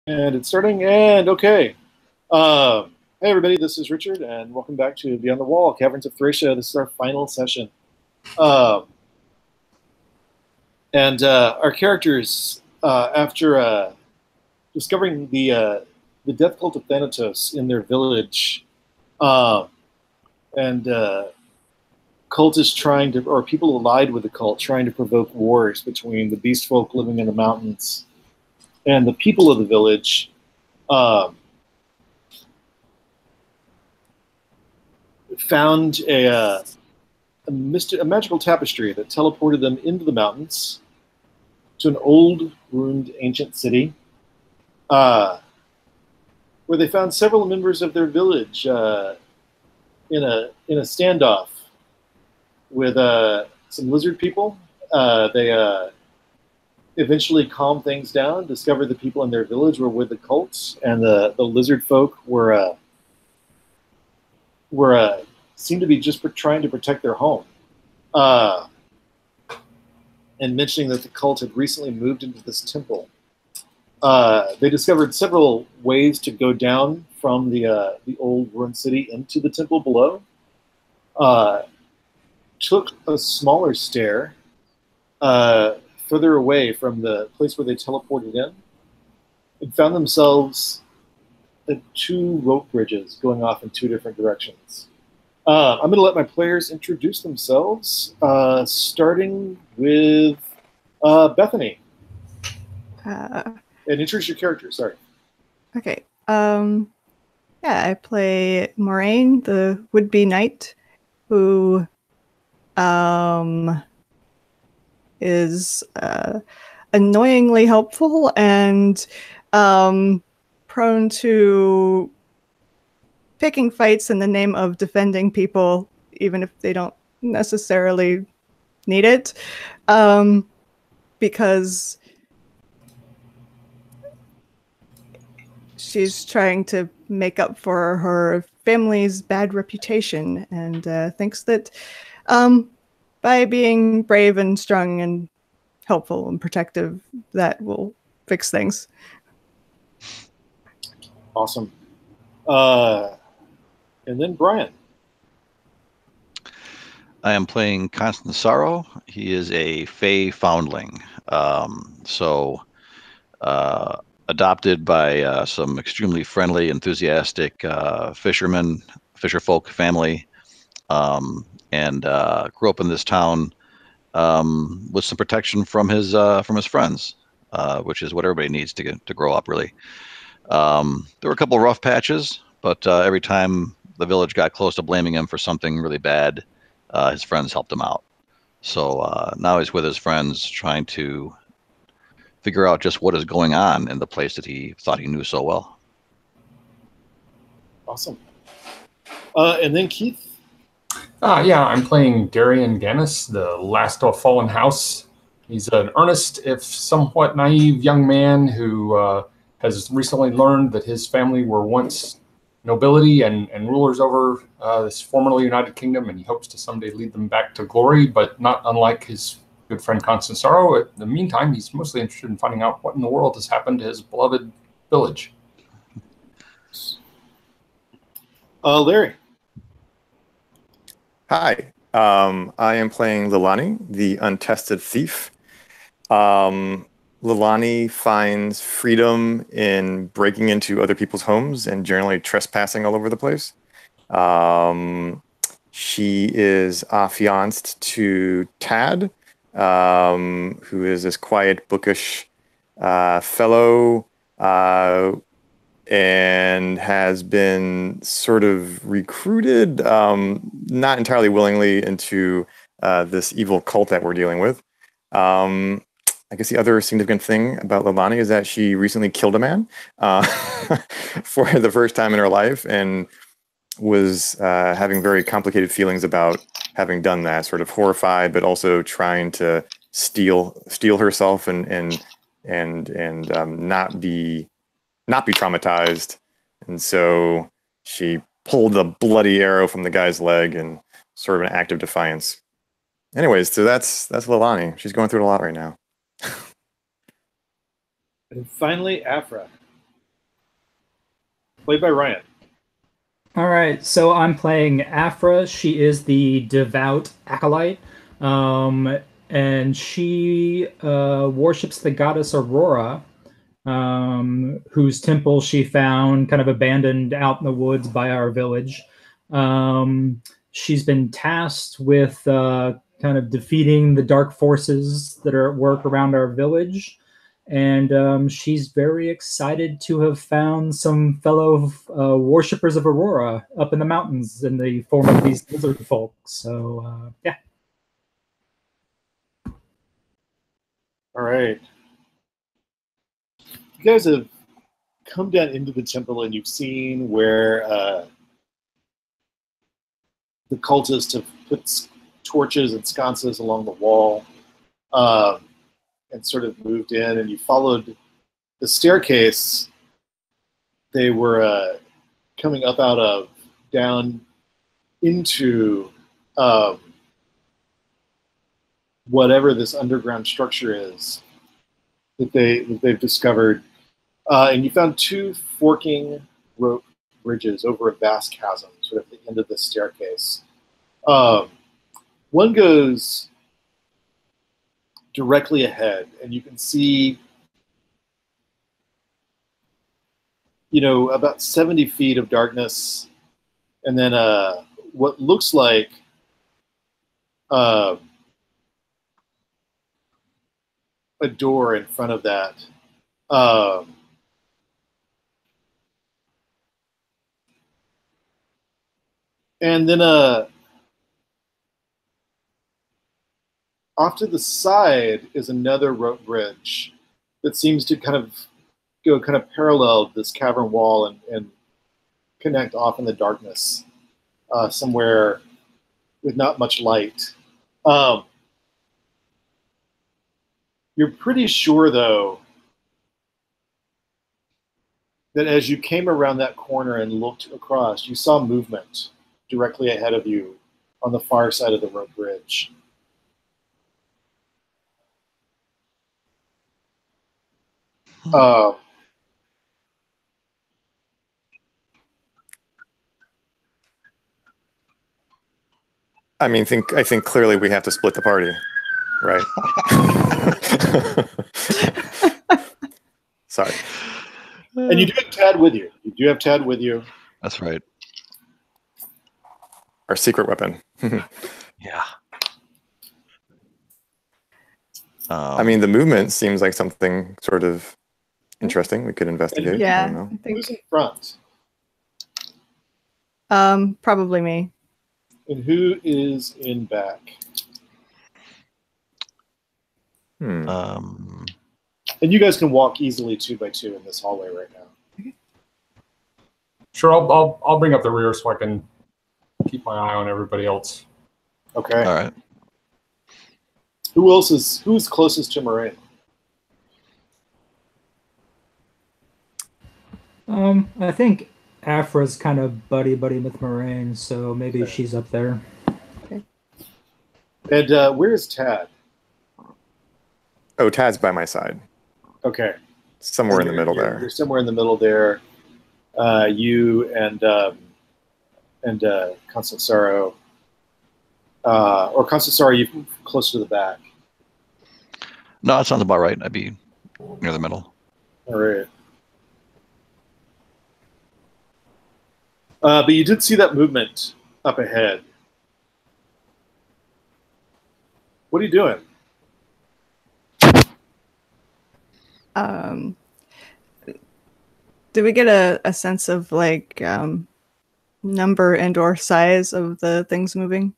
And it's starting, and okay. Hey, everybody, this is Richard, and welcome back to Beyond the Wall, Caverns of Thracia. This is our final session. Our characters, after discovering the death cult of Thanatos in their village, and cultists trying to, or people allied with the cult, trying to provoke wars between the beast folk living in the mountains and the people of the village, found a magical tapestry that teleported them into the mountains to an old, ruined, ancient city, where they found several members of their village in a standoff with some lizard people. They eventually calmed things down, discovered the people in their village were with the cults, and the lizard folk were seemed to be just trying to protect their home, and mentioning that the cult had recently moved into this temple. They discovered several ways to go down from the old ruined city into the temple below. Took a smaller stair further away from the place where they teleported in, and found themselves at two rope bridges going off in two different directions. I'm going to let my players introduce themselves, starting with Bethany. And introduce your character, sorry. Okay. Yeah, I play Morraine, the would-be knight, who is annoyingly helpful and prone to picking fights in the name of defending people, even if they don't necessarily need it, because she's trying to make up for her family's bad reputation, and thinks that by being brave and strong and helpful and protective, that will fix things. Awesome. And then Brian. I am playing Constant Sorrow. He is a Fey foundling. Adopted by some extremely friendly, enthusiastic fisherfolk family, and grew up in this town with some protection from his friends, which is what everybody needs to grow up, really. There were a couple of rough patches, but every time the village got close to blaming him for something really bad, his friends helped him out. So now he's with his friends trying to figure out just what is going on in the place that he thought he knew so well. Awesome. And then Keith. Yeah, I'm playing Darrian Gannis, the last of Fallen House. He's an earnest, if somewhat naive, young man who has recently learned that his family were once nobility and rulers over this formerly United Kingdom, and he hopes to someday lead them back to glory, but not unlike his good friend Constant Sorrow. In the meantime, he's mostly interested in finding out what in the world has happened to his beloved village. Larry. Hi, I am playing Lylani, the untested thief. Lylani finds freedom in breaking into other people's homes and generally trespassing all over the place. She is affianced to Tad, who is this quiet, bookish fellow, and has been sort of recruited, not entirely willingly, into this evil cult that we're dealing with. I guess the other significant thing about Lylani is that she recently killed a man for the first time in her life, and was having very complicated feelings about having done that, sort of horrified, but also trying to steel herself and not be traumatized. And so she pulled the bloody arrow from the guy's leg in sort of an act of defiance. Anyways, so that's Lylani. She's going through it a lot right now. And finally, Afra. played by Ryan. All right, so I'm playing Afra. She is the devout acolyte, and she worships the goddess Aurora, whose temple she found kind of abandoned out in the woods by our village. She's been tasked with kind of defeating the dark forces that are at work around our village. And she's very excited to have found some fellow worshippers of Aurora up in the mountains in the form of these lizard folk. So, yeah. All right. You guys have come down into the temple and you've seen where the cultists have put torches and sconces along the wall. And sort of moved in, and you followed the staircase they were coming up out of down into whatever this underground structure is that they've discovered, and you found two forking rope bridges over a vast chasm, sort of at the end of the staircase. One goes directly ahead, and you can see, about 70 feet of darkness, and then what looks like a door in front of that. And then off to the side is another rope bridge that seems to kind of go parallel this cavern wall and connect off in the darkness somewhere with not much light. You're pretty sure, though, that as you came around that corner and looked across, you saw movement directly ahead of you on the far side of the rope bridge. I think clearly we have to split the party, right? Sorry. And you do have Tad with you. That's right. Our secret weapon. Yeah. The movement seems like something sort of interesting. We could investigate. Yeah, I don't know. I think Who's in front? probably me. And who is in back? Hmm. And you guys can walk easily 2 by 2 in this hallway right now. Sure, I'll bring up the rear so I can keep my eye on everybody else. Okay. All right. Who's closest to Morraine? I think Afra's kind of buddy with Morraine, so maybe she's up there. And where's Tad? Oh, Tad's by my side. Okay. Somewhere in the middle there. You're somewhere in the middle there. You and Constansaro. Or Constansaro, you close to the back. No, that sounds about right. I'd be near the middle. All right. But you did see that movement up ahead. What are you doing? Do we get a sense of number and or size of the things moving?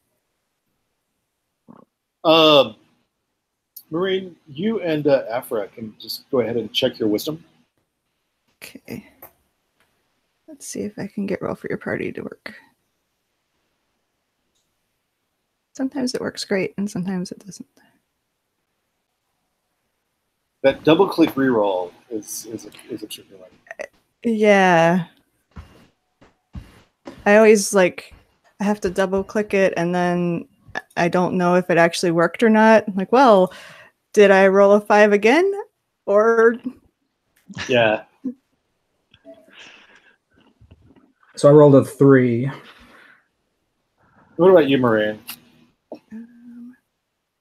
Morraine, you and Afra can just go ahead and check your wisdom. Okay. Let's see if I can get roll for your party to work. Sometimes it works great, and sometimes it doesn't. That double-click reroll is a tricky one. Yeah. I always I have to double-click it, and then I don't know if it actually worked or not. I'm like, well, did I roll a 5 again? Or yeah. So I rolled a 3. What about you, Morraine?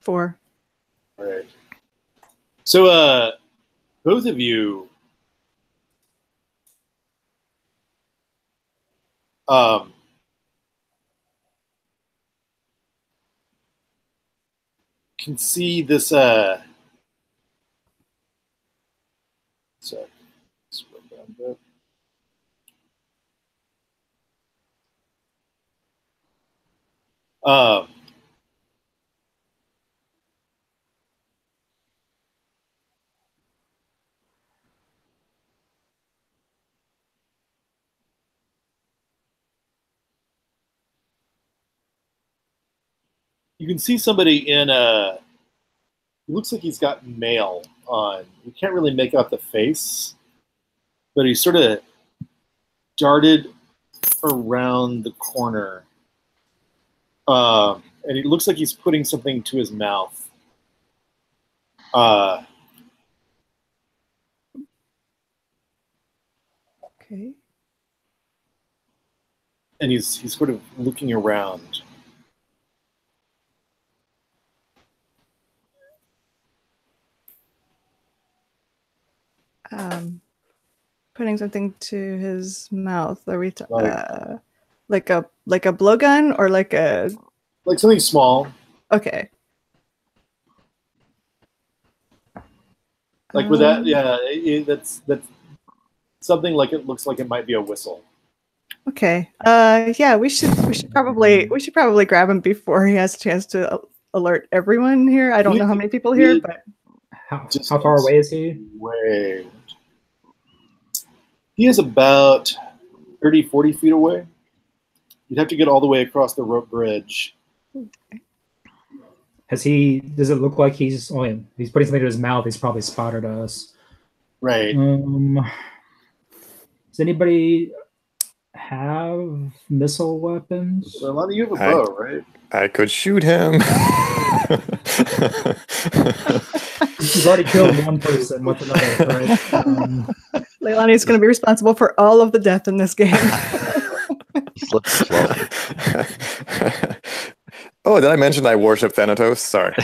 4. All right. So, both of you, can see this. Sorry. Scroll down a bit. You can see somebody in a. It looks like he's got mail on. You can't really make out the face, but he sort of darted around the corner, and it looks like he's putting something to his mouth. Okay. And he's sort of looking around. Putting something to his mouth. Are we like a blowgun or like something small? Okay. Like with that, yeah, that's something like it looks like it might be a whistle. Okay. Yeah, we should probably grab him before he has a chance to alert everyone here. I don't know how many people here, but how far away is he? Way. He is about 30, 40 feet away. You'd have to get all the way across the rope bridge. Does it look like he's putting something to his mouth? He's probably spotted us. Right. Does anybody have missile weapons? So, Lylani, you have a bow, right? I could shoot him. You've already killed one person. What's another? Right? Lylani is going to be responsible for all of the death in this game. Oh, did I mention I worship Thanatos? Sorry.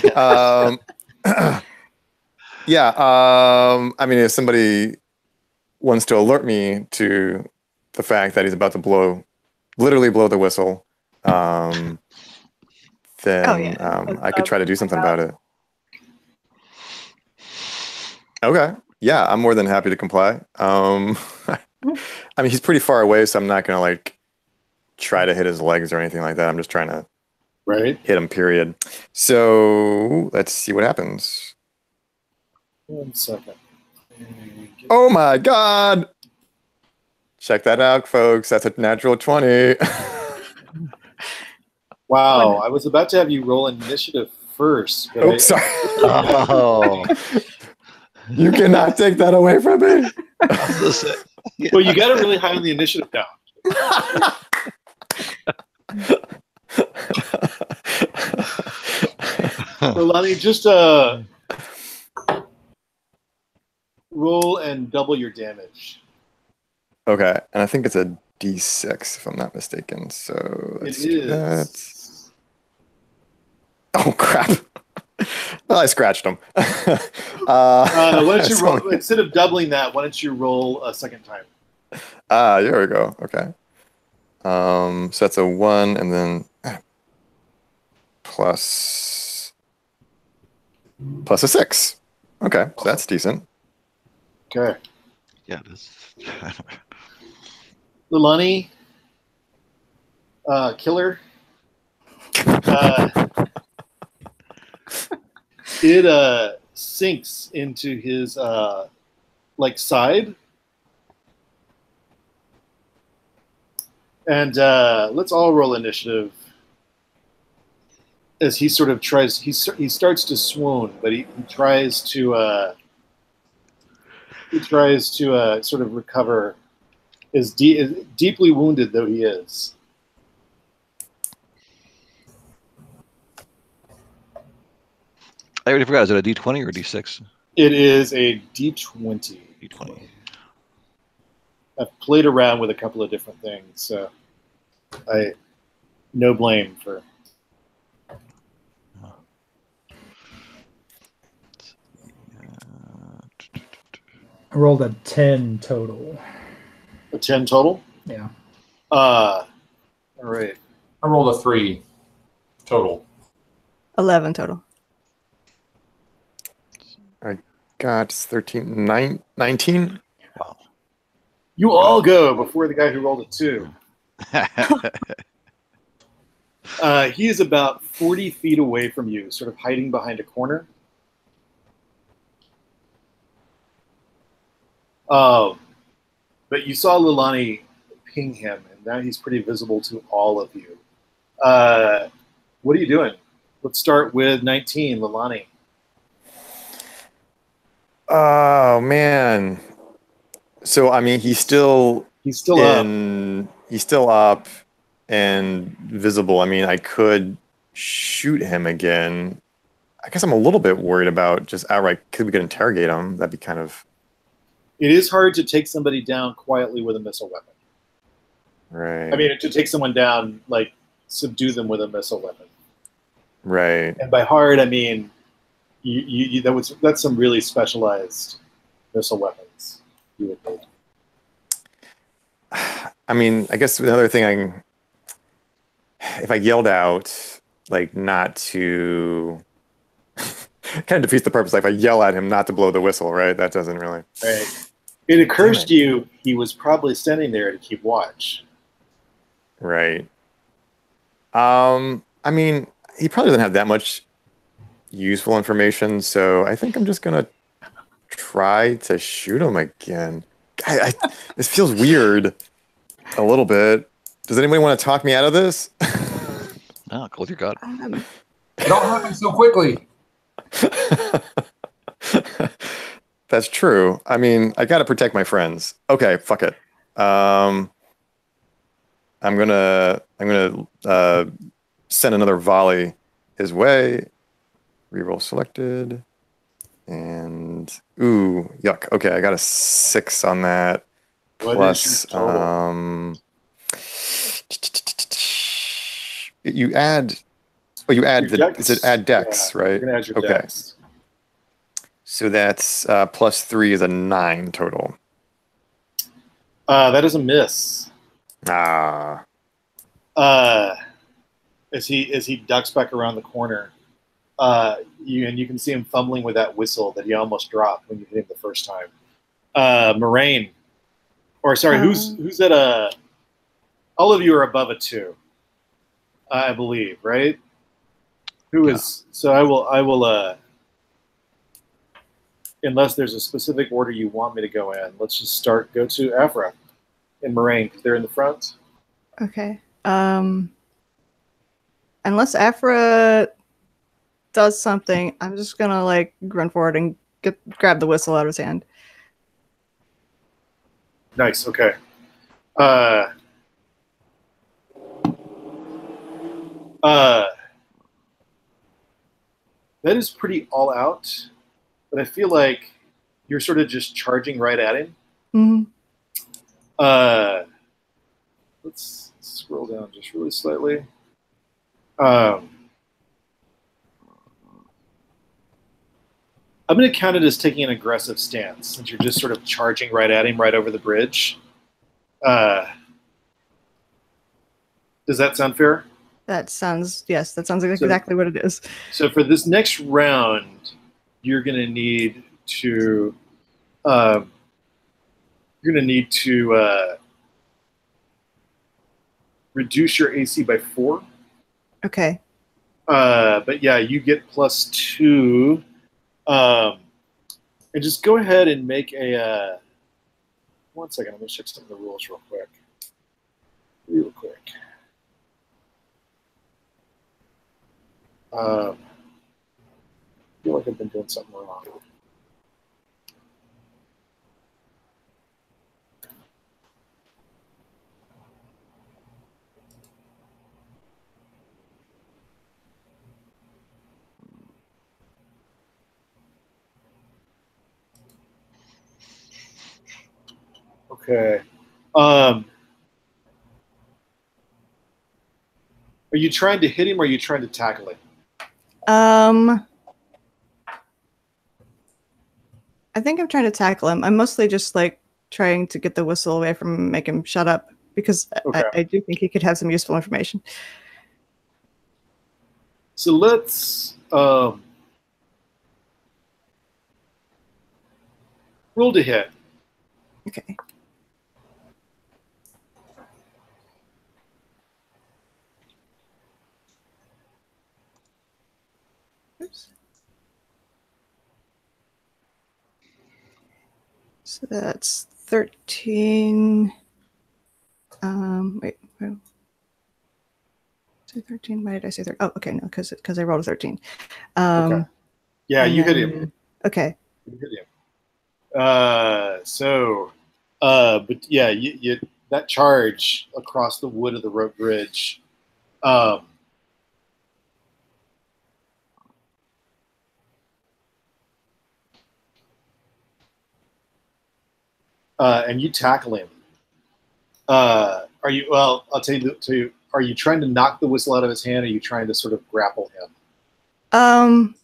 Yeah. I mean, if somebody wants to alert me to the fact that he's about to literally blow the whistle, then I could try to do something about it. Okay. Yeah, I'm more than happy to comply. I mean, he's pretty far away, so I'm not gonna try to hit his legs or anything like that. I'm just trying to hit him, period. So let's see what happens. 1 second. Oh my god! Check that out, folks. That's a natural 20. Wow, I was about to have you roll initiative first. Oh, sorry. Oh. You cannot take that away from me. Well, you got it really high on the initiative down. Lylani, just roll and double your damage. Okay, and I think it's a D6 if I'm not mistaken. So let's do that. Oh crap! Well, I scratched him. Why don't you roll, instead of doubling that, why don't you roll a second time? There we go. Okay. So that's a 1 and then plus a 6. Okay, so that's decent. Okay. Yeah, it is. Lylani, killer. It sinks into his side, and let's all roll initiative. As he sort of tries, he starts to swoon, but he tries to sort of recover. As deeply wounded though he is. I already forgot. Is it a D20 or a D6? It is a D20. D20. I've played around with a couple of different things, so no blame for. I rolled a 10 total. A 10 total? Yeah. All right. I rolled a 3 total. 11 total. I got 13, 19. Wow. You all go before the guy who rolled a 2. He is about 40 feet away from you, sort of hiding behind a corner. But you saw Lylani ping him, and now he's pretty visible to all of you. What are you doing? Let's start with 19, Lylani. Oh man. So I mean, he's still up. He's still up and visible. I mean, I could shoot him again. I guess I'm a little bit worried about just outright. Could we could interrogate him? That'd be kind of. It is hard to take somebody down quietly with a missile weapon. Right. I mean, to take someone down, like subdue them with a missile weapon. Right. And by hard, I mean that's some really specialized missile weapons you would need. I mean, I guess another thing if I yelled out, like not to, kind of defeats the purpose. Like if I yell at him not to blow the whistle, right? That doesn't really. Right. It occurs to you he was probably standing there to keep watch. Right. I mean, he probably doesn't have that much useful information, so I think I'm just gonna try to shoot him again. This feels weird a little bit. Does anybody want to talk me out of this? No, go with your gut. It all happened so quickly. That's true. I mean, I gotta protect my friends. Okay, fuck it. I'm gonna send another volley his way. Reroll selected. And ooh, yuck. Okay, I got a 6 on that. What Plus is your total? you add is it add dex, yeah, right? You're gonna add your okay. dex. So that's plus 3 is a 9 total. That is a miss. Ah. As he ducks back around the corner, you can see him fumbling with that whistle that he almost dropped when you hit him the first time. Morraine, or sorry, who's at a? All of you are above a 2, I believe, right? Who is? So I will. Unless there's a specific order you want me to go in, let's just go to Afra and Morraine because they're in the front. Okay. Unless Afra does something, I'm just gonna like run forward and grab the whistle out of his hand. Nice. Okay. That is pretty all out, but I feel like you're sort of just charging right at him. Mm-hmm. Let's scroll down just really slightly. I'm going to count it as taking an aggressive stance since you're just sort of charging right at him right over the bridge. Does that sound fair? That sounds exactly what it is. So for this next round, you're going to need to reduce your AC by 4. Okay. But yeah, you get +2. And just go ahead and make a. 1 second, I'm going to check some of the rules real quick. I feel like I've been doing something wrong. Okay. Are you trying to hit him or are you trying to tackle him? I think I'm trying to tackle him. I'm mostly just like trying to get the whistle away from him, make him shut up, because Okay. I do think he could have some useful information. So let's roll to hit. Okay. Oops. So that's 13. Wait. Say 13. Why did I say 13? Oh, okay, no, because I rolled a 13. Okay. Yeah, you hit him. Okay. You hit him. But yeah, you that charge across the wood of the rope bridge. And you tackle him. Are you? Well, I'll tell you. Are you trying to knock the whistle out of his hand? Or are you trying to sort of grapple him? I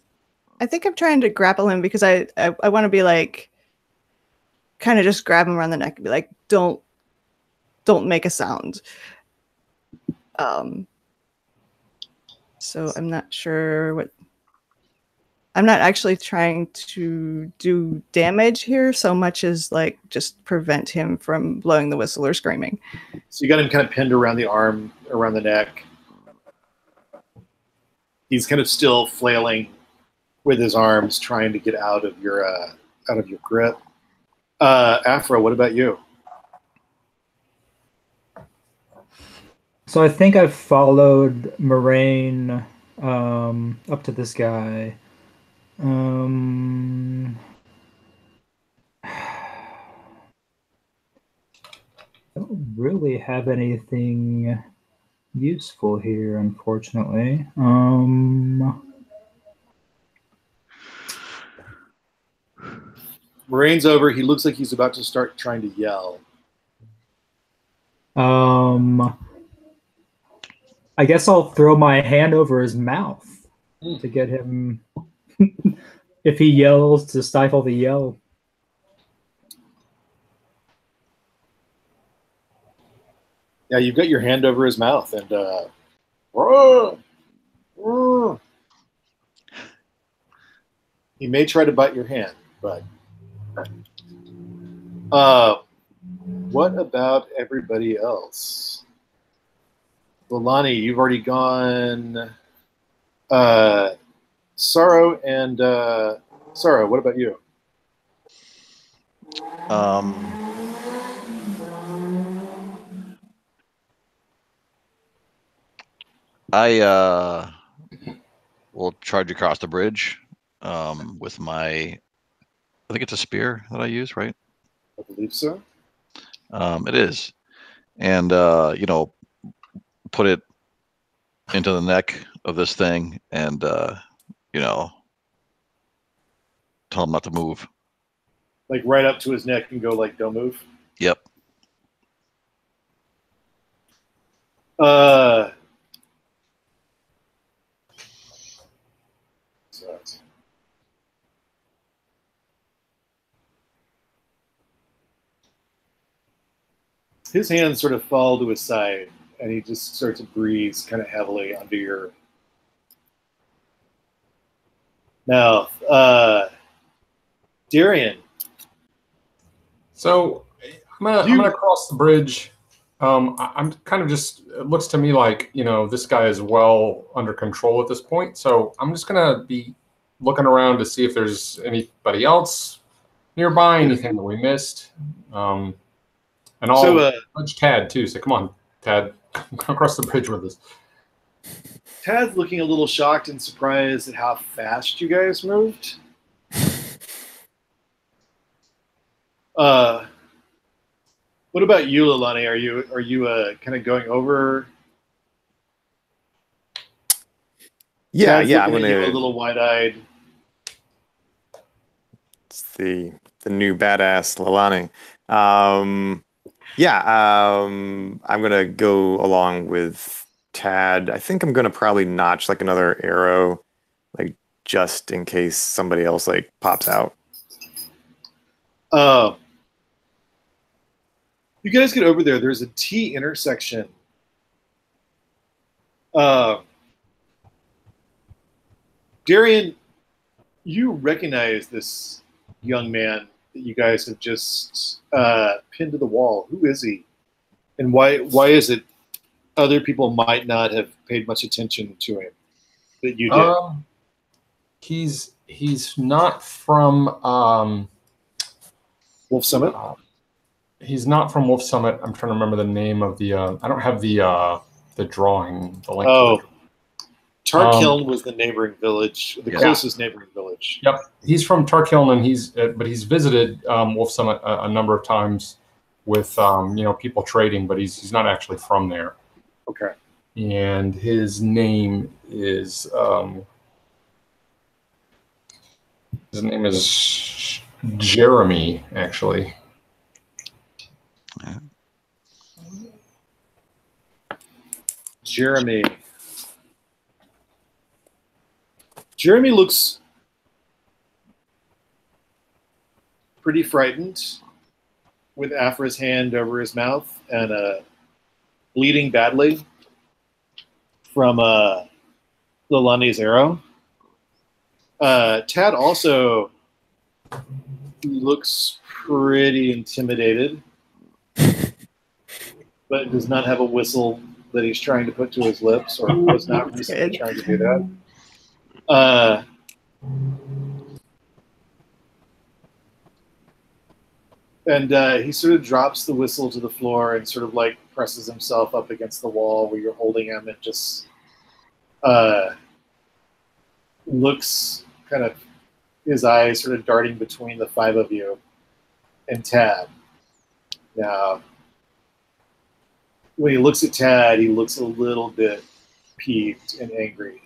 think I'm trying to grapple him because I want to be like, kind of just grab him around the neck and be like, don't make a sound. So I'm not sure what. I'm not actually trying to do damage here so much as like just prevent him from blowing the whistle or screaming. So you got him kind of pinned around the arm, around the neck. He's kind of still flailing with his arms, trying to get out of your grip. Afra, what about you? So I think I've followed Morraine up to this guy. Don't really have anything useful here, unfortunately. Morraine's over. He looks like he's about to start trying to yell. I guess I'll throw my hand over his mouth to get him, if he yells, to stifle the yell. Yeah, you've got your hand over his mouth, and he may try to bite your hand, but what about everybody else? Lylani, you've already gone. Sorrow and Sorrow, what about you? I will charge across the bridge with my, I think it's a spear that I use, right? I believe so. It is. And, put it into the neck of this thing and, tell him not to move. Like right up to his neck and go like, don't move? Yep. His hands sort of fall to his side, and he just starts to breathe kind of heavily under your mouth. Darrian. So I'm gonna cross the bridge. I'm kind of just, it looks to me like, this guy is well under control at this point. So I'm just gonna be looking around to see if there's anybody else nearby, anything that we missed. And I'll nudge Tad too. So come on, Tad, come across the bridge with us. Tad's looking a little shocked and surprised at how fast you guys moved. What about you, Lylani? Are you kind of going over? Yeah, Tad's I'm looking at gonna. you a little wide-eyed. It's the new badass Lylani. Yeah, I'm gonna go along with Tad. I think I'm gonna probably notch like another arrow, like just in case somebody else like pops out. You guys get over there. There's a T intersection. Darrian, you recognize this young man that you guys have just pinned to the wall. Who is he? And why is it other people might not have paid much attention to him that you did? He's not from Wolf Summit? He's not from Wolf Summit. I'm trying to remember the name of the I don't have the drawing, the link. Oh. Tarkiln was the neighboring village, the closest neighboring village. Yep, he's from Tarkiln, and but he's visited Wolf Summit a number of times with people trading, but he's not actually from there. Okay. And his name is Jeremy, actually. Jeremy looks pretty frightened, with Afra's hand over his mouth and bleeding badly from Lylani's arrow. Tad also looks pretty intimidated, but does not have a whistle that he's trying to put to his lips, or was not recently trying to do that. And he sort of drops the whistle to the floor and sort of like presses himself up against the wall where you're holding him, and just looks kind of, his eyes sort of darting between the five of you and Tad. Now, when he looks at Tad, he looks a little bit peeved and angry.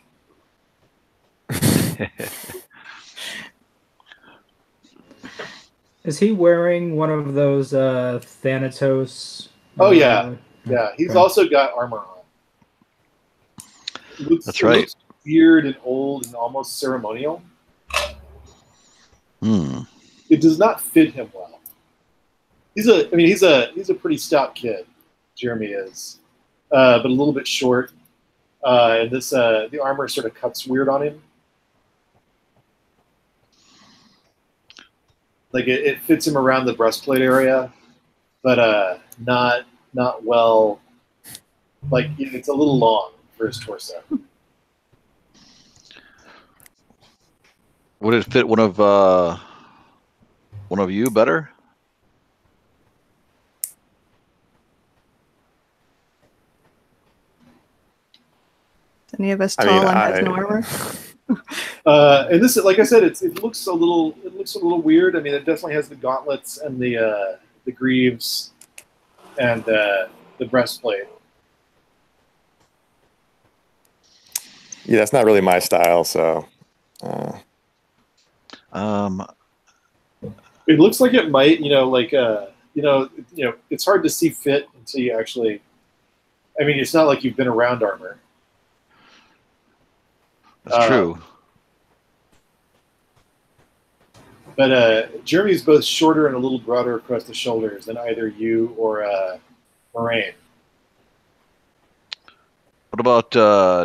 Is he wearing one of those Thanatos? Oh yeah, yeah. He's also got armor on. That's right. Looks weird and old and almost ceremonial. It does not fit him well. He's a pretty stout kid. Jeremy is, but a little bit short. And this the armor sort of cuts weird on him. Like it fits him around the breastplate area, but not well. Like it's a little long for his torso. Would it fit one of you better? Any of us tall and has no armor? And this, like I said, it looks a little weird. I mean, it definitely has the gauntlets and the greaves and the breastplate. Yeah, that's not really my style. So, it looks like it might, it's hard to see fit until you actually. I mean, it's not like you've been around armor. That's true. But Jeremy's both shorter and a little broader across the shoulders than either you or Morraine. What about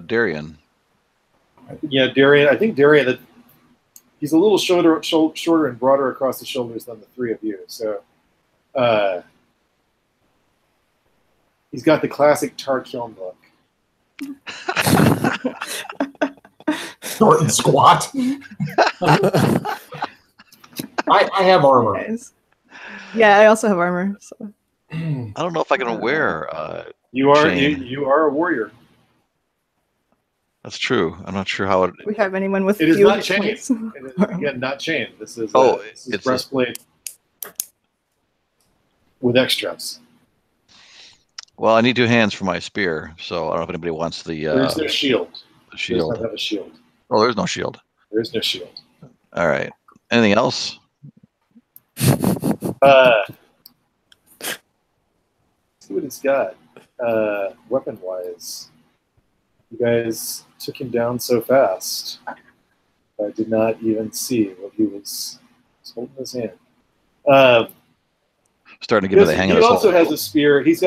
Darrian? Yeah, Darrian. I think Darrian, that he's a little shorter and broader across the shoulders than the three of you. So he's got the classic Tarkiln look. Short and squat. I have armor. Nice. Yeah, I also have armor. So. I don't know if I can wear. You are chain. you are a warrior. That's true. I'm not sure how it. We have anyone with It is few not chained. points? It is, again, not chained. This is it's breastplate with extras. Well, I need 2 hands for my spear, so I don't know if anybody wants the. There's no shield. The shield. Does not have a shield. Oh, there's no shield. There's no shield. All right. Anything else? See what he's got, weapon-wise. You guys took him down so fast. I did not even see what he was holding in his hand. Starting to get to the hang of this. He also has a spear. He's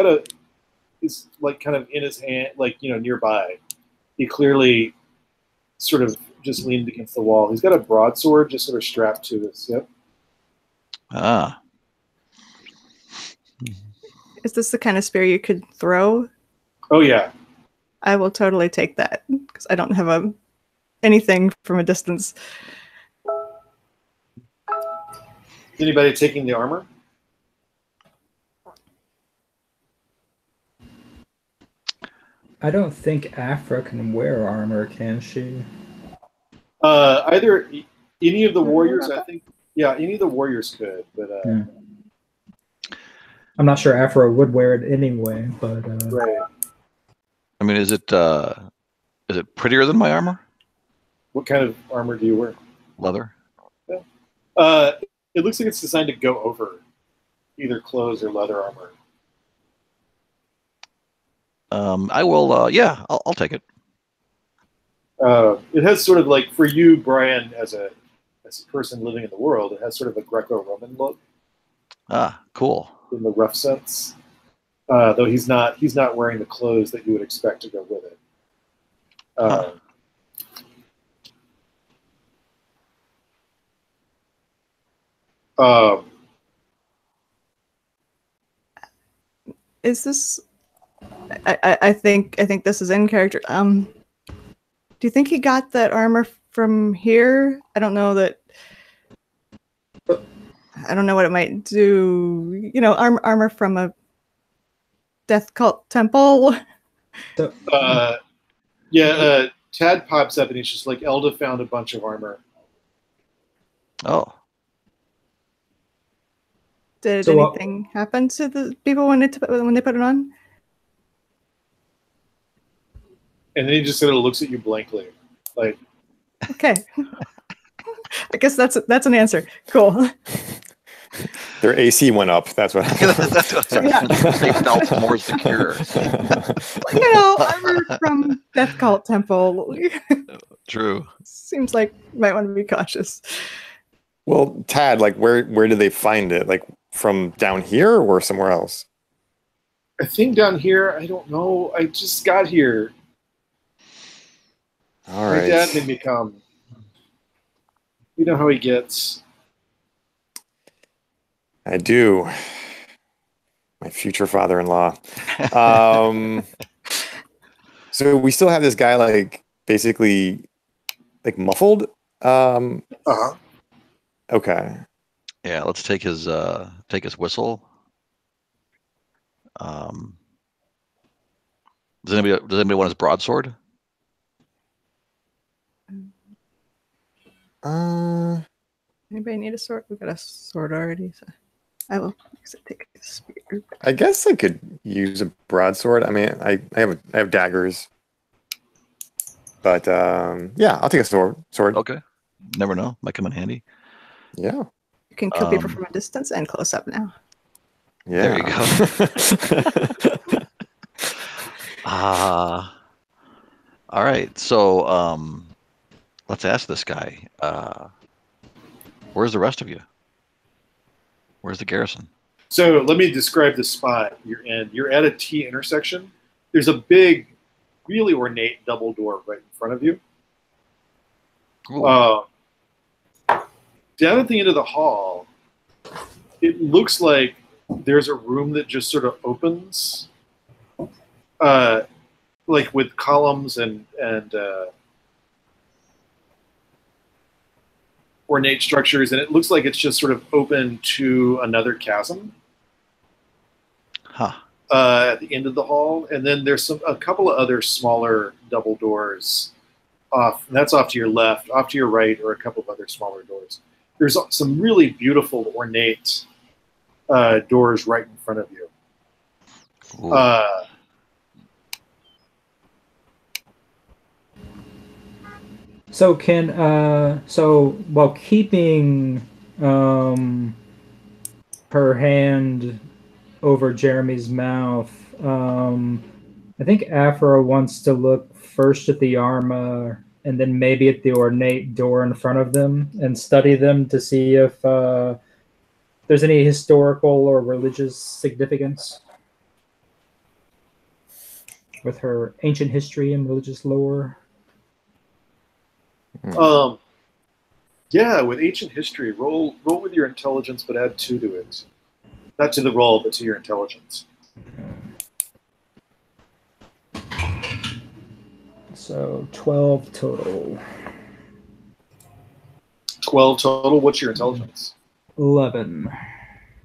like kind of in his hand, like, you know, nearby. He clearly sort of just leaned against the wall. He's got a broadsword just sort of strapped to his hip. Ah. Is this the kind of spear you could throw? Oh, yeah. I will totally take that because I don't have anything from a distance. Anybody taking the armor? I don't think Afra can wear armor, can she? Either any of the warriors, I think. Yeah, any of the warriors could, but I'm not sure Afra would wear it anyway. But right. I mean, is it prettier than my armor? What kind of armor do you wear? Leather. Yeah. It looks like it's designed to go over either clothes or leather armor. I will. Yeah, I'll take it. It has sort of like, for you, Brian, as a person living in the world, it has sort of a Greco-Roman look. Ah, cool. In the rough sense, though he's not wearing the clothes that you would expect to go with it. Is this? I think this is in character. Do you think he got that armor from here? I don't know that. I don't know what it might do. You know, armor from a death cult temple. Yeah, Tad pops up and he's just like, Elda found a bunch of armor. Oh. Did anything happen to the people when they put it on? And then he just sort of looks at you blankly, like. Okay. I guess that's an answer. Cool. Their AC went up. That's what. That's what they felt more secure. You know, armor from Death Cult Temple. True. Seems like you might want to be cautious. Well, Tad, like, where did they find it? Like, from down here or somewhere else? I think down here. I don't know. I just got here. All right. My dad made me come. You know how he gets. I do. My future father-in-law. So we still have this guy, like, basically, like, muffled. Uh-huh. Okay. Yeah, let's take his whistle. Does anybody want his broadsword? Anybody need a sword? We've got a sword already, so I will take a spear. I guess I could use a broadsword. I mean, I have daggers, but yeah, I'll take a sword. Okay. Never know. Might come in handy. Yeah. You can kill people from a distance and close up now. Yeah. There you go. All right. So let's ask this guy. Where's the rest of you? Where's the garrison? So let me describe the spot you're in. You're at a T intersection. There's a big, really ornate double door right in front of you. Down at the end of the hall, it looks like there's a room that just sort of opens, like with columns and ornate structures, and it looks like it's just sort of open to another chasm. At the end of the hall, and then there's a couple of other smaller double doors off. And that's off to your left, off to your right, or a couple of other smaller doors. There's some really beautiful ornate doors right in front of you. So while keeping her hand over Jeremy's mouth. I think Afra wants to look first at the armor and then maybe at the ornate door in front of them and study them to see if there's any historical or religious significance with her ancient history and religious lore. Yeah, with ancient history, roll with your intelligence, but add 2 to it. Not to the roll, but to your intelligence. So 12 total. 12 total. What's your intelligence? 11.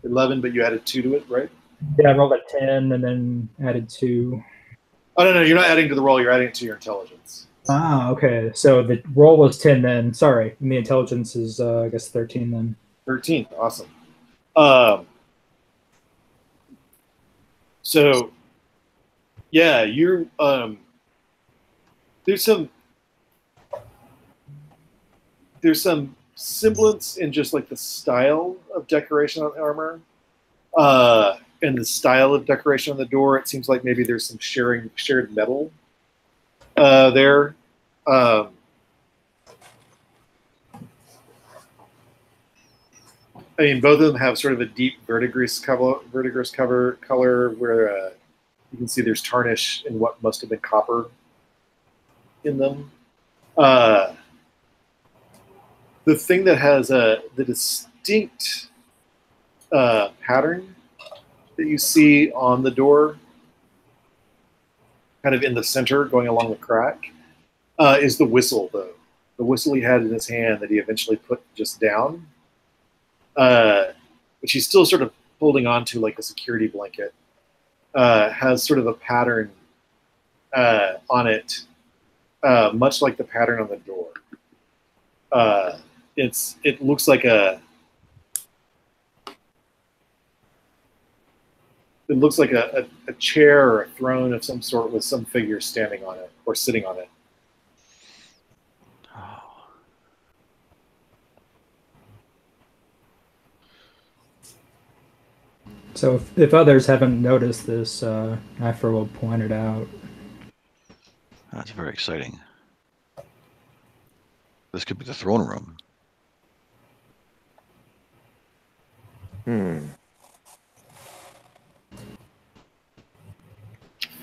11, but you added 2 to it, right? Yeah, I rolled a 10 and then added 2. Oh, no, you're not adding to the roll. You're adding it to your intelligence. Ah, okay. So the roll was 10 then. Sorry. And the intelligence is, I guess, 13 then. 13. Awesome. So, yeah, you're... There's some semblance in just like the style of decoration on the armor, and the style of decoration on the door. It seems like maybe there's some shared metal there. I mean, both of them have sort of a deep verdigris color where you can see there's tarnish in what must have been copper in them. The thing that has the distinct pattern that you see on the door, kind of in the center going along the crack, is the whistle, though. The whistle he had in his hand that he eventually put just down, which he's still sort of holding on to like a security blanket, has sort of a pattern on it, much like the pattern on the door. It looks like a chair or a throne of some sort with some figure standing on it or sitting on it. So if others haven't noticed this, Afra will point it out. That's very exciting. This could be the throne room.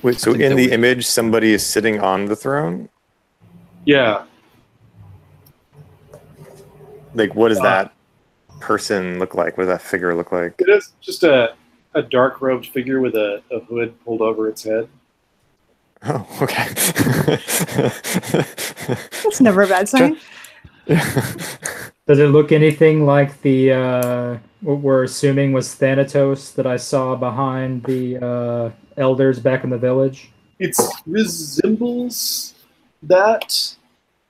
Wait, so in the image, somebody is sitting on the throne? Yeah. Like, what does that person look like? What does that figure look like? It is just a dark-robed figure with a hood pulled over its head. Oh, okay. That's never a bad sign. Does it look anything like the what we're assuming was Thanatos that I saw behind the elders back in the village? It resembles that,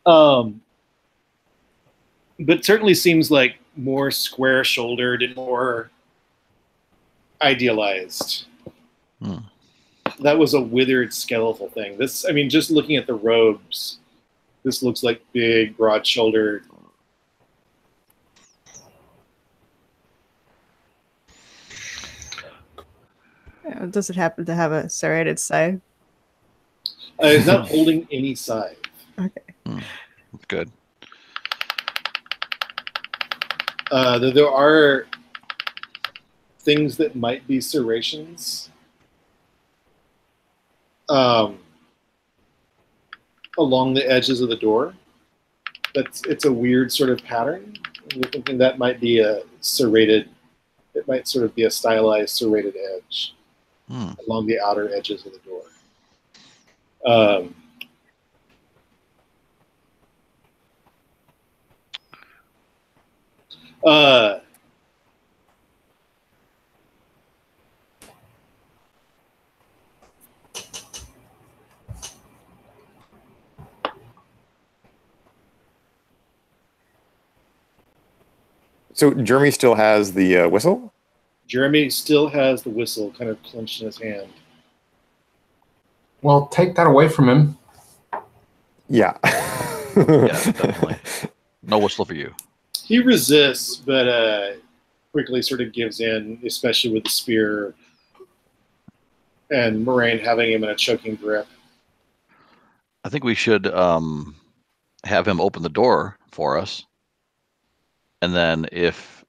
but certainly seems like more square-shouldered and more idealized. That was a withered skeletal thing. This, I mean, just looking at the robes, this looks like big, broad-shouldered. Does it happen to have a serrated scythe? It's not holding any scythe. Okay. Good. There are things that might be serrations along the edges of the door. It's a weird sort of pattern. You're thinking that might be a serrated. It might sort of be a stylized serrated edge along the outer edges of the door. So Jeremy still has the whistle? Jeremy still has the whistle kind of clenched in his hand. Well, take that away from him. Yeah. Yeah, definitely. No whistle for you. He resists, but quickly sort of gives in, especially with the spear and Morraine having him in a choking grip. I think we should have him open the door for us, and then if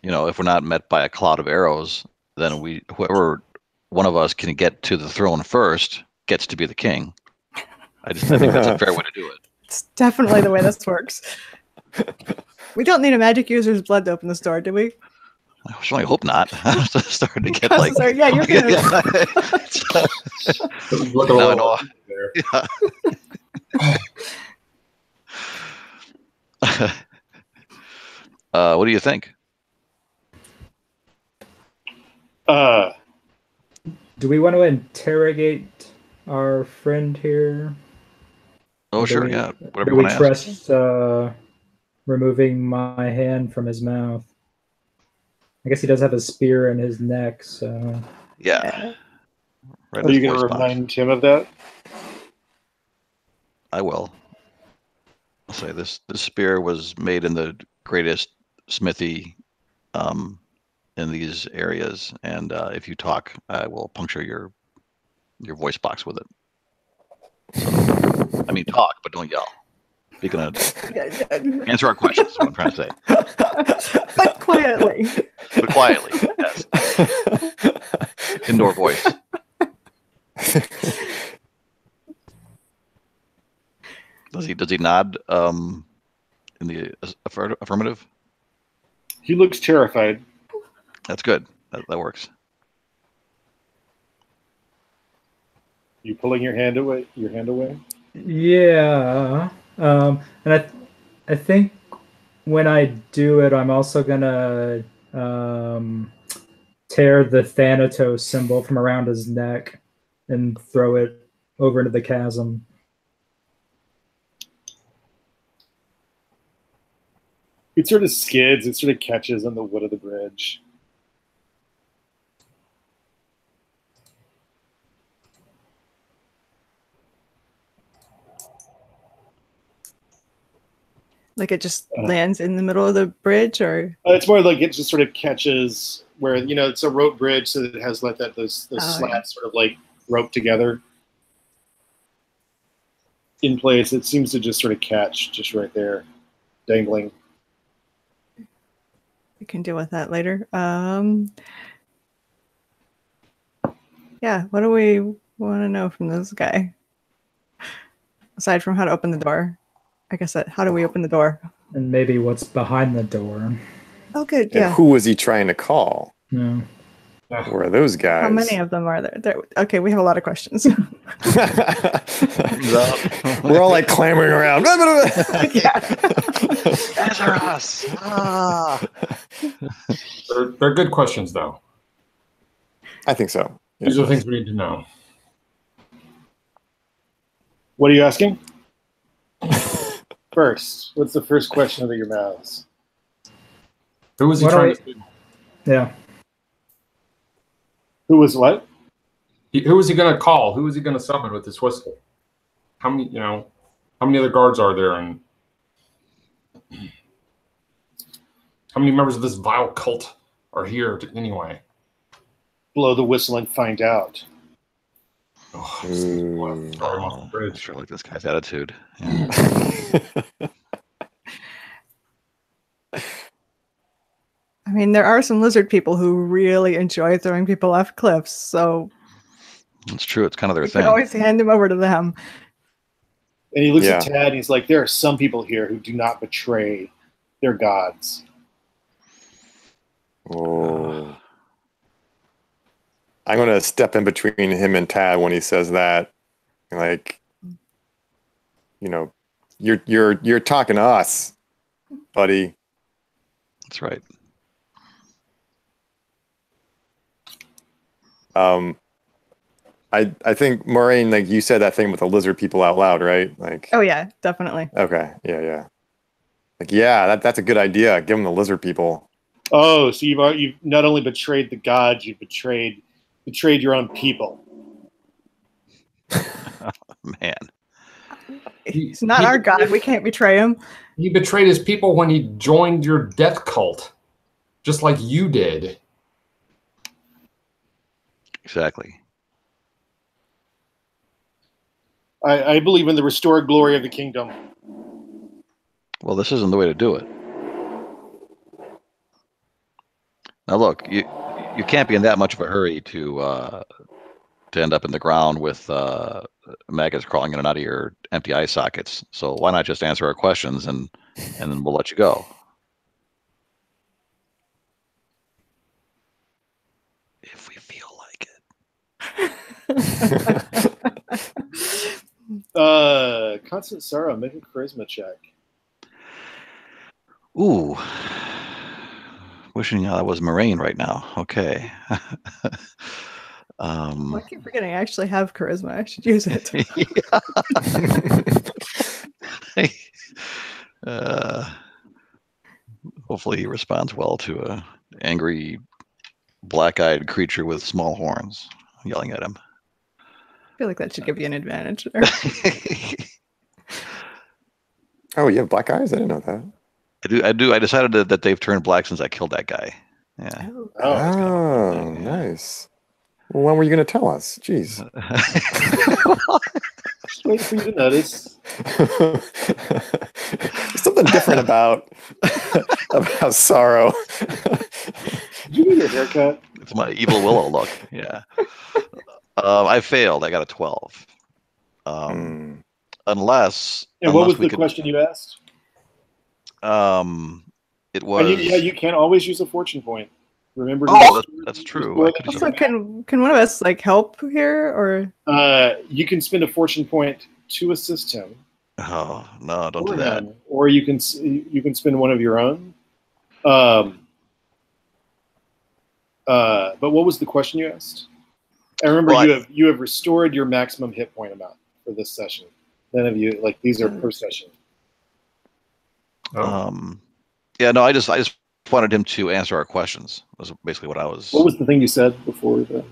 we're not met by a cloud of arrows, then whoever one of us can get to the throne first gets to be the king. I think that's a fair way to do it. It's definitely the way this works. We don't need a magic user's blood to open this door, do we? I certainly hope not. I'm starting to get like... Sorry, yeah, you're gonna... Look a Now I little know. there. Yeah. What do you think? Do we want to interrogate our friend here? Oh, Or sure, do we- yeah. Whatever Do you we want to ask. trust removing my hand from his mouth? I guess he does have a spear in his neck, so... Yeah. Right Are in you his going to voice box. remind him of that? I will. I'll say this spear was made in the greatest smithy in these areas, and if you talk, I will puncture your voice box with it. So, I mean, talk, but don't yell. You're gonna answer our questions. Is what I'm trying to say. But quietly. But quietly, yes. Indoor voice. Does he nod in the affirmative? He looks terrified. That's good. That works. You pulling your hand away? Your hand away? Yeah. And I think when I do it, I'm also gonna tear the Thanatos symbol from around his neck and throw it over into the chasm. It sort of skids. It sort of catches on the wood of the bridge. Like it just lands in the middle of the bridge, or It's more like it just sort of catches where, it's a rope bridge, so that it has like those slats sort of like roped together in place. It seems to just sort of catch just right there, dangling. we can deal with that later. Yeah, what do we want to know from this guy? Aside from how to open the door. I guess how do we open the door? And maybe what's behind the door. Oh, good, And yeah. who was he trying to call? No. Who are those guys? How many of them are there? Okay, we have a lot of questions. We're all like clamoring around. Answer us. They're good questions, though. I think so. Yeah. These are the things we need to know. What are you asking? First, what's the first question out of your mouths? Who was he Why trying don't to? Yeah. Who was what? Who was he going to call? Who was he going to summon with this whistle? How many? How many other guards are there, and how many members of this vile cult are here anyway? Blow the whistle and find out. Oh, I just want to throw him off the I bridge. sure like this guy's attitude. Yeah. I mean, there are some lizard people who really enjoy throwing people off cliffs, so It's true. It's kind of their you can thing. always hand him over to them. And he looks Yeah. at Tad and he's like, there are some people here who do not betray their gods. Oh. I'm going to step in between him and Tad when he says that. Like, you're talking to us, buddy. That's right. I think Morraine, like you said that thing with the lizard people out loud, right? Like, Oh yeah, definitely. okay, yeah. Like, yeah, that's a good idea. Give them the lizard people. Oh, so you've not only betrayed the gods, you've betrayed your own people. Man. He's not our god. We can't betray him. He betrayed his people when he joined your death cult, just like you did. Exactly. I believe in the restored glory of the kingdom. Well, this isn't the way to do it. Now, look, you can't be in that much of a hurry to end up in the ground with maggots crawling in and out of your empty eye sockets. So why not just answer our questions and then we'll let you go. If we feel like it. Constant Sarah, make a charisma check. Ooh. Wishing I was Morraine right now. Okay. I keep forgetting I actually have charisma. I should use it. Hopefully he responds well to a angry, black-eyed creature with small horns yelling at him. I feel like that should give you an advantage there. Oh, you have black eyes? I didn't know that. I do. I decided that they've turned black since I killed that guy. Yeah. Oh, nice. Well, when were you going to tell us? Jeez. Just wait for you to notice. There's something different about sorrow. Did you get your haircut? It's my evil willow look. Yeah. I failed. I got a 12. Unless. And what was the question you asked? It was. You can't always use a fortune point. Remember? That's true. Also, can one of us like help here, or? You can spend a fortune point to assist him. Oh no! Don't do that. Or you can spend one of your own. But what was the question you asked? I remember you have restored your maximum hit point amount for this session. None of you these are per session. Yeah, no, I just wanted him to answer our questions. Was basically what I was. What was the thing you said before that?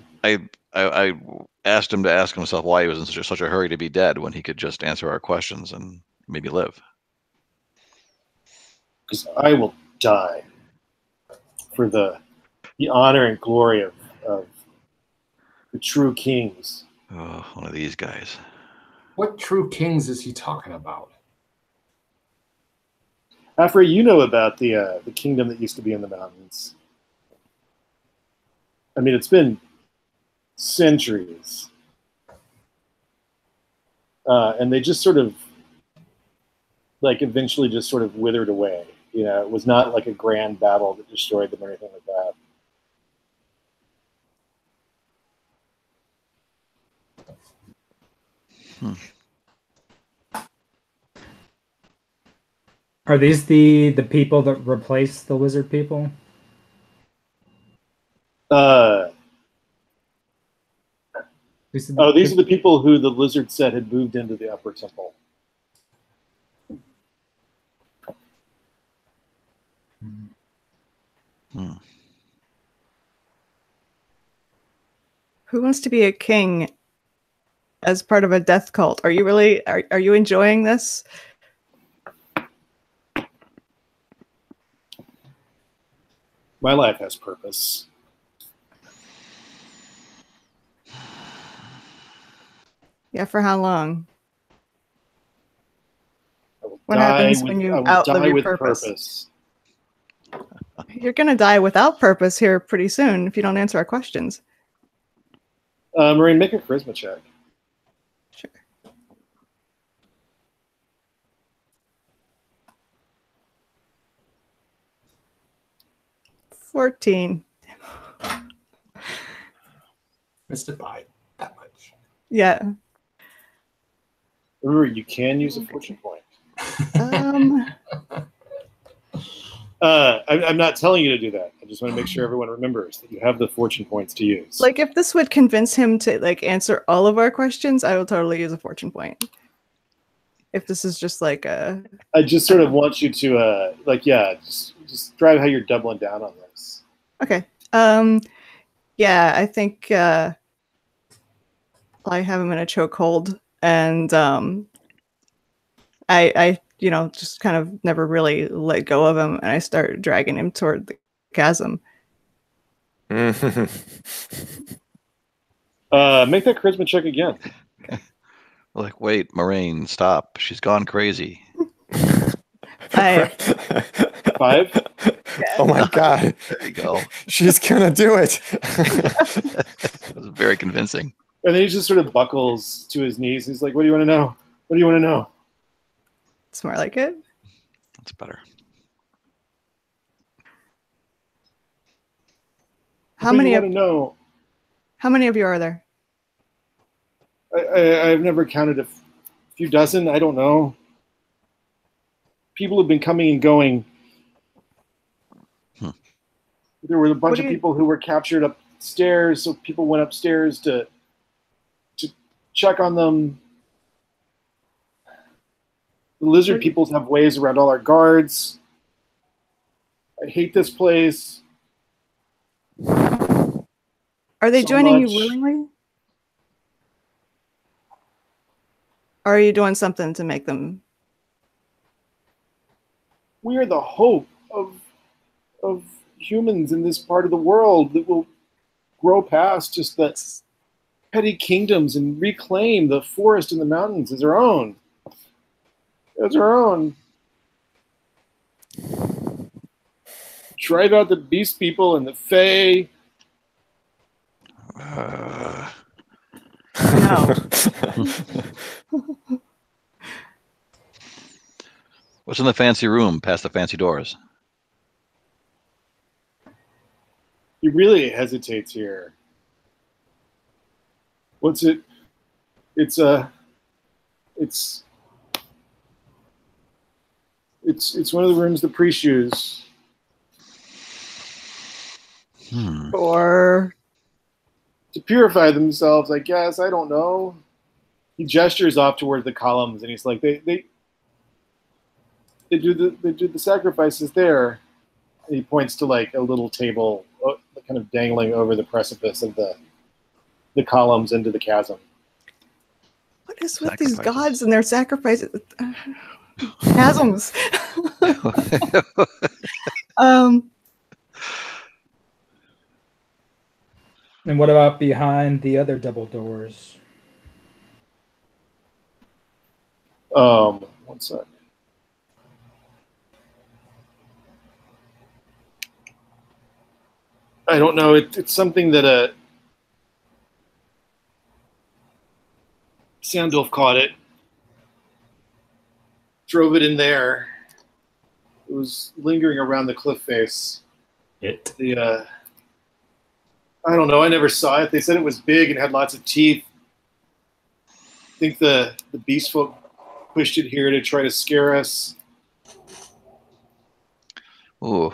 I asked him to ask himself why he was in such a hurry to be dead when he could just answer our questions and maybe live. Because I will die for the honor and glory of the true kings. Oh, one of these guys. What true kings is he talking about? Afra, you know about the kingdom that used to be in the mountains. I mean, it's been centuries. And they just sort of, eventually just sort of withered away. You know, it was not like a grand battle that destroyed them or anything like that. Are these the people that replace the lizard people? These are the people who the lizard said had moved into the upper temple. Who wants to be a king as part of a death cult? Are you really? Are you enjoying this? My life has purpose. Yeah, for how long? What happens when you outlive your purpose? You're going to die without purpose here pretty soon if you don't answer our questions. Morraine, make a charisma check. Sure. $14. Missed it by that much. Yeah. Remember, you can use a fortune point. I'm not telling you to do that. I just want to make sure everyone remembers that you have the fortune points to use. If this would convince him to answer all of our questions, I will totally use a fortune point. If this is just I just sort of want you to just drive how you're doubling down on this. Okay. Yeah, I think I have him in a chokehold, and I just kind of never really let go of him, and I start dragging him toward the chasm. Make that charisma check again. Like, wait, Morraine, stop. She's gone crazy. 5. 5. Oh my god. There you go. She's gonna do it. That was very convincing. And then he just sort of buckles to his knees. He's like, "What do you want to know? What do you want to know?" It's more like it. That's better. How many want to know? How many of you are there? I've never counted a few dozen. I don't know. People have been coming and going. There were a bunch of people who were captured upstairs, so people went upstairs to check on them. The lizard peoples have ways around all our guards. I hate this place. Are they So joining much. you willingly? Or are you doing something to make them? We are the hope of humans in this part of the world that will grow past just the petty kingdoms and reclaim the forest and the mountains as our own. As our own. Drive out the beast people and the fae. No. What's in the fancy room past the fancy doors? He really hesitates here. What's it? It's one of the rooms the priests use. Or To purify themselves, I guess. I don't know. He gestures off towards the columns, and he's like, they do the sacrifices there. And he points to like a little table, kind of dangling over the precipice of the columns into the chasm. what is with these gods and their sacrifices? Chasms. And what about behind the other double doors? One sec. I don't know. It's something that Sandolph caught it, drove it in there. It was lingering around the cliff face. I don't know. I never saw it. They said it was big and had lots of teeth. I think the beast folk pushed it here to try to scare us. Ooh.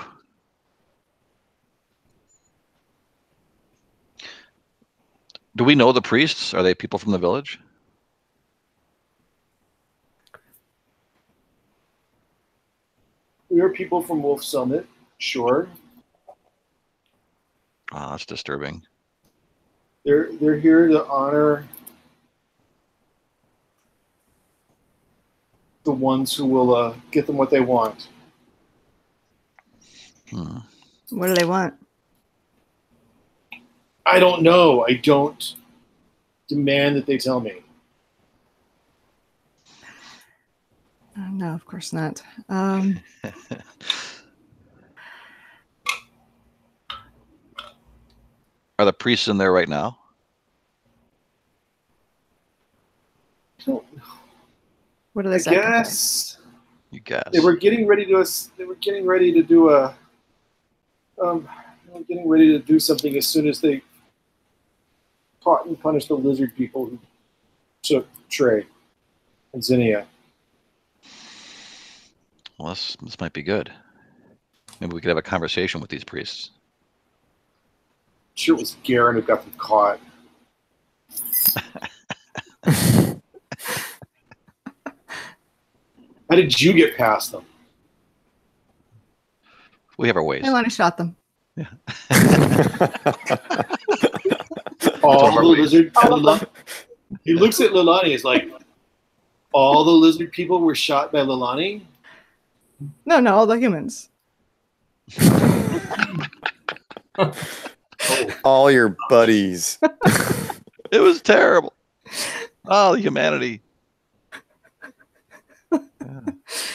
Do we know the priests? Are they people from the village? We are people from Wolf Summit, sure. Oh, that's disturbing. They're here to honor the ones who will get them what they want. What do they want? I don't know. I don't demand that they tell me. No, of course not. Are the priests in there right now? I don't know. What do they I sacrifice? guess You guess. they were getting ready to. They were getting ready to do a. They were getting ready to do something as soon as they caught and punished the lizard people who took Trey and Zinnia. Well, this might be good. Maybe we could have a conversation with these priests. I'm sure it was Garen who got them caught. How did you get past them? We have our ways. Lylani shot them. All the lizard. He looks at Lylani. He's like, all the lizard people were shot by Lylani? No, all the humans. All your buddies. It was terrible. Oh, the humanity. Yeah.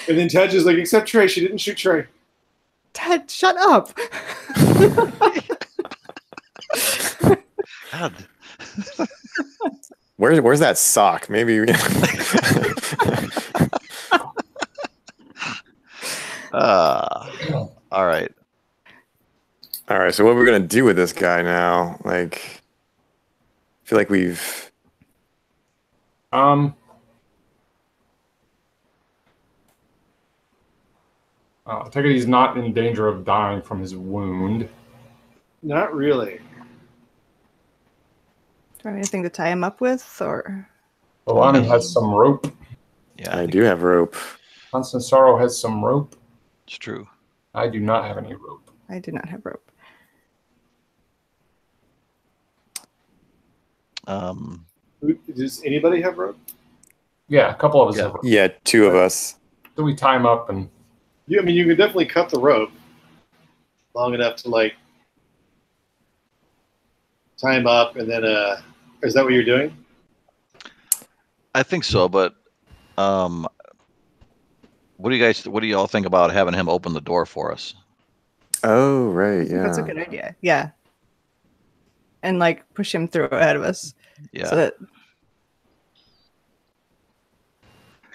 And then Ted just like, except Trey, she didn't shoot Trey. Ted, shut up. God. Where's that sock? Maybe. All right. All right. So what we're gonna do with this guy now? Like, I feel like we've. I take it he's not in danger of dying from his wound. Not really. Do you have anything to tie him up with, or? Lylani has some rope. Yeah, I do have rope. Constant Sorrow has some rope. it's true. I do not have any rope. I do not have rope. Does anybody have rope? Yeah, a couple of us Yeah. have rope. Yeah, 2 of us. So we tie him up and I mean, you can definitely cut the rope long enough to like tie him up, and then is that what you're doing? I think so, but what do you all think about having him open the door for us? Oh, right. Yeah. That's a good idea. Yeah. And like push him through ahead of us. Yeah. So that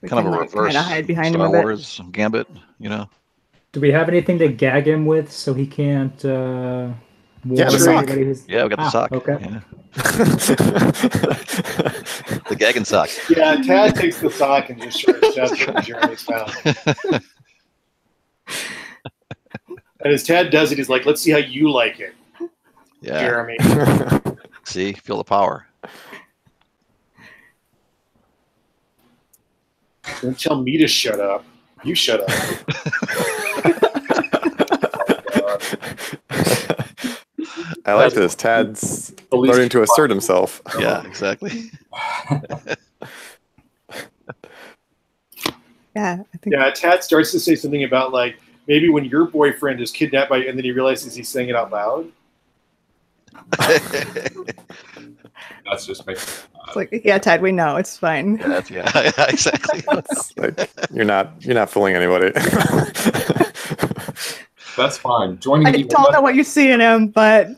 we Kind of can, a like, reverse kinda hide behind Star him a bit. Wars gambit, you know? Do we have anything to gag him with so he can't warn Yeah, the sock. anybody who's... Yeah, we got the sock. Okay. Yeah. The gagging sock. Yeah, Tad takes the sock and just shoves it in Jeremy's mouth. And as Tad does it, he's like, "Let's see how you like it, Yeah. Jeremy." See, feel the power. Don't tell me to shut up. You shut up. I like this. Tad's learning to assert himself. Yeah, exactly. Yeah, I think Yeah, Tad starts to say something about like maybe when your boyfriend is kidnapped by you, and then he realizes he's saying it out loud. that's just me. it's like, yeah, Ted, we know it's fine. Yeah, exactly. Like, you're not fooling anybody. That's fine. Joining I the evil don't know what you see in him, but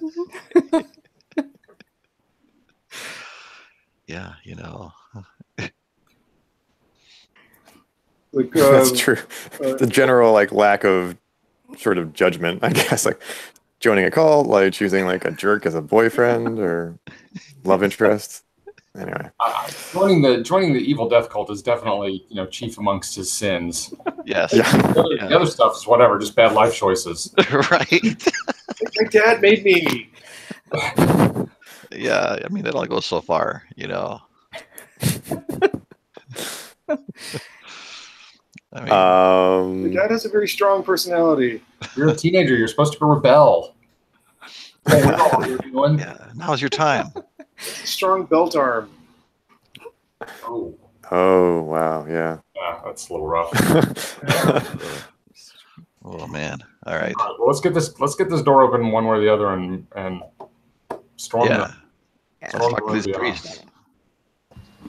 Yeah, you know. Like, That's true. The general like lack of sort of judgment, I guess, like joining a cult, like choosing like a jerk as a boyfriend or love interest. Anyway, joining the evil death cult is definitely chief amongst his sins. Yes. yeah. The other stuff is whatever, just bad life choices. Right. my dad made me. Yeah, I mean, it only goes so far, you know. I mean, My dad has a very strong personality. You're a teenager. You're supposed to rebel. What you're doing? yeah, now's your time. Strong belt arm. Oh, Oh wow, yeah. that's a little rough. Oh man. All right. All right, well, let's get this door open one way or the other and storm Yeah. yeah. Storm Talk to the these room. priests.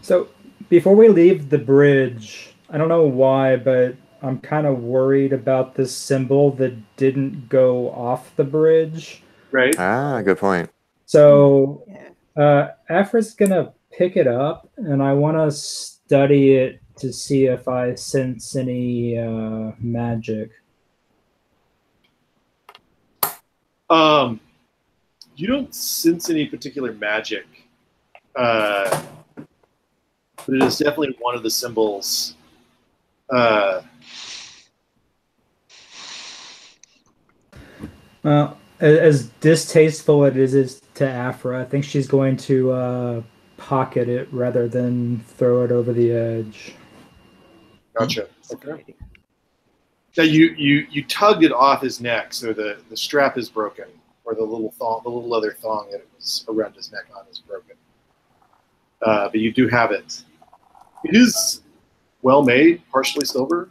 So before we leave the bridge, I don't know why, but I'm kind of worried about this symbol that didn't go off the bridge. Right. Good point. So Yeah. Afra's gonna pick it up, and I want to study it to see if I sense any magic. You don't sense any particular magic, but it is definitely one of the symbols. Well, as distasteful it is to Afra, I think she's going to pocket it rather than throw it over the edge. Gotcha. Okay. Now you tugged it off his neck, so the strap is broken, or the little leather thong that was around his neck on is broken. But you do have it. It is well made, partially silver.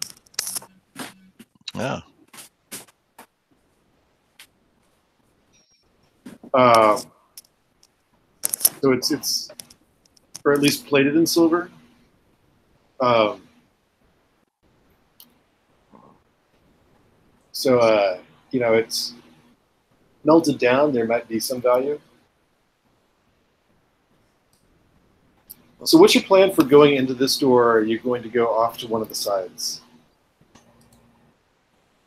Yeah. So it's or at least plated in silver. So, you know, it's melted down. There might be some value. So what's your plan for going into this door? Or are you going to go off to one of the sides?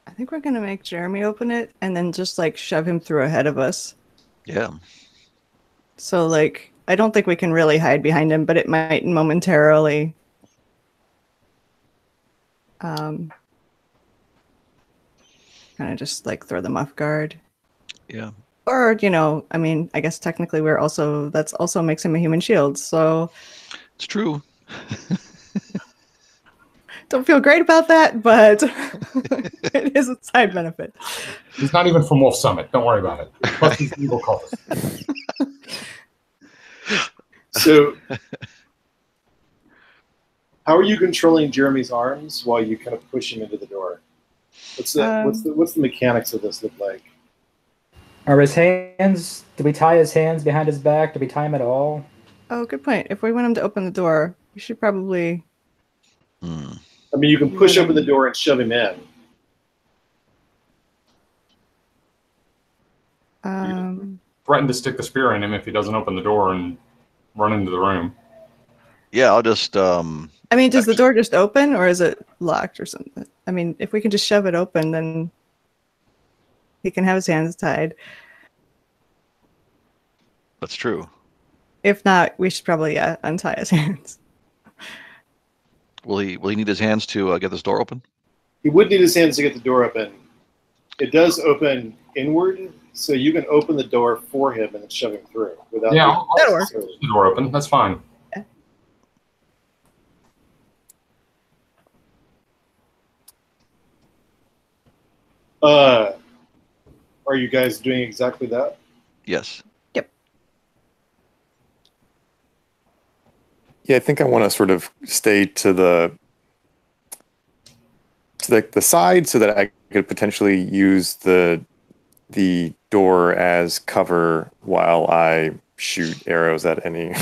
I think we're going to make Jeremy open it and then just like shove him through ahead of us. Yeah. So like, I don't think we can really hide behind him, but it might momentarily kind of just like throw them off guard. Yeah. Or, you know, I mean, I guess technically that's also makes him a human shield. So It's true. don't feel great about that, but it is a side benefit. He's not even from Wolf Summit. Don't worry about it. Plus, he's an evil cultist. So, how are you controlling Jeremy's arms while you kind of push him into the door? What's the mechanics of this look like? Are his hands? Do we tie his hands behind his back? Do we tie him at all? Oh, good point. If we want him to open the door, we should probably. I mean, you can push open the door and shove him in. Threaten to stick the spear in him if he doesn't open the door and run into the room. Yeah, I'll just. I mean, does the door just open or is it locked or something? I mean, if we can just shove it open, then he can have his hands tied. That's true. If not, we should probably untie his hands. Will he need his hands to get this door open? He would need his hands to get the door open. It does open inward, so you can open the door for him and then shove him through without. Yeah, I'll work. the door open. That's fine. Are you guys doing exactly that? Yes. Yep. Yeah, I think I want to sort of stay to the side so that I could potentially use the door as cover while I shoot arrows at any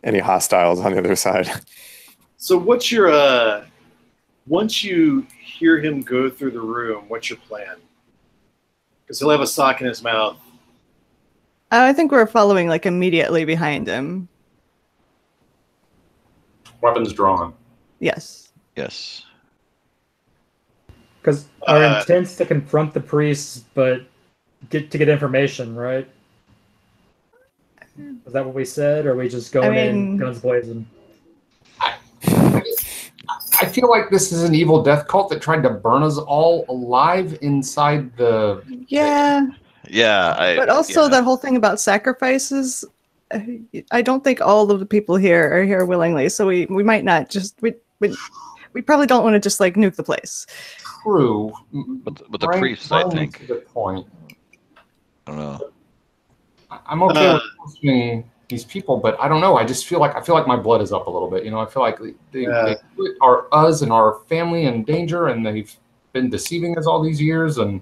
any hostiles on the other side. So what's your once you hear him go through the room, what's your plan? Because he'll have a sock in his mouth. I think we're following like immediately behind him. Weapons drawn. Yes. Yes. Because our intent's to confront the priests, but get information, right? Is that what we said, or are we just going in guns blazing? I feel like this is an evil death cult that tried to burn us all alive inside the. Yeah. Yeah. But also that whole thing about sacrifices. I don't think all of the people here are here willingly, so we might not just we probably don't want to just like nuke the place. True, but the priests, I think. Good point. I don't know. I'm okay with questioning these people, but I don't know. I just feel like my blood is up a little bit. You know, I feel like they are us and our family in danger, and they've been deceiving us all these years. And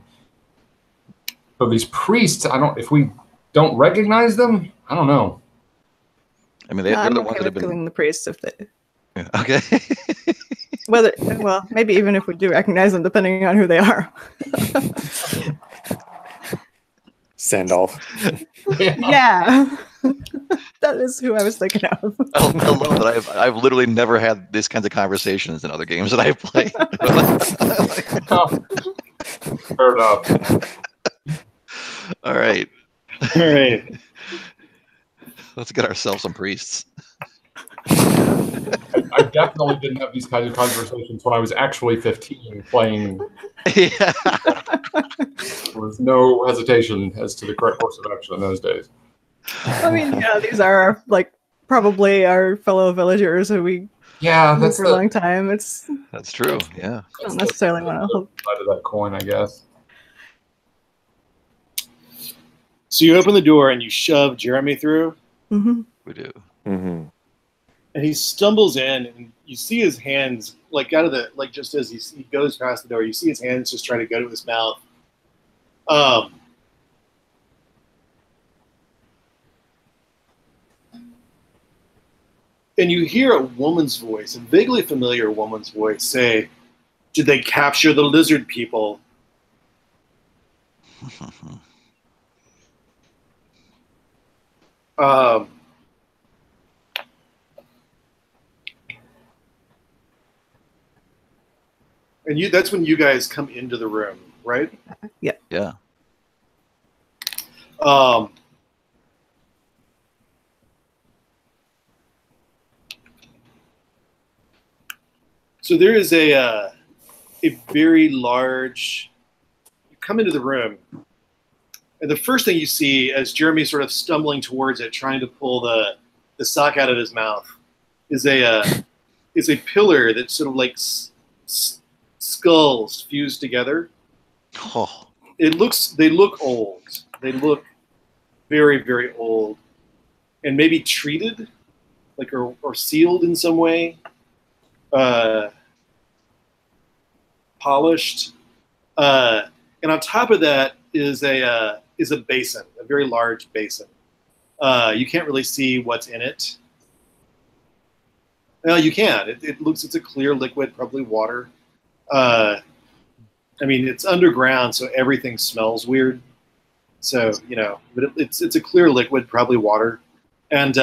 so these priests, if we don't recognize them, I don't know. I mean, they're the ones that have been killing the priests if they. Yeah, okay. Well, maybe even if we do recognize them, depending on who they are. Sandolph. Yeah. That is who I was thinking of. I love that I've literally never had these kinds of conversations in other games that I've played. Fair enough. All right. All right. Let's get ourselves some priests. I definitely didn't have these kinds of conversations when I was actually 15 playing. Yeah. There was no hesitation as to the correct course of action in those days. I mean, yeah, these are probably our fellow villagers who we that's for a long time. That's true. Yeah. Don't necessarily want to hold side of that coin, I guess. So you open the door and you shove Jeremy through. Mm-hmm. We do. Mm-hmm. And he stumbles in, and you see his hands, out of the, just as he goes past the door, you see his hands just trying to go to his mouth. And you hear a woman's voice, a vaguely familiar woman's voice, say, "Did they capture the lizard people?" And that's when you guys come into the room, right? Yeah. Yeah. So there is a very large. You come into the room, and the first thing you see, as Jeremy's sort of stumbling towards it, trying to pull the sock out of his mouth, is a pillar that's sort of like skulls fused together. Oh. They look old. They look very, very old, and maybe treated, like or sealed in some way, polished. And on top of that is a basin, a very large basin. You can't really see what's in it. Well, you can. It's a clear liquid, probably water. I mean, it's underground, so everything smells weird. So, but it's a clear liquid, probably water. And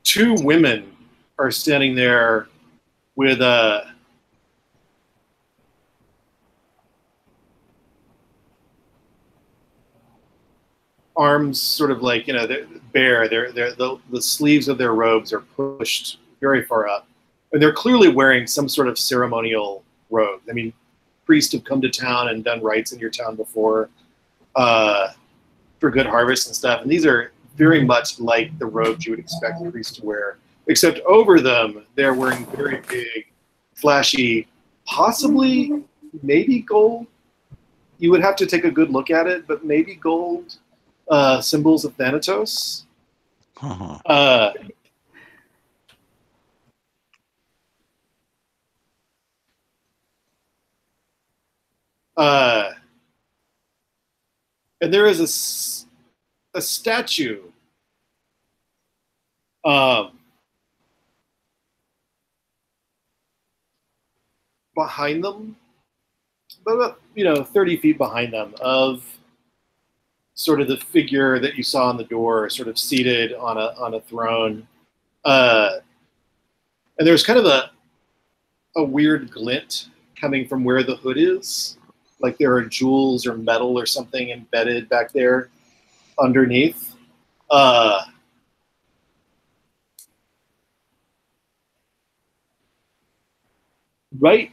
two women are standing there with arms sort of like, they're bare. The sleeves of their robes are pushed very far up. And they're clearly wearing some sort of ceremonial robe. I mean, priests have come to town and done rites in your town before for good harvest and stuff. And these are very much like the robes you would expect a priest to wear, except over them, they're wearing very big, flashy, possibly, maybe gold. You would have to take a good look at it, but maybe gold symbols of Thanatos. And there is a statue behind them, about 30 feet behind them, of sort of the figure that you saw on the door, sort of seated on a throne. And there's kind of a weird glint coming from where the hood is, like there are jewels or metal or something embedded back there underneath. Right.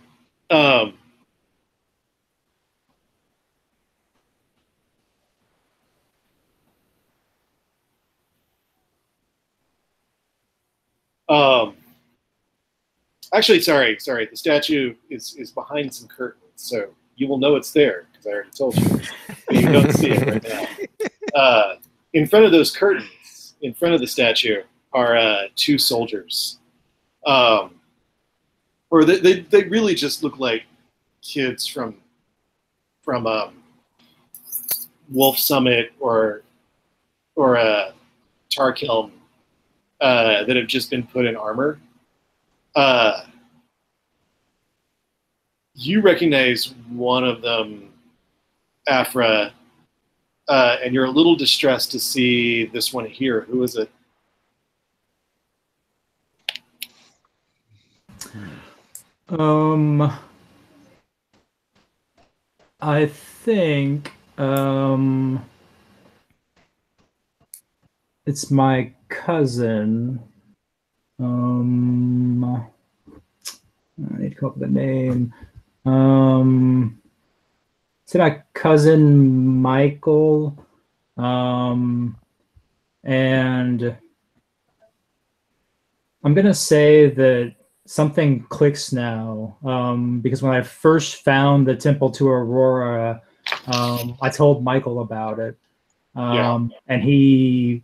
Actually, sorry. The statue is behind some curtains, so you will know it's there because I already told you, but you don't see it right now. In front of those curtains, in front of the statue, are two soldiers. Or they really just look like kids from Wolf Summit or Tarkilm that have just been put in armor. You recognize one of them, Afra, and you're a little distressed to see this one here. Who is it? I think it's my cousin. I need to come up with a name. It's my cousin Michael. And I'm gonna say that something clicks now, because when I first found the Temple to Aurora, I told Michael about it, and he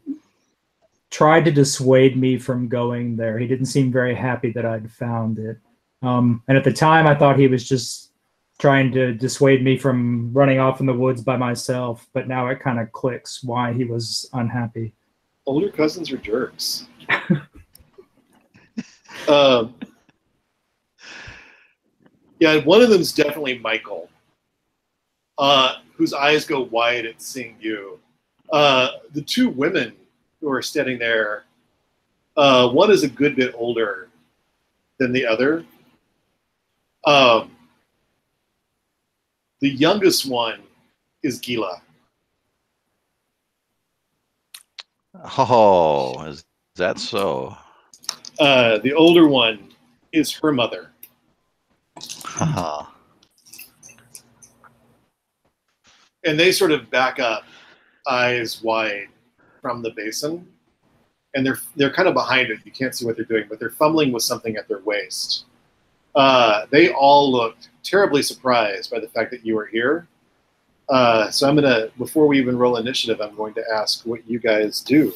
tried to dissuade me from going there. He didn't seem very happy that I'd found it, and at the time I thought he was just trying to dissuade me from running off in the woods by myself, but now it kind of clicks why he was unhappy. Older cousins are jerks. Yeah, one of them's definitely Michael, whose eyes go wide at seeing you. The two women who are standing there, one is a good bit older than the other. The youngest one is Gila. Oh, is that so? The older one is her mother. And they sort of back up, eyes wide from the basin, and they're kind of behind it. You can't see what they're doing, but they're fumbling with something at their waist. They all looked terribly surprised by the fact that you were here. So I'm gonna, before we even roll initiative, I'm going to ask what you guys do,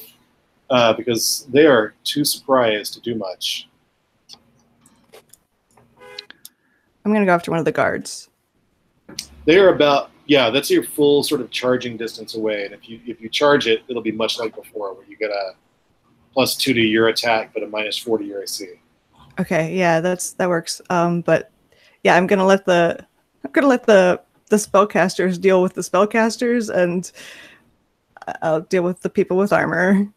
because they are too surprised to do much. I'm going to go after one of the guards. They are about, yeah, that's your full sort of charging distance away. And if you charge it, it'll be much like before, where you get a +2 to your attack, but a -4 to your AC. Okay, yeah, that works. But yeah, I'm gonna let the spellcasters deal with the spellcasters, and I'll deal with the people with armor.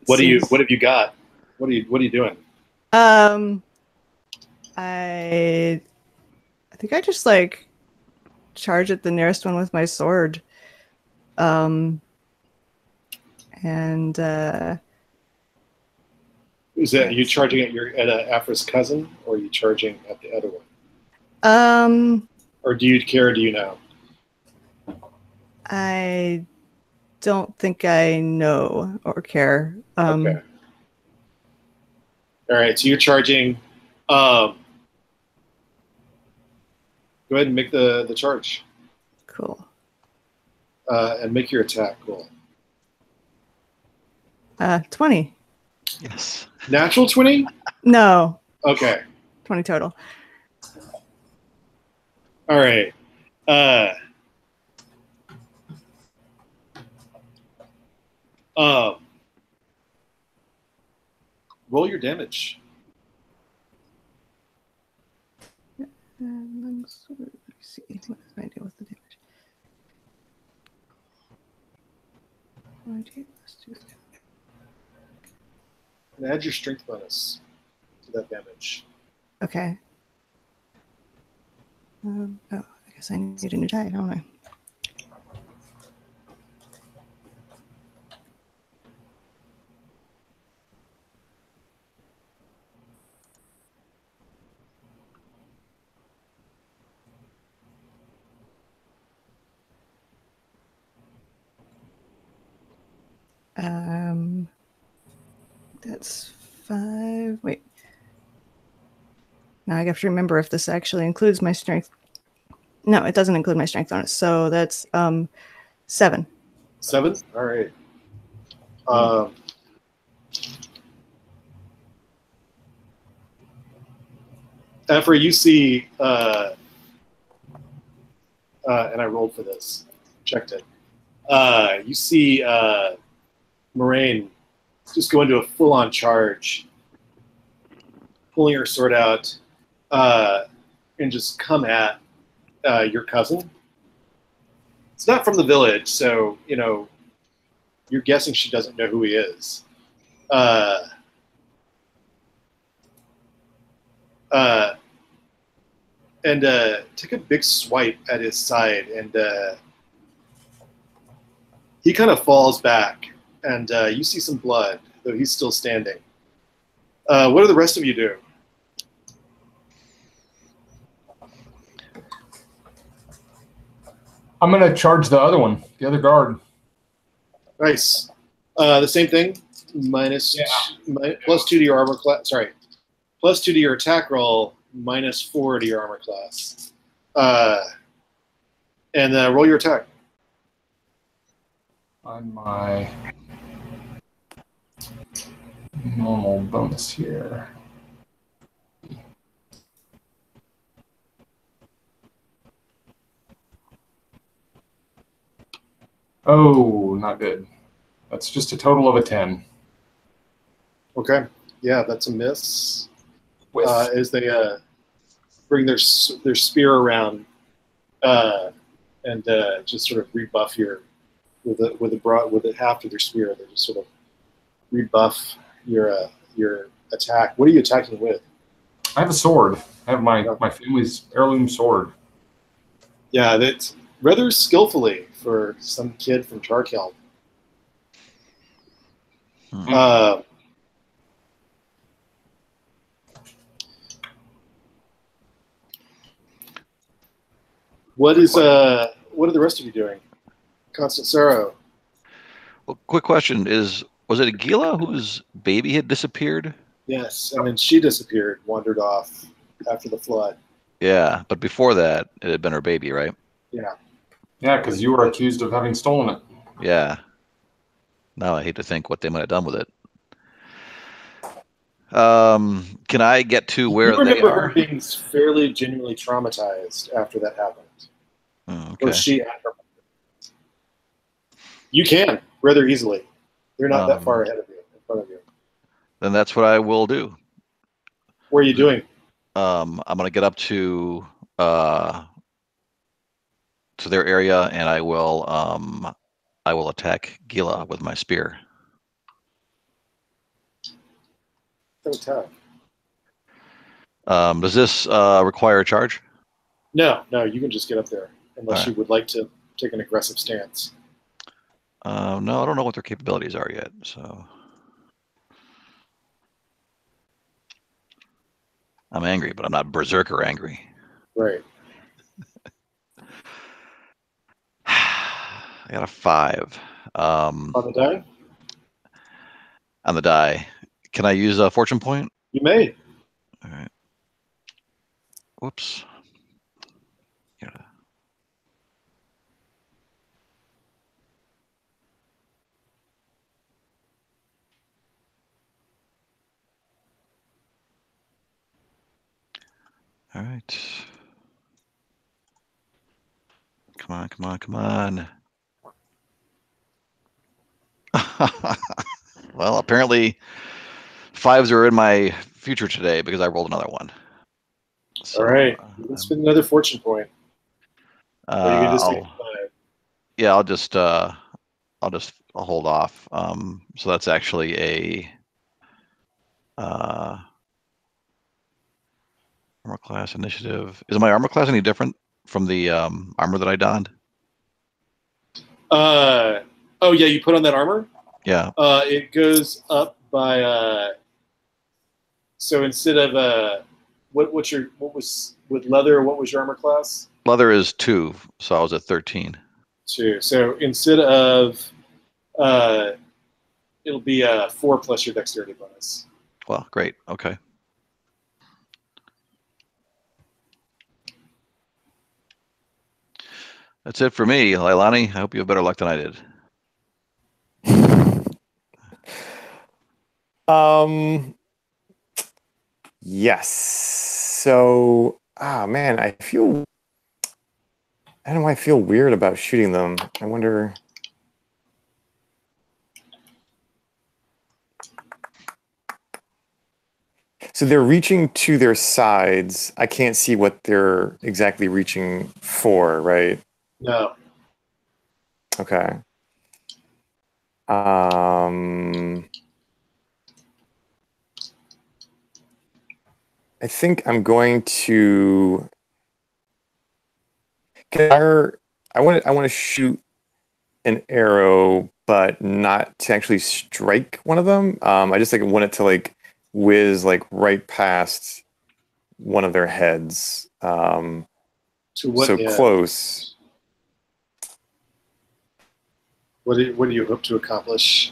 What have you got? What are you doing? I think I just like charge at the nearest one with my sword. And is that, are you charging at Afra's cousin, or are you charging at the other one? Or do you care? Or do you know? I don't think I know or care. Okay. All right, so you're charging. Go ahead and make the charge. Cool. And make your attack. Cool. 20. Yes. Natural 20? No. Okay. 20 total. All right. Roll your damage. Let me see. What is my deal with the damage? 1d8 + 2. And add your strength bonus to that damage. Okay. Oh, I guess I need a new die, don't I? That's 5. Wait. Now I have to remember if this actually includes my strength. No, it doesn't include my strength on it. So that's 7. 7? All right. Afra, you see, and I rolled for this, checked it. You see Morraine just go into a full-on charge, pulling her sword out, and just come at your cousin. It's not from the village, so, you know, you're guessing she doesn't know who he is. And take a big swipe at his side, and he kind of falls back, and you see some blood, though he's still standing. What do the rest of you do? I'm going to charge the other one, the other guard. Nice. The same thing, +2 to your armor class. Sorry, +2 to your attack roll, -4 to your armor class. And roll your attack. On my normal bonus here. Oh, not good. That's just a total of a 10. Okay. Yeah, that's a miss. With As they bring their spear around and just sort of rebuff your with the haft of their spear. They just sort of rebuff your attack. What are you attacking with? I have a sword. I have my family's heirloom sword. Yeah, that's rather skillfully for some kid from Tarkel. What are the rest of you doing? Constant Sorrow. Well, quick question was it Gila whose baby had disappeared? Yes, and then she disappeared, wandered off after the flood. Yeah, but before that, it had been her baby, right? Yeah. Yeah, because you were accused of having stolen it. Yeah. Now I hate to think what they might have done with it. Can I get to where you they remember are? her being fairly genuinely traumatized after that happened. Oh, Or okay. she had her. You can rather easily. They're not that far ahead of you, in front of you. Then that's what I will do. What are you doing? I'm gonna get up to their area, and I will attack Gila with my spear. Attack. Does this require a charge? No, you can just get up there unless All right. you would like to take an aggressive stance. No, I don't know what their capabilities are yet, so I'm angry, but I'm not berserker angry. Right. I got a 5. On the die? On the die. Can I use a fortune point? You may. All right. Whoops. Yeah. All right. Come on. Well, apparently 5s are in my future today because I rolled another one. So, All right. You can spend another fortune point. Or you can just take 5. Yeah, I'll just hold off. So that's actually a armor class initiative. Is my armor class any different from the armor that I donned? Oh yeah, you put on that armor? Yeah. It goes up by so instead of what was with leather, what was your armor class? Leather is 2, so I was at 13. 2. So instead of it'll be a 4 plus your dexterity bonus. Well, great. Okay. That's it for me, Lylani. I hope you have better luck than I did. Yes. So, man, I don't know why I feel weird about shooting them. I wonder. So they're reaching to their sides. I can't see what they're exactly reaching for, right? No. Okay. I think I'm going to. I want to shoot an arrow, but not to actually strike one of them. I just want it to whiz right past one of their heads. To what so end? Close. What do you hope to accomplish?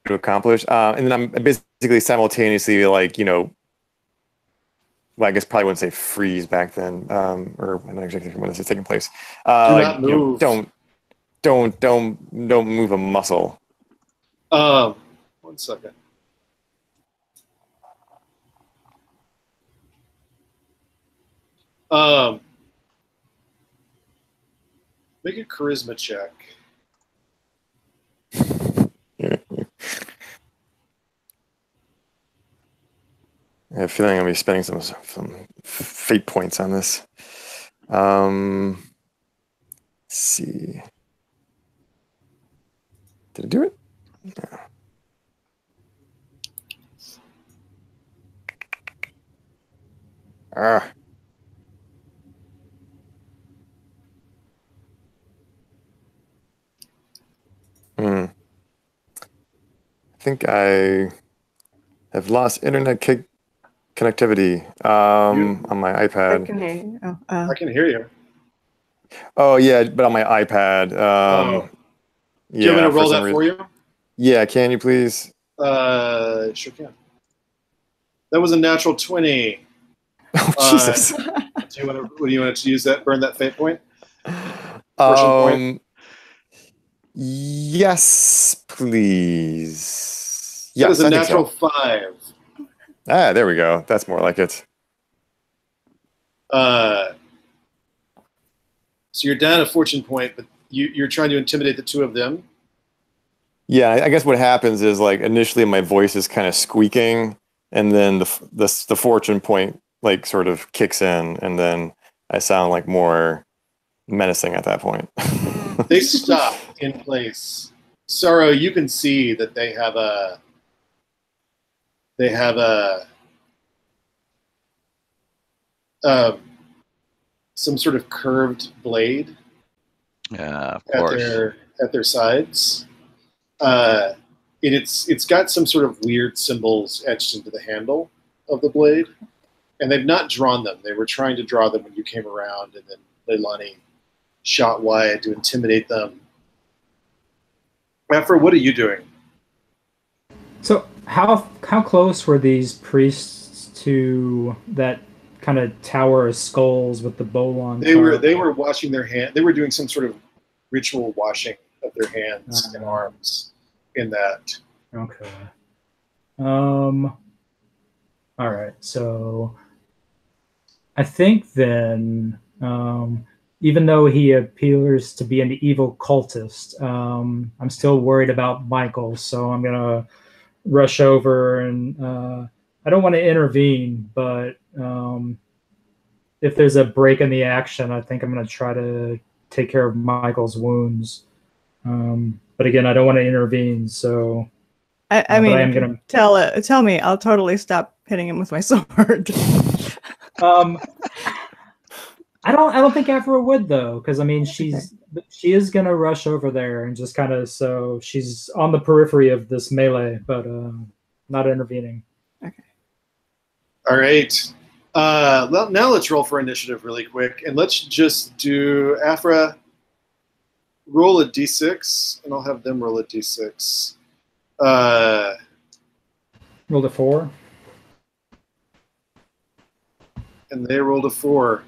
And then I'm basically simultaneously well, I guess probably wouldn't say freeze back then, or I'm not exactly sure when this is taking place. Do not move. Don't move a muscle. 1 second. Make a charisma check. I have a feeling I'm going to be spending some fate points on this. Let's see. Did I do it? Yeah. Ah. I think I have lost internet connectivity on my iPad. I can hear you. I can hear you. Oh yeah, but on my iPad. Do you want me to roll that for you? Yeah, can you please? Sure can. That was a natural 20. Oh Jesus! Do you want to use that? Burn that fate point. Fortune point. Yes, please. That is Yes, a I think natural so. 5. Ah, there we go. That's more like it. So you're down a fortune point, but you're trying to intimidate the two of them. Yeah, I guess what happens is like initially my voice is kind of squeaking, and then the fortune point like sort of kicks in, and then I sound like more menacing at that point. They stop in place. Sorrow, you can see that they have some sort of curved blade. Yeah, of course. At their sides. It's got some sort of weird symbols etched into the handle of the blade, and they've not drawn them. They were trying to draw them when you came around, and then Lylani shot wide to intimidate them. Afra, what are you doing? So how close were these priests to that kind of tower of skulls with the bolon? They were washing their hand. They were doing some sort of ritual washing of their hands and arms in that. Okay. All right. So I think then, even though he appears to be an evil cultist, I'm still worried about Michael. So I'm gonna rush over and I don't want to intervene, but if there's a break in the action, I think I'm gonna try to take care of Michael's wounds. But again, I don't want to intervene, so I mean, I'm gonna tell me, I'll totally stop hitting him with my sword. I don't think Afra would though, because I mean she is gonna rush over there and just kind of, so she's on the periphery of this melee, but not intervening. Okay. All right. Well, now let's roll for initiative really quick, and let's just do Afra. Roll a d6, and I'll have them roll a d6. Rolled a 4. And they rolled a 4.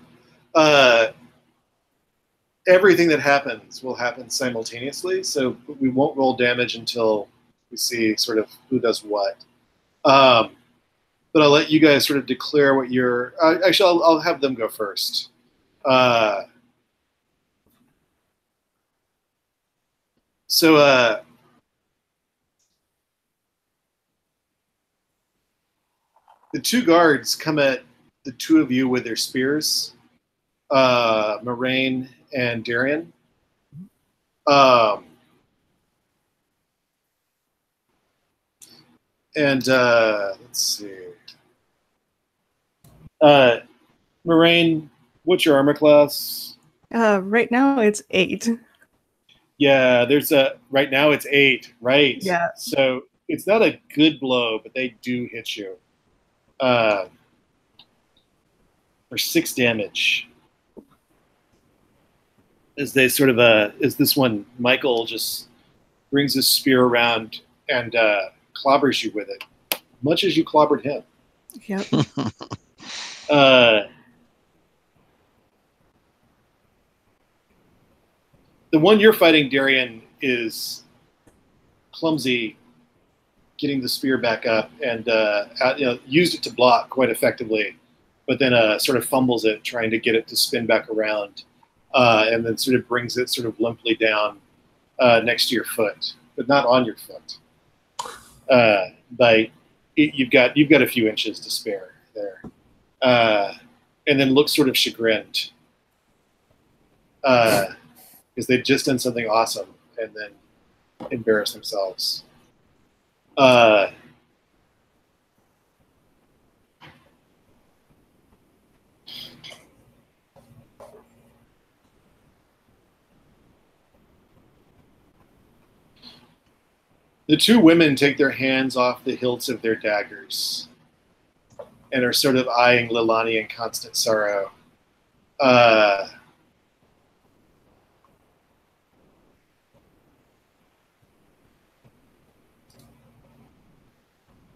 Everything that happens will happen simultaneously, so we won't roll damage until we see sort of who does what. But I'll let you guys sort of declare what you're... actually, I'll have them go first. So the two guards come at the two of you with their spears, Morraine and Darrian. Let's see. Morraine, what's your armor class? Right now it's 8. Yeah, right now it's 8, right? Yeah. So it's not a good blow, but they do hit you. For 6 damage. As they sort of, as this one, Michael just brings his spear around and clobbers you with it, much as you clobbered him. Yep. The one you're fighting, Darrian, is clumsy getting the spear back up and used it to block quite effectively, but then sort of fumbles it, trying to get it to spin back around. and then sort of brings it sort of limply down next to your foot, but not on your foot. You've got a few inches to spare there, and then looks sort of chagrined because they've just done something awesome and then embarrass themselves. The two women take their hands off the hilts of their daggers and are sort of eyeing Lylani in constant sorrow.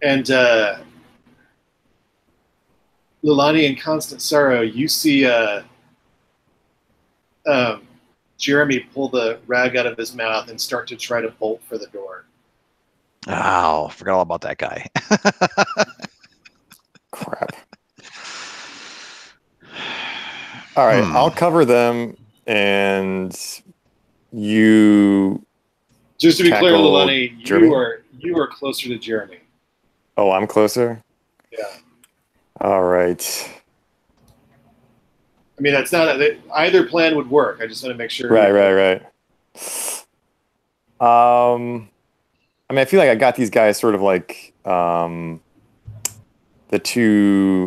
And Lylani in constant sorrow, you see Jeremy pull the rag out of his mouth and start to try to bolt for the door. Oh, forgot all about that guy. Crap. All right, I'll cover them, and you. Just to be clear, tackle Lylani, you are closer to Jeremy. Oh, I'm closer? Yeah. All right. I mean, that's not either plan would work. I just want to make sure. Right. I mean, I feel like I got these guys sort of like the two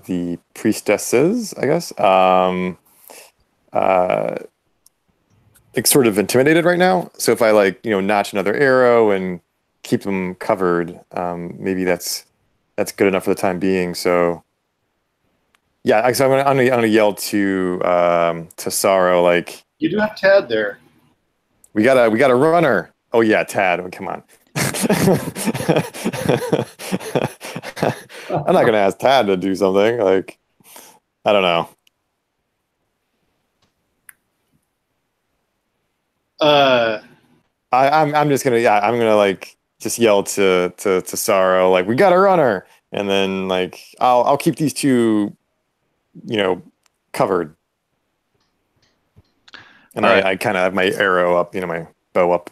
the priestesses, I guess. Like sort of intimidated right now. So if I like notch another arrow and keep them covered, maybe that's good enough for the time being. So yeah, so I'm gonna yell to Sorrow, like, You do have Tad there. we got a runner. Oh yeah, Tad. Oh, come on. I'm not gonna ask Tad to do something. Like, I don't know. I'm just gonna I'm gonna like just yell to Sorrow, like, we got a runner, and then like I'll keep these two covered, and right. I kind of have my arrow up, my bow up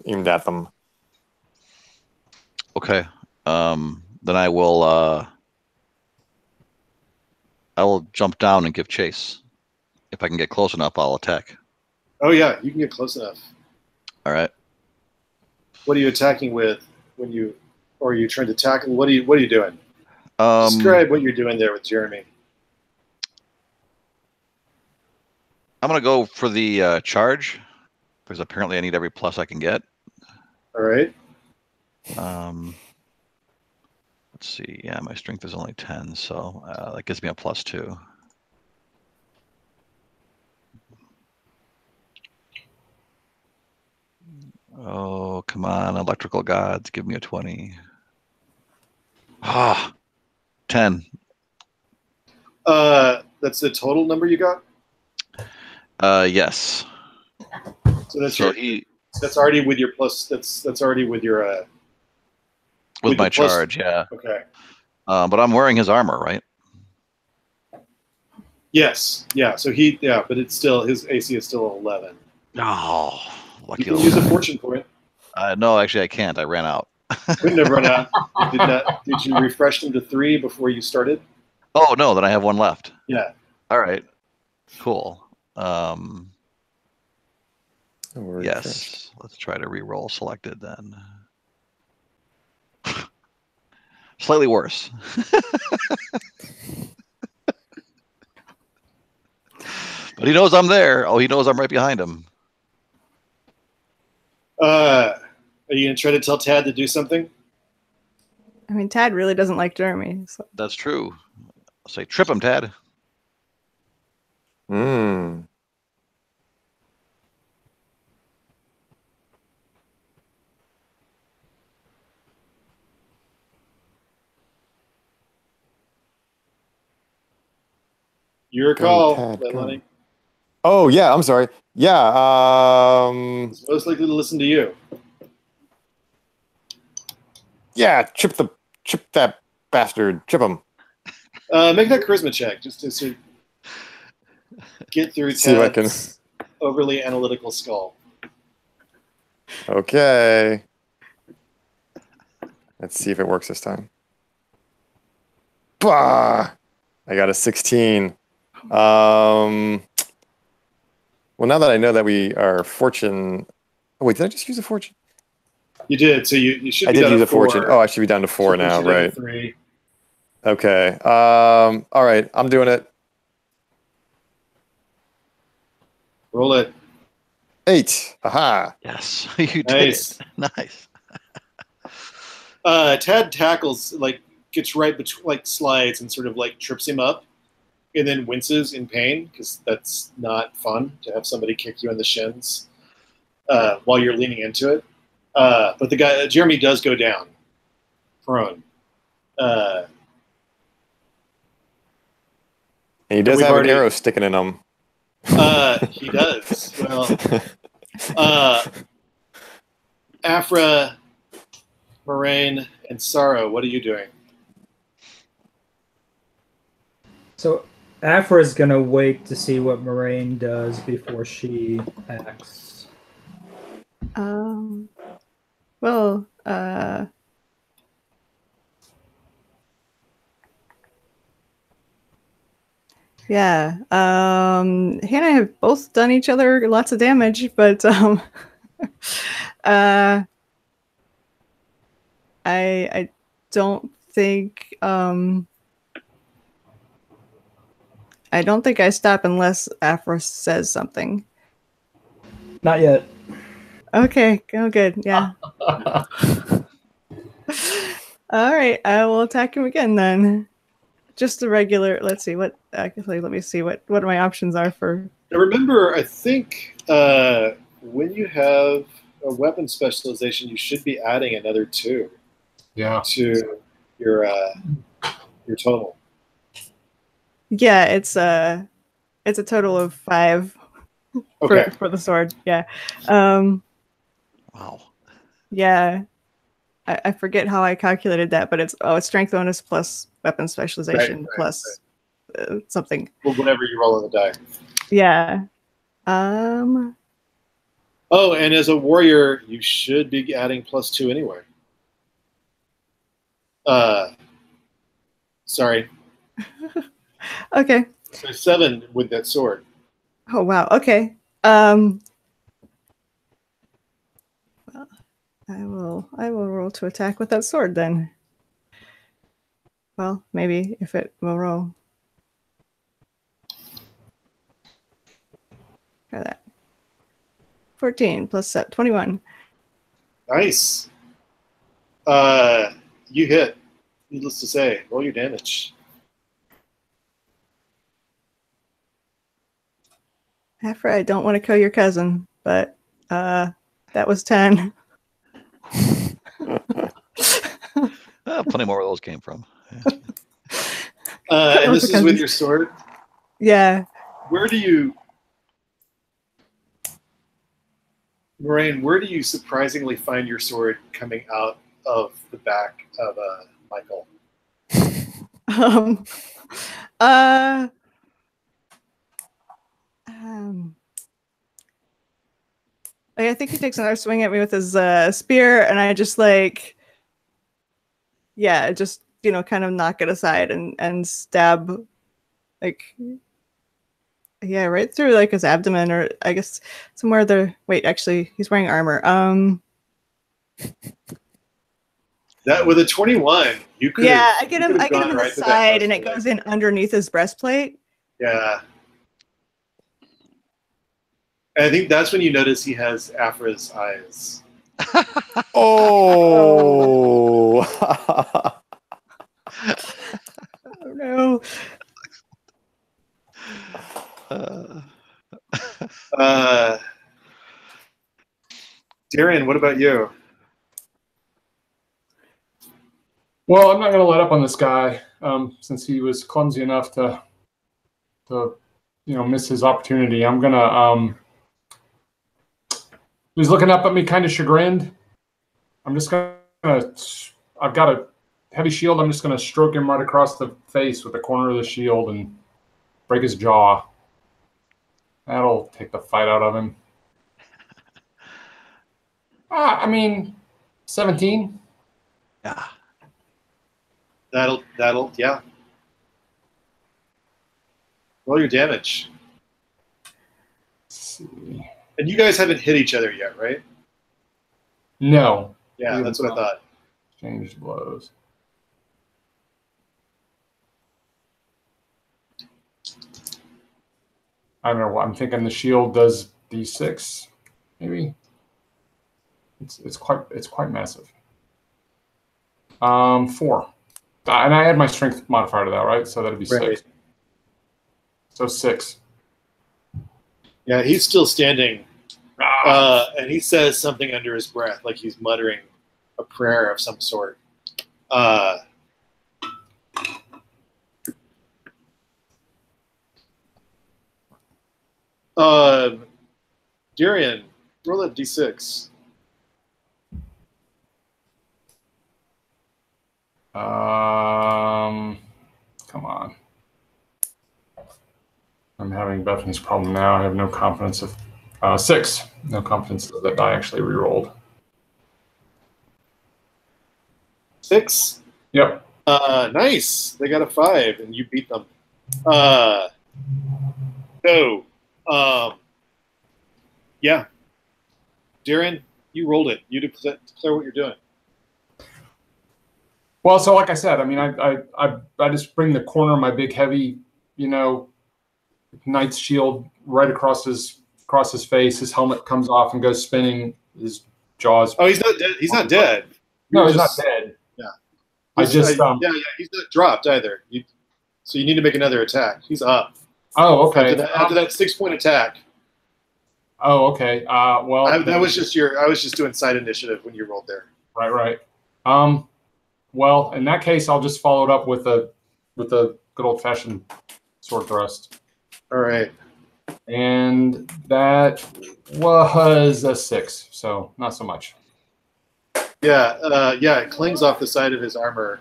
aimed at them. Okay. Then I will jump down and give chase. If I can get close enough, I'll attack. Oh yeah, you can get close enough. All right. What are you attacking with or are you trying to tackle? What are you doing? Describe what you're doing there with Jeremy. I'm gonna go for the charge, because apparently I need every plus I can get. All right. Let's see. Yeah, my strength is only 10, so that gives me a +2. Oh, come on, electrical gods, give me a 20. Ah, 10. That's the total number you got? Yes. So that's already with your plus. That's already with your. With my charge, yeah. Okay. But I'm wearing his armor, right? Yes. Yeah. So but it's still, his AC is still 11. Oh, lucky. You can use a fortune point. No, actually, I can't. I ran out. Couldn't have run out. Did you refresh them to 3 before you started? Oh no, then I have one left. Yeah. All right. Cool. Yes. Let's try to re-roll selected then. Slightly worse. But he knows I'm there. Oh, he knows I'm right behind him. Are you going to try to tell Tad to do something? I mean, Tad really doesn't like Jeremy. So. That's true. I'll say, trip him, Tad. Your call, Lylani. Oh yeah, I'm sorry. Yeah, He's most likely to listen to you. Yeah, chip that bastard. Chip him. Make that charisma check just to see. get through See if I Ted's overly analytical skull. Okay. Let's see if it works this time. Bah! I got a 16. Well, now that I know that we are fortune... Oh, wait, did I just use a fortune? You did, so you should I be did down use to a fortune. 4. Oh, I should be down to 4 now, Should be down to right? 3. Okay. All right, I'm doing it. Roll it. 8. Aha. Yes, you Nice. did it. Nice. Ted tackles, like, gets right between, like, slides and sort of, like, trips him up and then winces in pain because that's not fun to have somebody kick you in the shins while you're leaning into it. But the guy, Jeremy, does go down prone. And he does we've have already- an arrow sticking in him. He does. Well, Afra, Morraine, and Sorrow, what are you doing? So Afra's gonna wait to see what Morraine does before she acts. Well, yeah. He and I have both done each other lots of damage, but I don't think I don't think I stop unless Afra says something. Not yet. Okay, oh good, yeah. All right, I will attack him again then. Just the regular. Let's see what. Actually, let me see what my options are for. Now remember, I think when you have a weapon specialization, you should be adding another 2 to your total. Yeah, it's a total of 5 Okay. for the sword. Yeah. Wow. Yeah. I forget how I calculated that, but it's strength bonus plus weapon specialization plus something. Well, whenever you roll on the die. Yeah. Oh, and as a warrior, you should be adding +2 anyway. Sorry. Okay. So 7 with that sword. Oh wow. Okay. Well, I will roll to attack with that sword then. Well, maybe if it will roll. Try that. 14 plus 21. Nice. You hit. Needless to say, roll your damage. Afra, I don't want to kill your cousin, but that was 10. Plenty more where those came from. And this is with your sword? Yeah. Where do you... Morraine, where do you surprisingly find your sword coming out of the back of Michael? I think he takes another swing at me with his spear, and I just like, yeah, just kind of knock it aside and stab, like, yeah, right through like his abdomen, or I guess somewhere there. Wait, actually, he's wearing armor. That with a 21, you could. Yeah, I get him in the right side, and it goes in underneath his breastplate. Yeah. And I think that's when you notice he has Afra's eyes. Oh. Oh no. Darrian, what about you? Well, I'm not going to let up on this guy since he was clumsy enough to miss his opportunity. I'm going to he's looking up at me kind of chagrined. I'm just going to I've got a heavy shield. I'm just going to stroke him right across the face with the corner of the shield and break his jaw. That'll take the fight out of him. I mean, 17. Yeah. That'll yeah. Roll your damage. Let's see. And you guys haven't hit each other yet, right? No. Yeah, that's what I thought. Change blows. I don't know. I'm thinking the shield does D6, maybe. It's quite massive. 4. And I add my strength modifier to that, right? So that'd be 6. Right. So 6. Yeah, he's still standing, and he says something under his breath, like he's muttering a prayer of some sort. Darrian, roll a d6. Come on. I'm having Bethany's problem now. I have no confidence of 6. No confidence that the die actually re-rolled. 6? Yep. Nice. They got a 5, and you beat them. Yeah. Darrian, you rolled it. You declare what you're doing. Well, so like I said, I mean, I just bring the corner of my big, heavy, knight's shield right across his face. His helmet comes off and goes spinning. His jaws. Oh, he's not dead. He's not dead. No, he's not dead. Yeah. He's yeah. He's not dropped either. So you need to make another attack. He's up. Oh, okay. After that 6-point attack. Oh, okay. Well, I was just doing side initiative when you rolled there. Right. Well, in that case, I'll just follow it up with a good old-fashioned sword thrust. All right. And that was a 6, so not so much. Yeah, it clings off the side of his armor,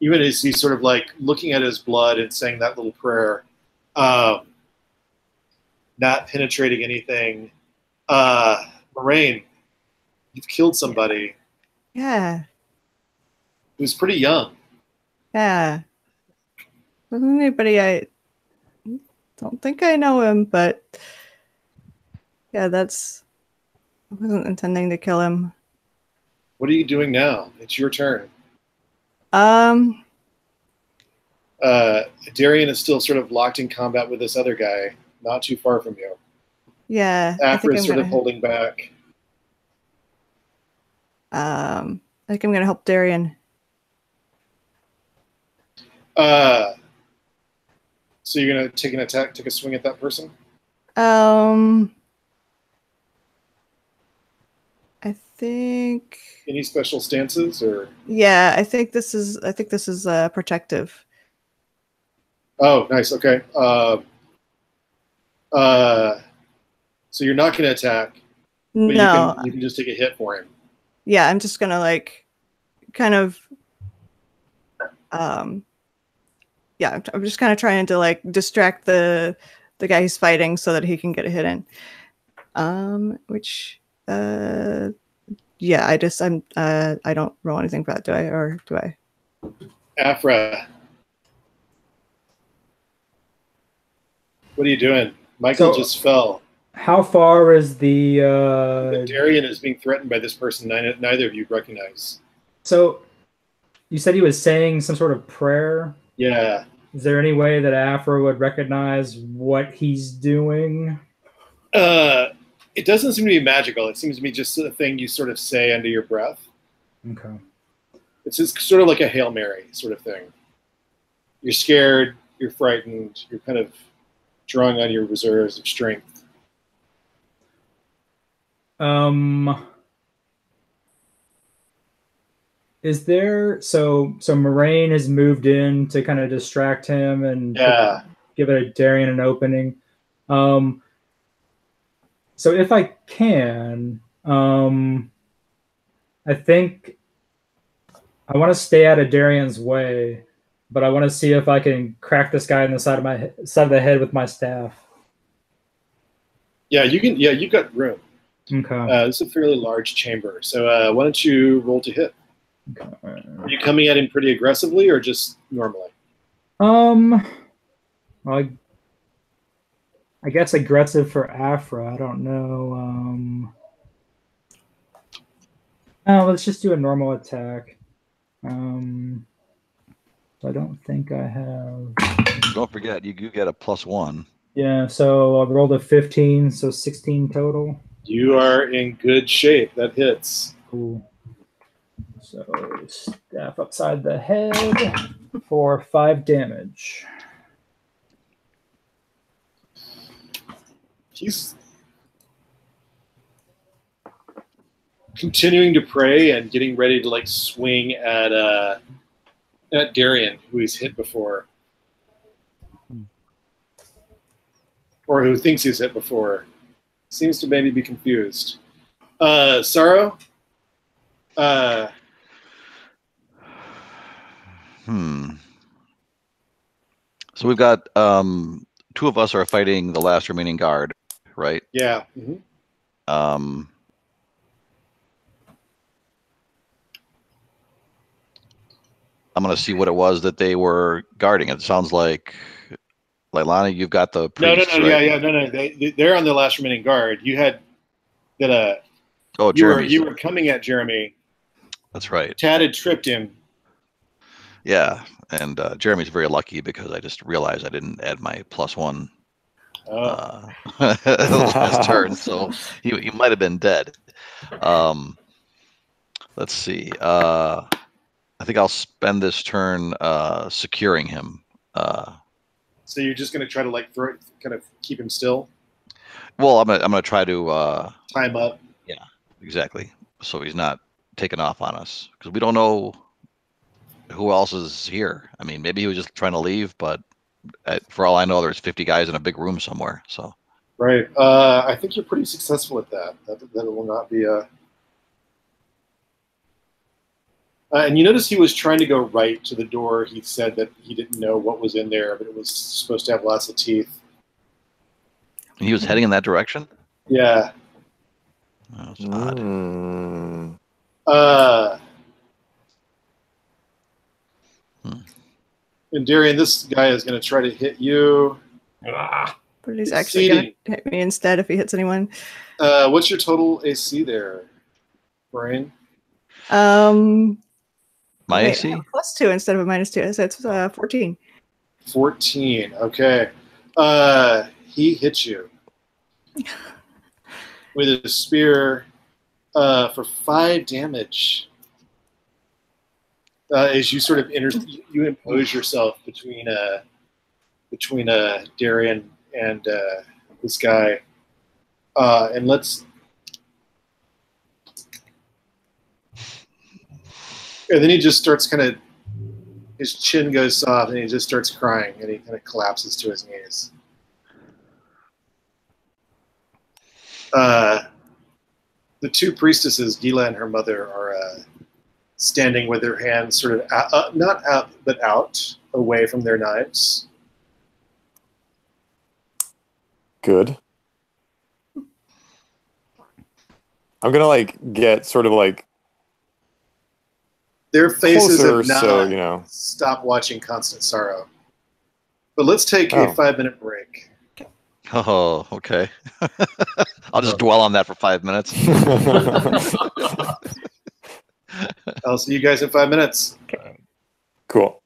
even as he's sort of like looking at his blood and saying that little prayer, not penetrating anything. Morraine, you've killed somebody. Yeah. Who's pretty young. Yeah. Wasn't anybody I don't think I know him, but yeah, I wasn't intending to kill him. What are you doing now? It's your turn. Darrian is still sort of locked in combat with this other guy, not too far from you. Yeah. Afra is sort of holding back. I think I'm gonna help Darrian. So you're gonna take a swing at that person? I think. Any special stances or? Yeah, I think this is protective. Oh, nice. Okay. So you're not gonna attack. But No. You can just take a hit for him. Yeah, I'm just gonna yeah, I'm just kind of trying to distract the guy he's fighting so that he can get a hit in. Yeah, I don't roll anything for that, do I? Or do I? Afra, what are you doing? Michael just fell. How far is the Darrian is being threatened by this person neither of you recognize. So you said he was saying some sort of prayer? Yeah. Is there any way that Afra would recognize what he's doing? It doesn't seem to be magical. It seems to be just a thing you sort of say under your breath. Okay. It's just sort of like a Hail Mary sort of thing. You're scared, you're frightened, you're kind of drawing on your reserves of strength. Is there so Morraine has moved in to kind of distract him and give it a Darrian an opening. So if I can, I think I want to stay out of Darrian's way, but I want to see if I can crack this guy in the side of the head with my staff. Yeah, you can. Yeah, you've got room. Okay. It's a fairly large chamber. So why don't you roll to hit? Okay. Are you coming at him pretty aggressively or just normally? I guess aggressive for Afra. I don't know. Oh, let's just do a normal attack. I don't think I have. Don't forget, you get a +1. Yeah, so I rolled a 15, so 16 total. You are in good shape. That hits. Cool. So staff upside the head for 5 damage. He's continuing to pray and getting ready to like swing at Darrian, who he's hit before, or who thinks he's hit before. Seems to maybe be confused. Sorrow. So we've got 2 of us are fighting the last remaining guard, right? Yeah. Mm-hmm. I'm gonna see what it was that they were guarding. It sounds like Lylani, you've got the priests, No, right? yeah, no. They're on the last remaining guard. You had that. Oh, Jeremy. You were coming at Jeremy. That's right. Tad had tripped him. Yeah, and Jeremy's very lucky because I just realized I didn't add my +1 last turn, so he might have been dead. Let's see. I think I'll spend this turn securing him. So you're just going to try to like kind of keep him still. Well, I'm gonna try to time up. Yeah, exactly. So he's not taking off on us because we don't know who else is here. I mean, maybe he was just trying to leave, but for all I know, there's 50 guys in a big room somewhere. So. Right. I think you're pretty successful at that. That will not be a. And you notice he was trying to go right to the door. He said that he didn't know what was in there, but it was supposed to have lots of teeth. He was heading in that direction? Yeah. That's odd. And Darrian, this guy is going to try to hit you. But he's actually going to hit me instead if he hits anyone. What's your total AC there, Morraine? My AC? +2 instead of a -2, so it's 14. 14. Okay. He hits you with a spear for 5 damage. As you sort of you impose yourself between Darrian and this guy, and let's. And then he just starts kind of, his chin goes soft, and he just starts crying, and he kind of collapses to his knees. The 2 priestesses, Gila and her mother, are standing with their hands sort of not out, but out, away from their knives. Good. I'm gonna like get sort of like their faces closer, have not so stopped watching Constant Sorrow. But let's take a 5-minute break. Oh, okay. I'll just dwell on that for 5 minutes. I'll see you guys in 5 minutes. Cool.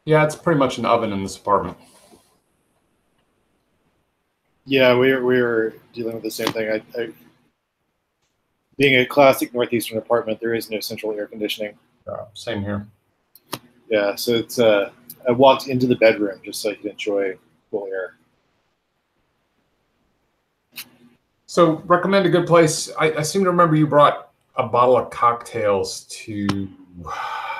Yeah, it's pretty much an oven in this apartment. Yeah, we were dealing with the same thing. Being a classic northeastern apartment, there is no central air conditioning. Same here. Yeah, so it's I walked into the bedroom just so I could enjoy cool air. So recommend a good place. I seem to remember you brought a bottle of cocktails to.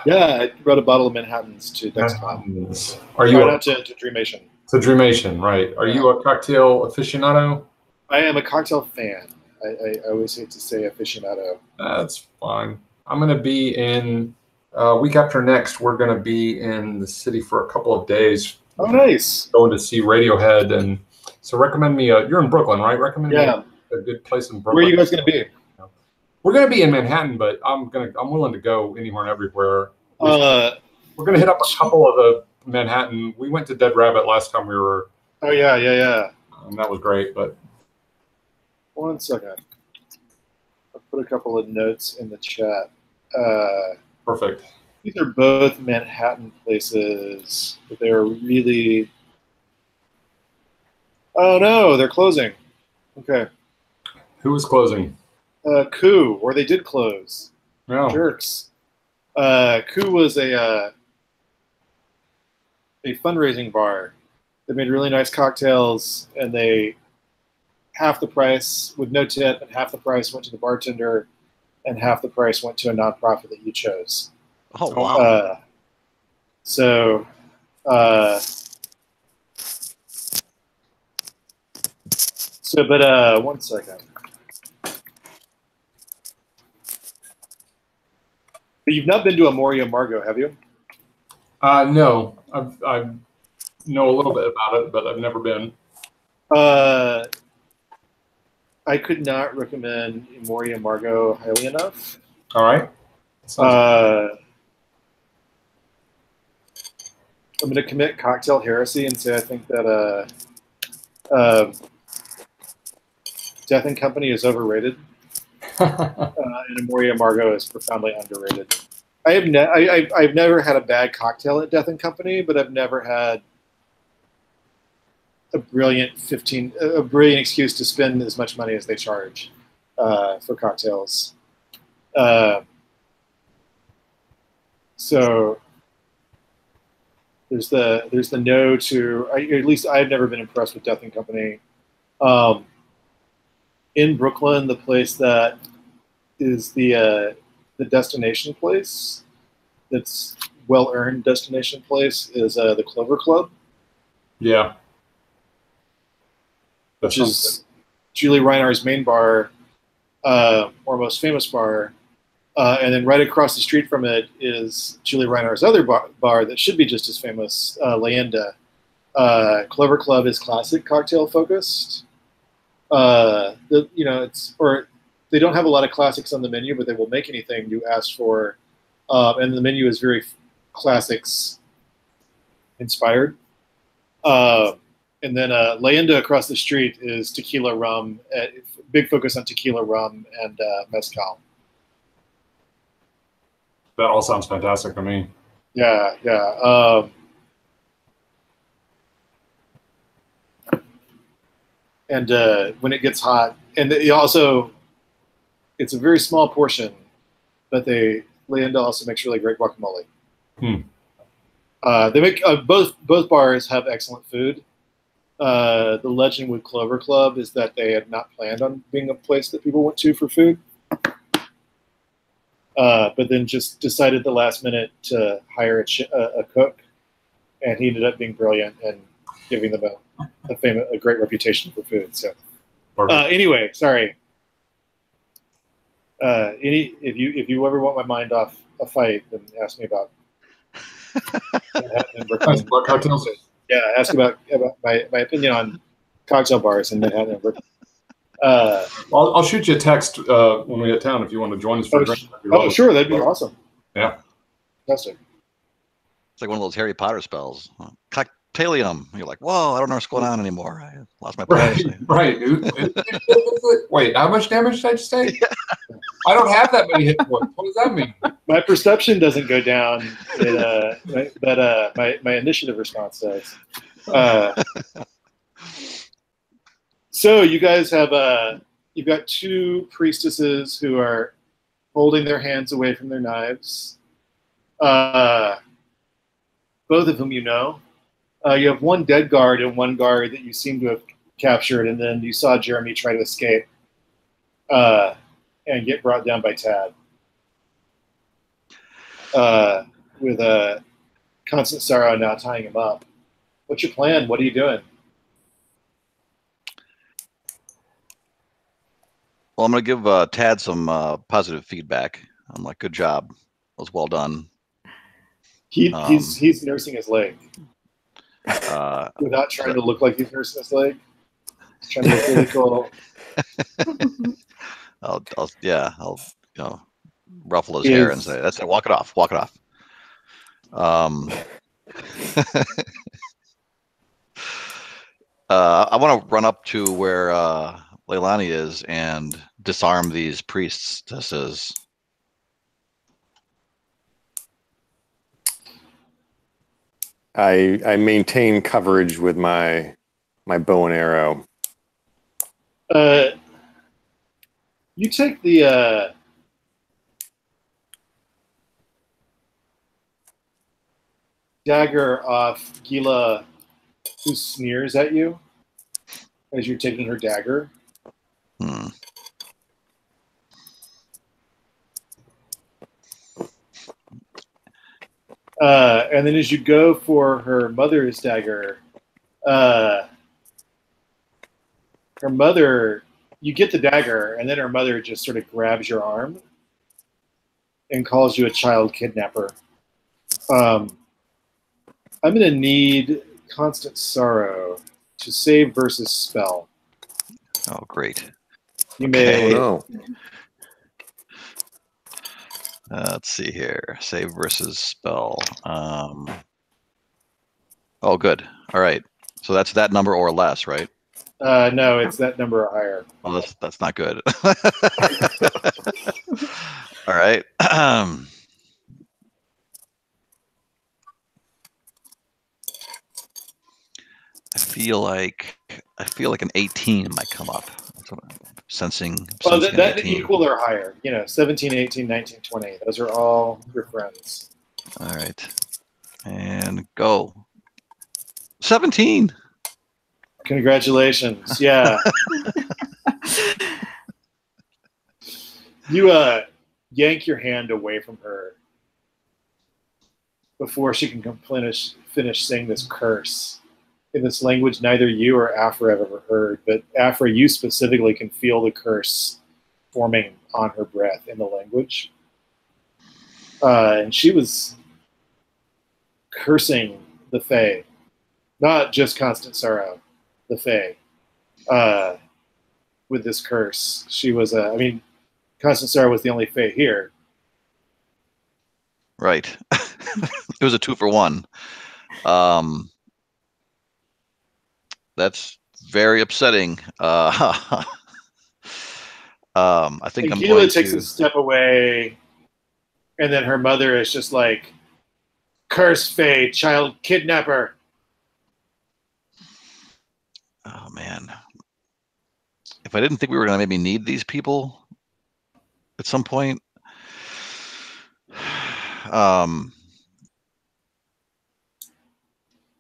Yeah, I brought a bottle of Manhattans to Dexcom. Are you out to Dreamation? To Dreamation, right? Are you a cocktail aficionado? I am a cocktail fan. I always hate to say aficionado. That's fine. I'm going to be in week after next. We're going to be in the city for a couple of days. Oh, nice. Going to see Radiohead, and so recommend me. You're in Brooklyn, right? Recommend me a good place in Brooklyn. Where are you guys going to be? We're going to be in Manhattan, but I'm willing to go anywhere and everywhere. We're going to hit up a couple of the Manhattan. We went to Dead Rabbit last time we were. Oh yeah. And that was great, but. 1 second. I'll put a couple of notes in the chat. Perfect. These are both Manhattan places, but they're really. Oh no, they're closing. Okay. Who is closing? Coup, or they did close. No. Jerks. Coup was a fundraising bar. They made really nice cocktails, and they half the price with no tip, and half the price went to the bartender, and half the price went to a nonprofit that you chose. Oh wow! But 1 second. But you've not been to Amoria Margot, have you? No. I know a little bit about it, but I've never been. I could not recommend Amoria Margot highly enough. All right. I'm going to commit cocktail heresy and say I think that Death and Company is overrated. And Amoria Margot is profoundly underrated. I've never had a bad cocktail at Death and Company, but I've never had a brilliant excuse to spend as much money as they charge for cocktails. So there's the no to, at least I've never been impressed with Death and Company. In Brooklyn, the place that is the destination place, that's well-earned destination place, is the Clover Club. Yeah. Which is Julie Reinar's main bar, or most famous bar. And then right across the street from it is Julie Reinar's other bar that should be just as famous, Leyenda. Clover Club is classic cocktail focused. They don't have a lot of classics on the menu, but they will make anything you ask for. And the menu is very classics inspired. And then Leyenda across the street is tequila rum, big focus on tequila rum and mezcal. That all sounds fantastic to me. Yeah. And when it gets hot, and it's a very small portion, but Leyenda also makes really great guacamole. They make both bars have excellent food. The legend with Clover Club is that they had not planned on being a place that people went to for food, but then just decided at the last minute to hire a cook, and he ended up being brilliant and giving them a great reputation for food. So anyway, sorry. If you ever want my mind off a fight, then ask me about cocktails. Yeah, ask about my opinion on cocktail bars in Manhattan and Brooklyn. I'll shoot you a text when we get to town if you want to join us for a drink. Sure, that'd be awesome. Yeah. Fantastic. It's like one of those Harry Potter spells. Cocktailium. You're like, whoa, I don't know what's going on anymore. I lost my place. Right. Wait, how much damage did I just say? I don't have that many hit points. What does that mean? My perception doesn't go down, but my initiative response does. So you guys have you've got two priestesses who are holding their hands away from their knives. Both of whom you know. You have one dead guard and one guard that you seem to have captured, and then you saw Jeremy try to escape and get brought down by Tad. With Constant Sorrow now tying him up. What's your plan? What are you doing? Well, I'm going to give Tad some positive feedback. I'm like, good job. That was well done. He's nursing his leg. Without trying to look like he's nursing his leg. He's trying to look really cool. I'll ruffle his hair and say, "That's it. Walk it off. Walk it off." I want to run up to where Lylani is and disarm these priestesses. I maintain coverage with my bow and arrow. You take the dagger off Gila, who sneers at you as you're taking her dagger. And then as you go for her mother's dagger, her mother, you get the dagger, and then her mother just sort of grabs your arm and calls you a child kidnapper. I'm going to need Constant Sorrow to save versus spell. Oh, great. You may... Oh, no. Let's see here. Save versus spell. Oh, good. All right. So that's that number or less, right? No, it's that number or higher. Well, that's not good. All right. I feel like an 18 might come up. That's what I'm sensing. Well, that equal or higher. 17, 18, 19, 20. Those are all your friends. All right. And go. 17. Congratulations. Yeah. You yank your hand away from her before she can finish saying this curse in this language neither you or Afra have ever heard. But Afra, you specifically can feel the curse forming on her breath in the language. And she was cursing the Fae, not just Constant Sorrow, the Fae. With this curse, she was Constant Sorrow was the only Fae here. Right. It was a 2-for-1. That's very upsetting. I think I'm Gila going takes to a step away, and then her mother is just like, "Curse Fae, child kidnapper." Oh man. If I didn't think we were going to maybe need these people at some point.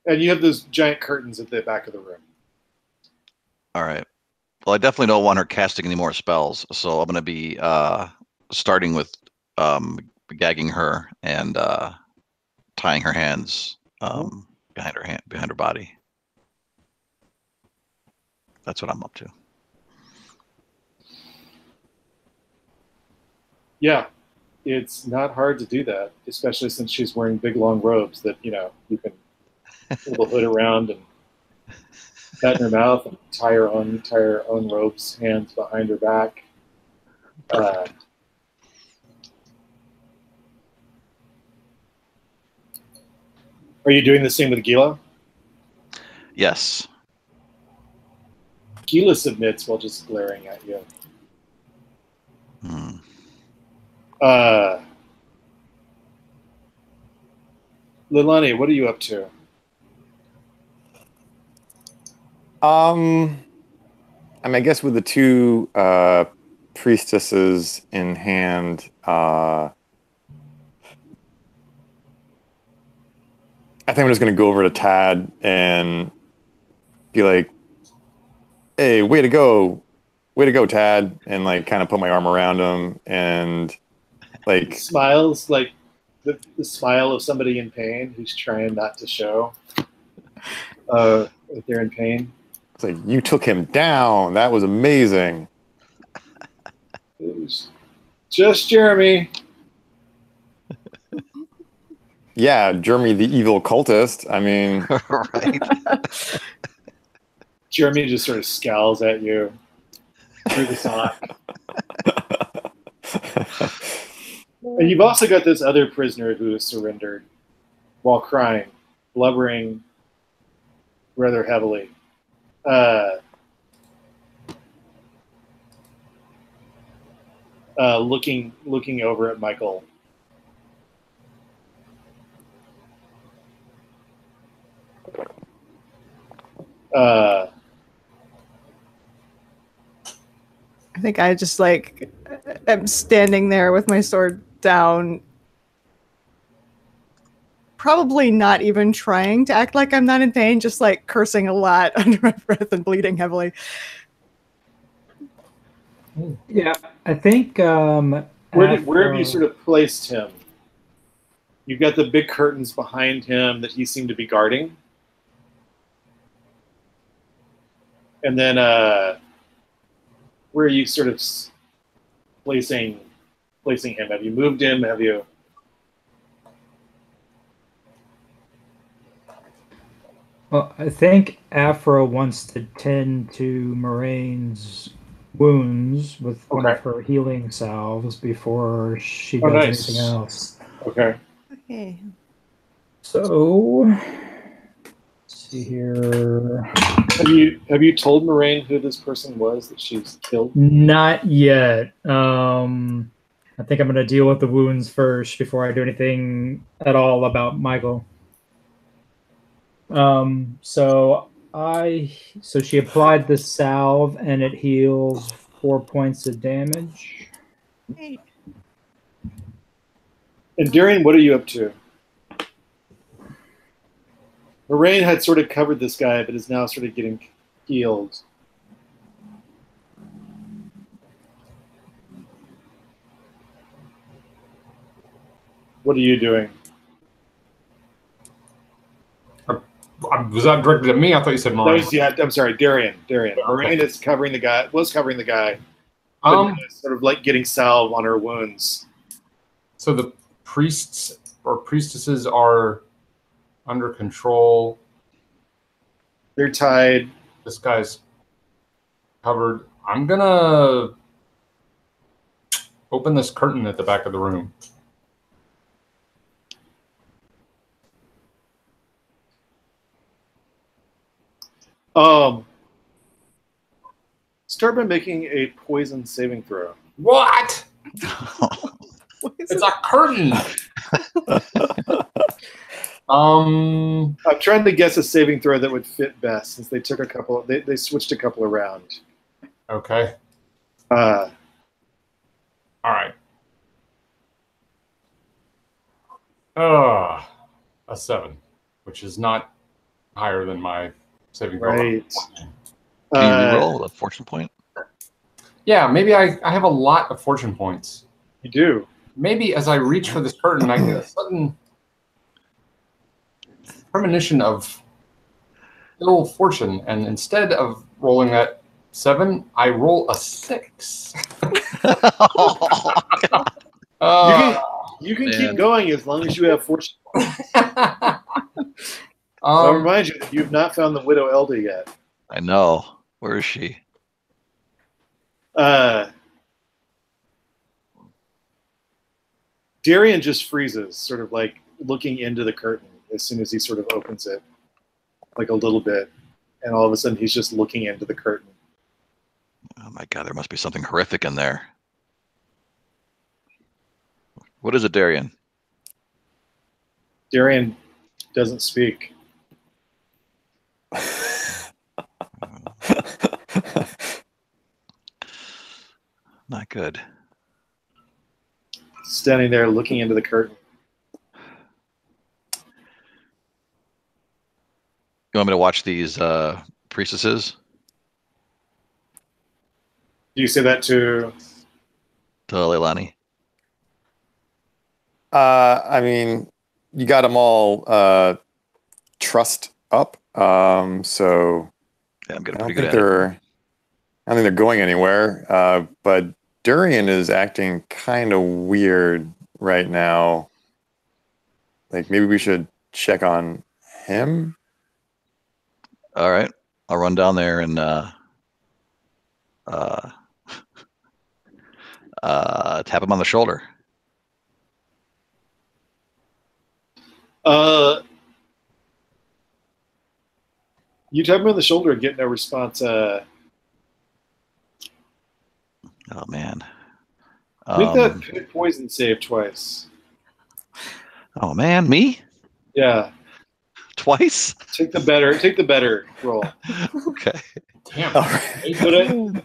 And you have those giant curtains at the back of the room. All right. Well, I definitely don't want her casting any more spells, so I'm going to be starting with gagging her and tying her hands behind her body. That's what I'm up to. Yeah, it's not hard to do that, especially since she's wearing big long robes that you can pull the hood around and pat in her mouth and tie her own robes, hands behind her back. Are you doing the same with Gila? Yes. Gila submits while just glaring at you. Lylani, what are you up to? I mean, I guess with the two priestesses in hand, I think I'm just gonna go over to Tad and be like, "Hey, way to go, Tad!" And like kind of put my arm around him and like Smiles like the smile of somebody in pain who's trying not to show that they're in pain. it's like, "You took him down. That was amazing." It was just Jeremy. Yeah, Jeremy the evil cultist. I mean, Right. Jeremy just sort of scowls at you through the sock. And you've also got this other prisoner who has surrendered while crying, blubbering rather heavily. Looking over at Michael. I think I just like am standing there with my sword down, probably not even trying to act like I'm not in pain, just like cursing a lot under my breath and bleeding heavily. Yeah, I think. Where have you sort of placed him? You've got the big curtains behind him that he seemed to be guarding. And then where are you sort of placing him? Have you moved him? Have you? Well, I think Afra wants to tend to Morraine's wounds with one of her healing salves before she does anything else. Okay. Okay. So, let's see here. Have you told Morraine who this person was that she's killed? Not yet. I think I'm going to deal with the wounds first before I do anything at all about Michael. So she applied the salve and it heals 4 points of damage. Hey. And Darrian, what are you up to? Morraine had sort of covered this guy, but is now sort of getting healed. What are you doing? Was that directed at me? I thought you said Morraine. I'm sorry, Darrian. Okay. Morraine is covering the guy. Was covering the guy. Sort of like getting salve on her wounds. So the priests or priestesses are under control. They're tied. This guy's covered. I'm gonna open this curtain at the back of the room. Start by making a poison saving throw. What? It's a curtain. I'm trying to guess a saving throw that would fit best since they took a couple. They switched a couple around. Okay. All right. A 7, which is not higher than my saving throw. Right. Can you reroll with a fortune point? Yeah, maybe I have a lot of fortune points. You do. Maybe as I reach for this curtain, I get a sudden premonition of ill fortune, and instead of rolling that 7, I roll a 6. You can keep going as long as you have fortune points. I'll remind you that you've not found the Widow Elda yet. I know. Where is she? Darrian just freezes, sort of like looking into the curtain as soon as he sort of opens it, like a little bit. And all of a sudden, he's just looking into the curtain. Oh my God, there must be something horrific in there. What is it, Darrian? Darrian doesn't speak. Not good. Standing there looking into the curtain. You want me to watch these priestesses? Do you say that to... To Lylani? I mean, you got them all trussed up. So Yeah, I'm I getting don't pretty think good at it. I don't think they're going anywhere. But Darrian is acting kind of weird right now. Like maybe we should check on him. All right, I'll run down there and tap him on the shoulder. You tap him on the shoulder and get no response. Oh man. Make that poison save twice. Oh man, me? Yeah. Twice? Take the better roll. Okay. Damn. But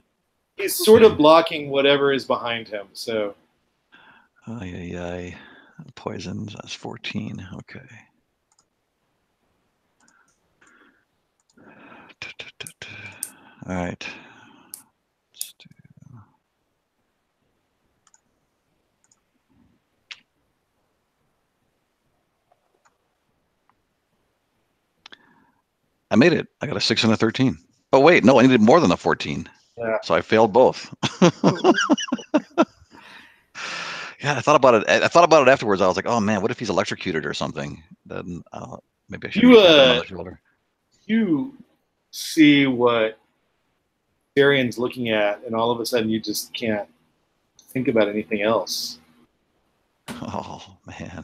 he's sort of blocking whatever is behind him, so. Ay. Poisons, that's 14. Okay. All right. Let's do... I made it. I got a 6 and a 13. Oh wait, no, I needed more than a 14. Yeah. So I failed both. Yeah, I thought about it. I thought about it afterwards. I was like, "Oh man, what if he's electrocuted or something?" Then maybe I should. You see what Darrian's looking at, and all of a sudden, you just can't think about anything else. Oh man.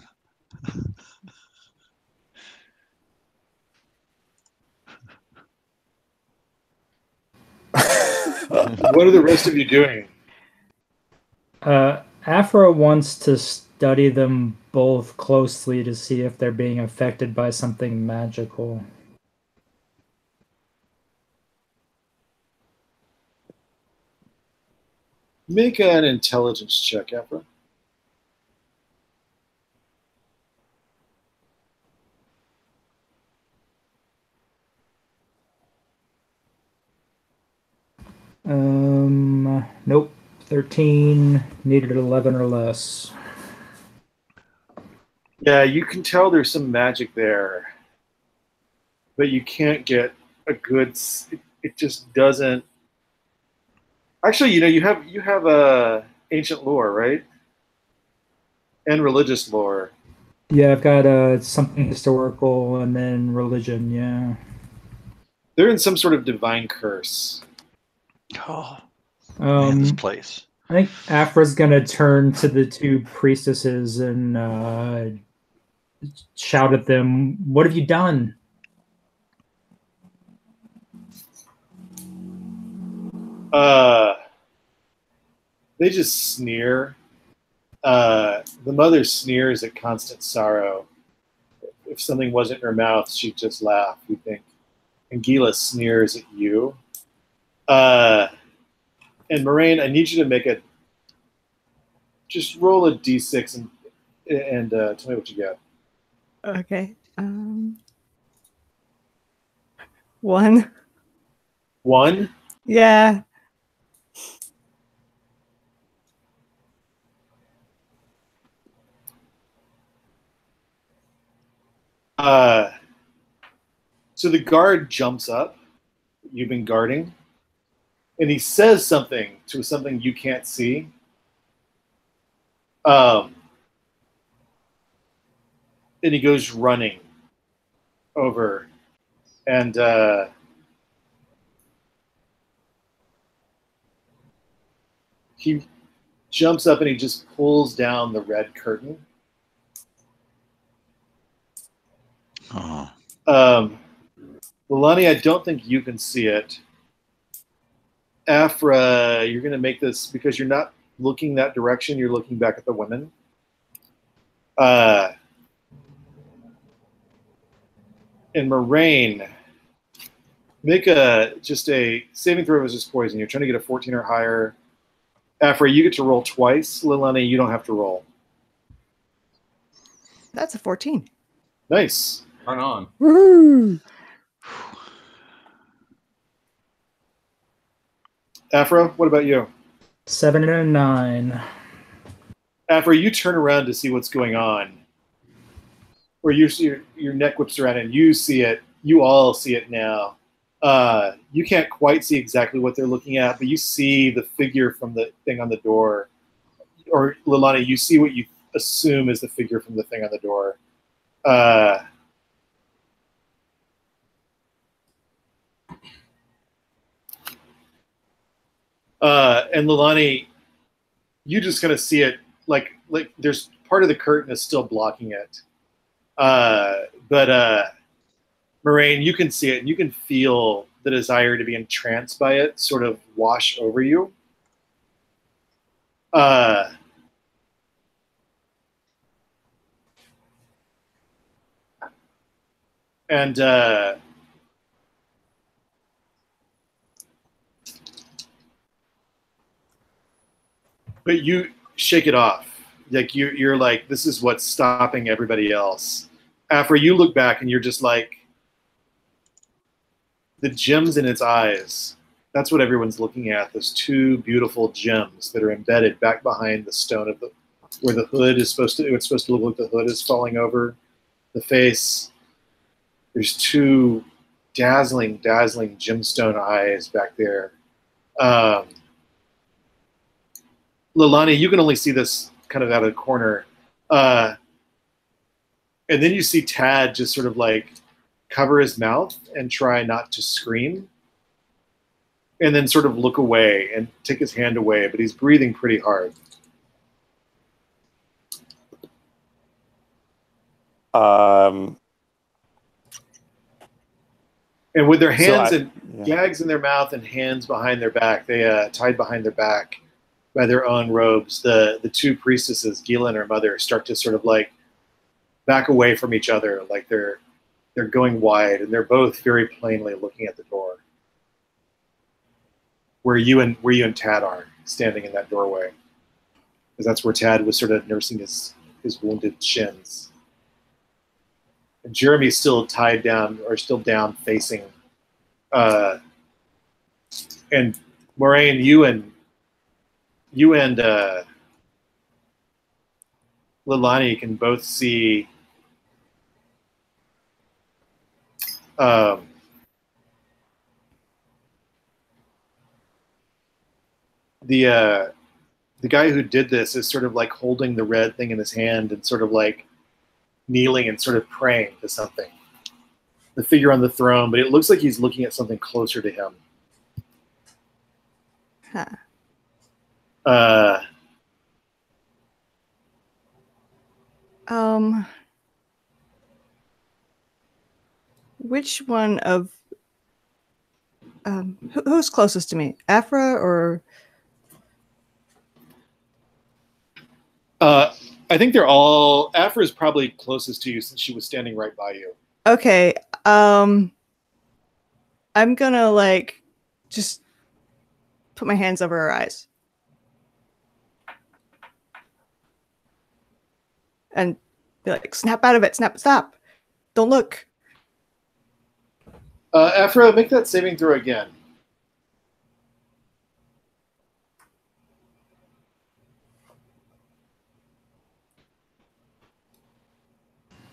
What are the rest of you doing? Afra wants to study them both closely to see if they're being affected by something magical. Make an intelligence check, Afra. Nope. 13, needed 11 or less. Yeah, you can tell there's some magic there, but you can't get a good. It just doesn't. Actually, you have a ancient lore, right? And religious lore. Yeah, I've got something historical and then religion. Yeah. They're in some sort of divine curse. Oh, man, this place. I think Afra's gonna turn to the two priestesses and shout at them, "What have you done?" They just sneer. The mother sneers at constant sorrow. If something wasn't in her mouth, she'd just laugh, you think. And Gila sneers at you. And Morraine, I need you to just roll a d6 and tell me what you got. Okay. 1. 1? Yeah. So the guard jumps up. You've been guarding. And he says something to something you can't see. And he goes running over. And he jumps up and he just pulls down the red curtain. Oh. Lylani, I don't think you can see it. Afra, you're going to make this because you're not looking that direction. You're looking back at the women. And Morraine, make just a saving throw versus poison. You're trying to get a 14 or higher. Afra, you get to roll twice. Lylani, you don't have to roll. That's a 14. Nice. Turn on. Woo! Afra, what about you? 7 and a 9. Afra, you turn around to see what's going on. Or you see your neck whips around and you see it. You all see it now. You can't quite see exactly what they're looking at, but you see the figure from the thing on the door. Or Lylani, you see what you assume is the figure from the thing on the door. And Lylani, you just kind of see it like there's part of the curtain is still blocking it. But Morraine, you can see it and you can feel the desire to be entranced by it sort of wash over you. But you shake it off. Like you're like, this is what's stopping everybody else. After you look back and you're just like, the gems in its eyes. That's what everyone's looking at. Those two beautiful gems that are embedded back behind the stone of where the hood is supposed to. It's supposed to look like the hood is falling over the face. There's two dazzling gemstone eyes back there. Lylani, you can only see this kind of out of the corner. And then you see Tad just sort of like cover his mouth and try not to scream. And then sort of look away and take his hand away, but he's breathing pretty hard. And with their hands and gags in their mouth and hands behind their back, they tied behind their back by their own robes, the two priestesses, Gila and her mother, start to sort of like back away from each other, like they're going wide, and they're both very plainly looking at the door. Where you and Tad are standing in that doorway. Because that's where Tad was sort of nursing his wounded shins. And Jeremy's still tied down, or still down facing. And Morraine, you and Lylani can both see the guy who did this is sort of like holding the red thing in his hand and sort of like kneeling and sort of praying to something. The figure on the throne, but it looks like he's looking at something closer to him. Huh. Which one of who's closest to me, Afra or? I think they're all. Afra is probably closest to you since she was standing right by you. Okay. I'm gonna like just put my hands over her eyes and be like, "Snap out of it! Stop! Don't look." Afra, make that saving throw again.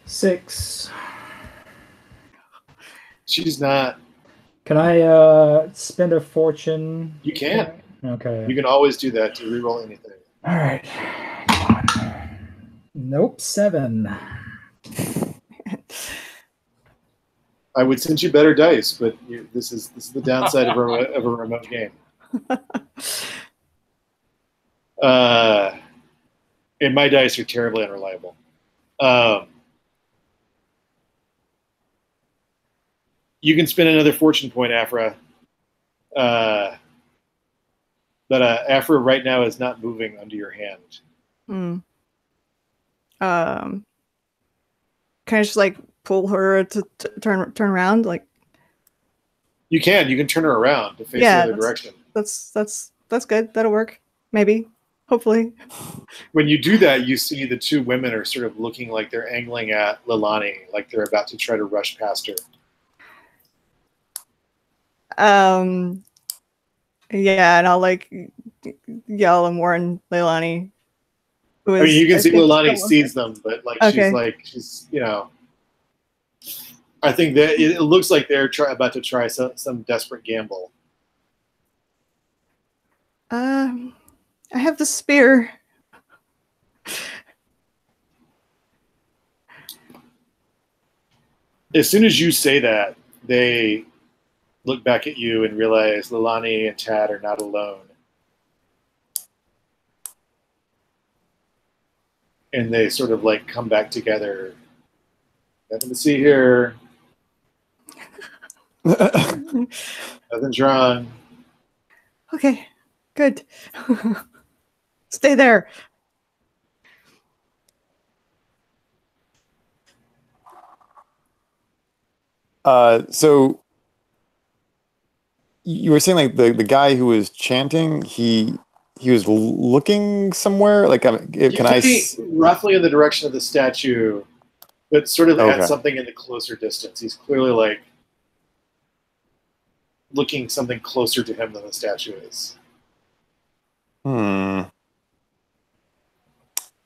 Six. She's not. Can I spend a fortune? You can. Okay. You can always do that to reroll anything. All right. Nope. 7. I would send you better dice, but this is the downside of a remote game. And my dice are terribly unreliable. You can spend another fortune point, Afra. But Afra right now is not moving under your hand. Can I just like pull her to turn around? Like You can turn her around to face the other direction. That's good. That'll work. Maybe. Hopefully. When you do that, you see the two women are sort of looking like they're angling at Lylani, like they're about to try to rush past her. Yeah, and I'll like yell and warn Lylani. I mean, you can see Lylani sees them, but like she's I think that it looks like they're about to try some desperate gamble. I have the spear. As soon as you say that, they look back at you and realize Lylani and Tad are not alone. And they sort of like come back together. Nothing to see here. Nothing's wrong. Okay, good. Stay there. So you were saying like the guy who was chanting, he was looking somewhere. Like, can I roughly in the direction of the statue, but sort of at something in the closer distance? He's clearly like looking something closer to him than the statue is.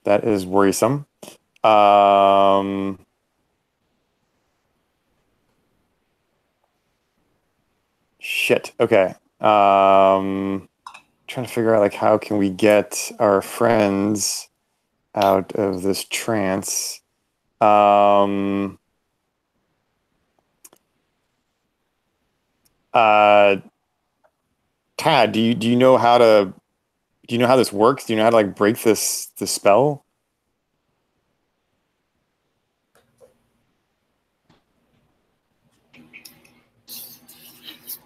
That is worrisome. Shit. Okay. Trying to figure out like how can we get our friends out of this trance. Tad, do you know how this works? Do you know how to like break the spell?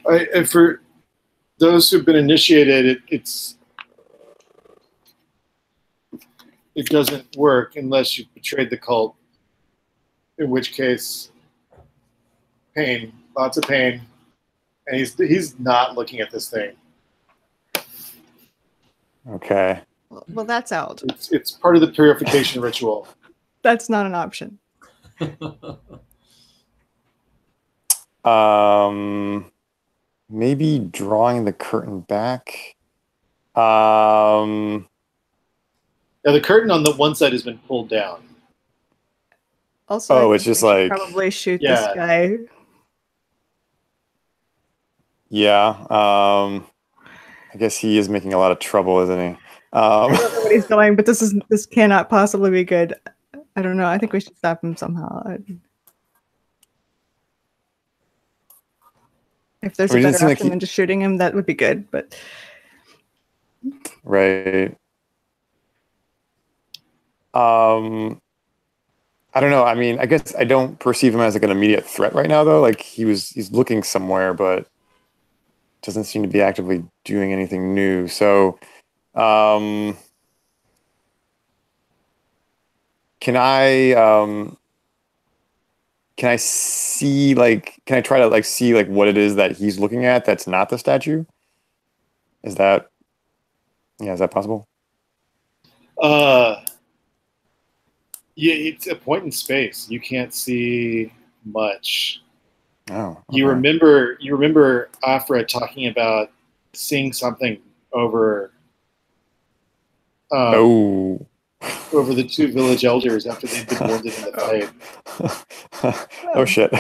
And for those who've been initiated, it doesn't work unless you've betrayed the cult. In which case, pain, lots of pain, and he's not looking at this thing. Okay. Well, that's out. It's part of the purification ritual. That's not an option. Maybe drawing the curtain back. Now the curtain on the one side has been pulled down. Also, it's just like probably shoot this guy. Yeah. I guess he is making a lot of trouble, isn't he? I don't know what he's doing, but this cannot possibly be good. I don't know. I think we should stop him somehow. If there's a better option than just shooting him, that would be good. But right. I don't know. I mean, I guess I don't perceive him as like an immediate threat right now, though. Like he's looking somewhere, but doesn't seem to be actively doing anything new. So, can I see like? Can I try to like see like what it is that he's looking at that's not the statue? Is that possible? Yeah, it's a point in space. You can't see much. Oh. Okay. You remember Afra talking about seeing something over over the two village elders after they'd been wounded in the fight. Oh shit.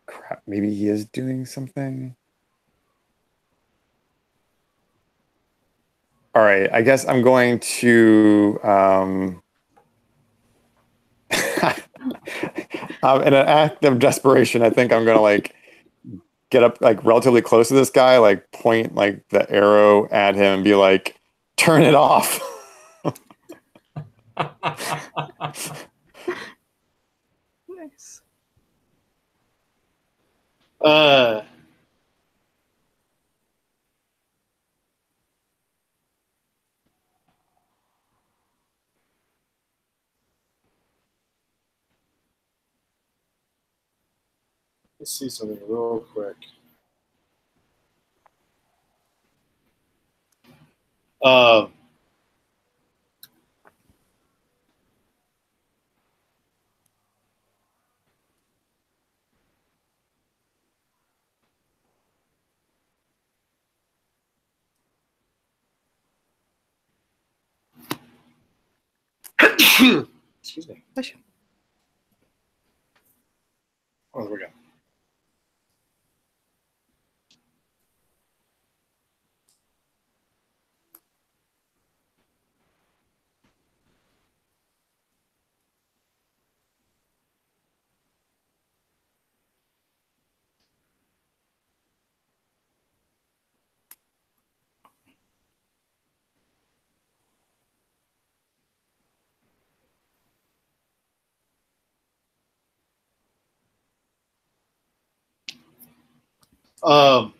Crap, maybe he is doing something. All right, I guess I'm going to in an act of desperation, I think I'm gonna like get up like relatively close to this guy, like point like the arrow at him and be like, turn it off. Nice. Uh, let's see something real quick. Um, excuse me. Oh, there we go. Um,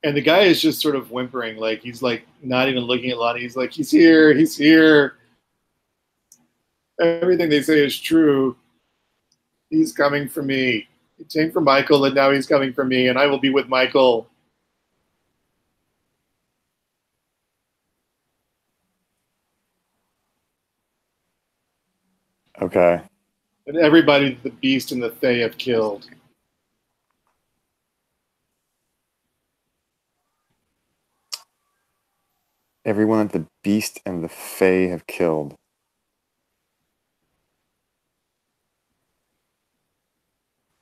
and the guy is just sort of whimpering, like he's like not even looking at Lonnie. He's like, he's here, he's here. Everything they say is true. He's coming for me. He came for Michael, and now he's coming for me, and I will be with Michael. Okay. And everybody that the beast and the Fae have killed. Everyone that the beast and the Fae have killed.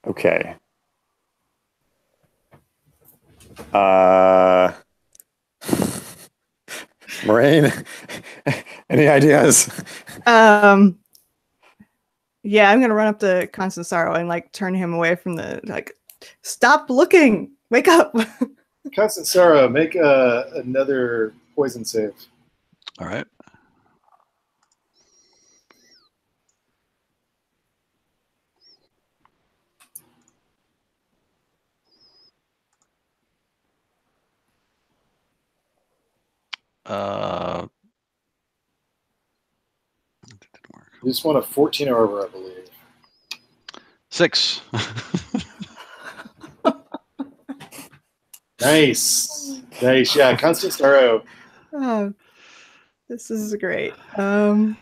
Okay. Morraine, any ideas? Yeah, I'm gonna run up to Constant Sorrow and like turn him away from the stop looking, wake up. Constant Sorrow, make another poison save. All right. It didn't work. You just want a 14 over, I believe. 6. Nice. Nice. Yeah, Constant Sorrow. Oh, this is great. The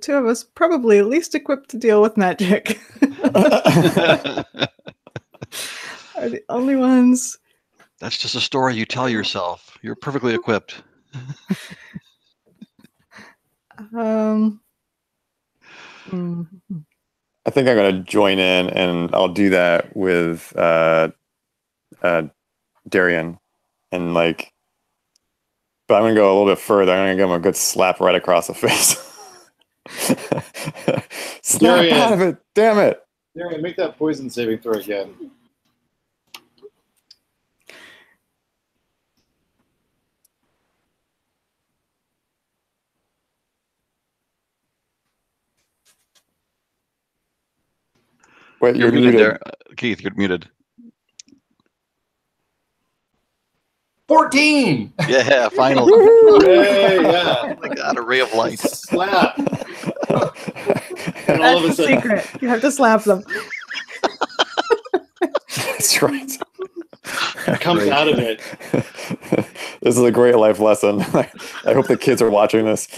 two of us probably least equipped to deal with magic. Are the only ones. That's just a story you tell yourself. You're perfectly equipped. I think I'm going to join in, and I'll do that with Darrian, and like, but I'm going to go a little bit further. I'm going to give him a good slap right across the face. Snap Darrian. out of it! Damn it! Darrian, make that poison saving throw again. Wait, You're muted, muted. Keith, you're muted. 14! Yeah, finally. Yay, yeah. Oh my God, a ray of light. Slap. And all That's of a the sudden, secret. You have to slap them. That's right. it comes out of it. This is a great life lesson. I hope the kids are watching this.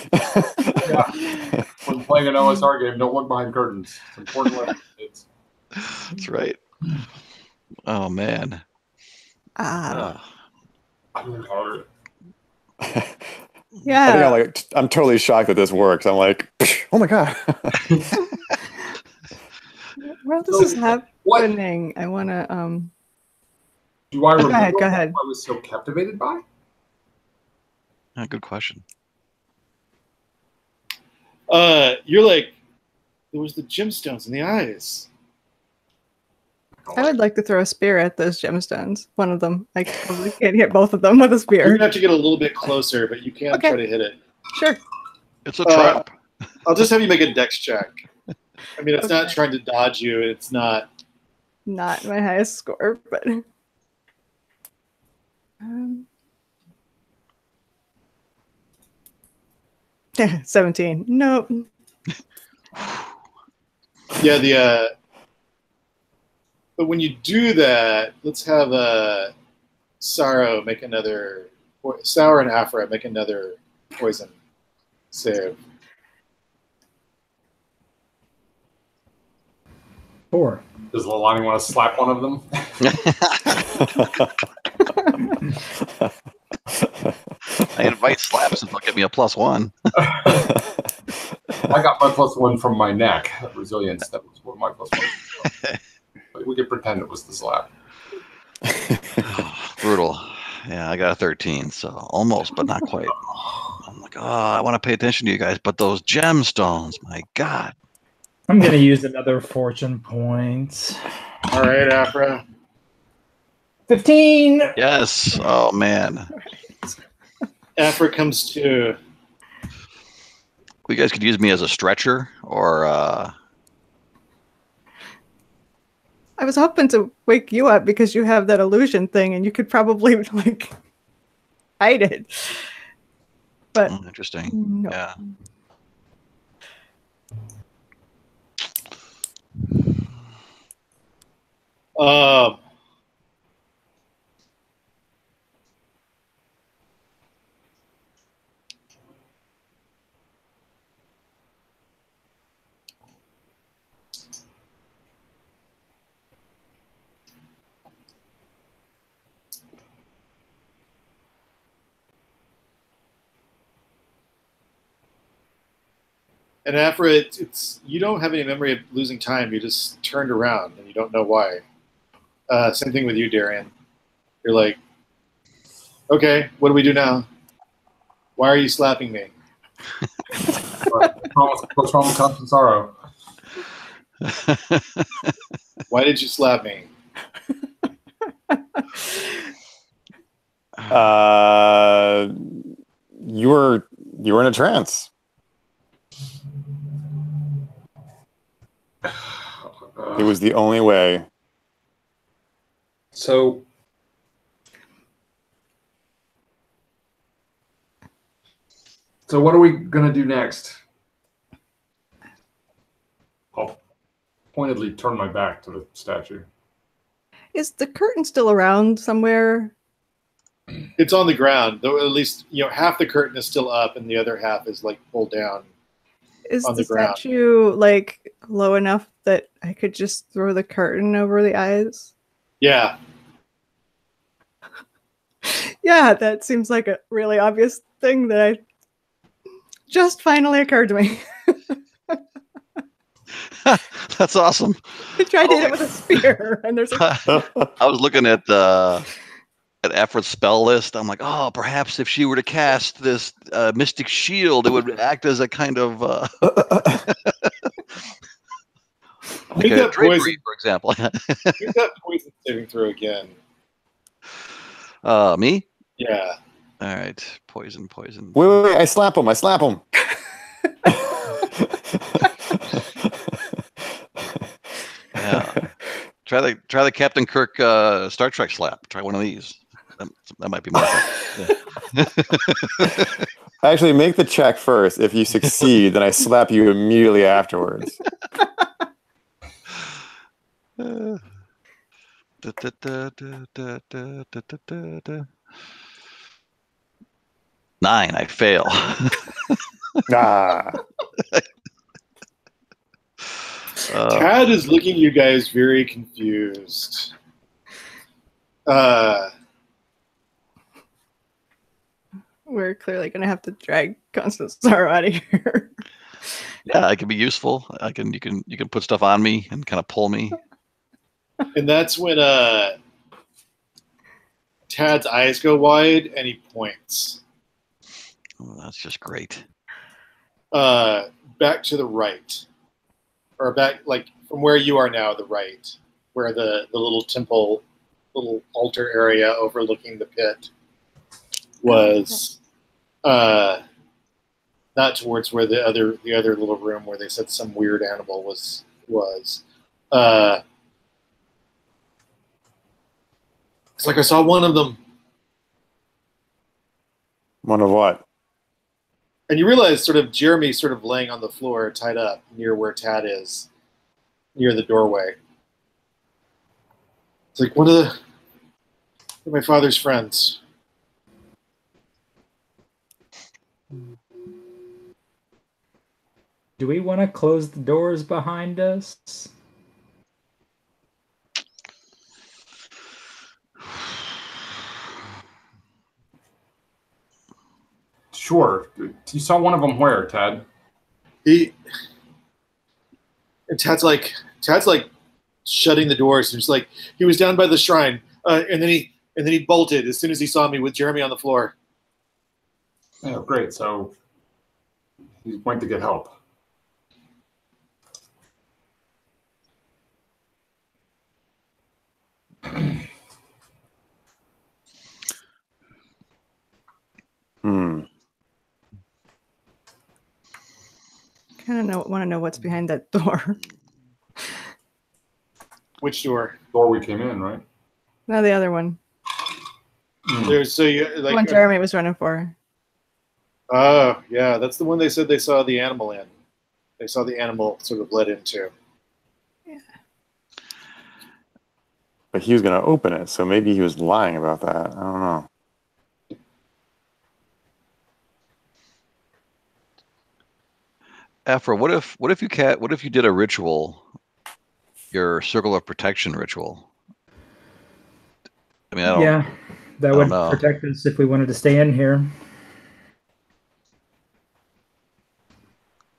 Yeah. When playing an OSR game, don't look behind curtains. It's important lesson, kids. That's right. Oh man. Ah. I worked hard. Yeah. I think I'm totally shocked that this works. I'm like, oh my God. Well, this is happening. I want to. Do I remember Go ahead. what I was so captivated by? Good question. You're like, there was the gemstones in the eyes. I would like to throw a spear at those gemstones. One of them. I probably can't hit both of them with a You're spear. gonna have to get a little bit closer, but you can Okay. try to hit it. Sure. It's a trap. I'll just have you make a dex check. I mean, it's not Okay. trying to dodge you. It's not. Not my highest score, but 17. Nope. Yeah, but when you do that, let's have Sour make another. Sour and Afra make another poison save. 4. Does Lylani want to slap one of them? I invite slaps if they'll give me a +1. I got my +1 from my neck. Resilience. That was what my +1. But we could pretend it was the slap. Brutal. Yeah, I got a 13, so almost, but not quite. I'm like, oh, I want to pay attention to you guys, but those gemstones, my God. I'm going to use another fortune point. All right, Afra. 15! Yes. Oh, man. Afra comes to. You guys could use me as a stretcher or... I was hoping to wake you up because you have that illusion thing and you could probably like hide it. But interesting. no. Yeah. And Afra, it's you don't have any memory of losing time. You just turned around and you don't know why. Same thing with you, Darrian. You're like, okay, what do we do now? Why are you slapping me? What's wrong with constant sorrow? Why did you slap me? You were in a trance. It was the only way. So what are we gonna do next? I'll pointedly turn my back to the statue. Is the curtain still around somewhere? It's on the ground, though. At least half the curtain is still up, and the other half is like pulled down. Is On the the ground. statue like low enough that I could just throw the curtain over the eyes? Yeah. Yeah, that seems like a really obvious thing that just finally occurred to me. That's awesome. I tried to hit it with a spear, and there's a I was looking at Afra's spell list. I'm like, oh, perhaps if she were to cast this mystic shield, it would act as a kind of like a drapery, for example. Who's got poison saving throw again? Me? Yeah. All right. Poison. Wait, I slap him. Yeah. Try the Captain Kirk Star Trek slap. Try one of these. That might be more effective. Actually, make the check first. If you succeed, then I slap you immediately afterwards. 9. I fail. Tad is looking at you guys very confused. We're clearly going to have to drag Constant Sorrow out of here. Yeah, I can be useful. You can put stuff on me and kind of pull me. And that's when Tad's eyes go wide and he points. Oh, that's just great. Back to the right. Or back, like, from where you are now, the right. Where the little temple, little altar area overlooking the pit was. not towards where the other little room where they said some weird animal was. It's like I saw one of them. One of what? And you realize sort of Jeremy sort of laying on the floor, tied up near where Tad is, near the doorway. It's like one of my father's friends. Do we want to close the doors behind us? Sure. You saw one of them where, Tad? And Tad's like shutting the doors. And it's like he was down by the shrine, and then he bolted as soon as he saw me with Jeremy on the floor. Oh, great. So he went to get help. Kind of want to know what's behind that door. Which door? Door we came in, right? No, the other one. There's The one Jeremy was running for. Oh, yeah, that's the one they said they saw the animal in. They saw the animal sort of led into. Yeah. But he was going to open it, so maybe he was lying about that. I don't know. Afra, what if you did a ritual, your circle of protection ritual? I mean, that would protect us if we wanted to stay in here.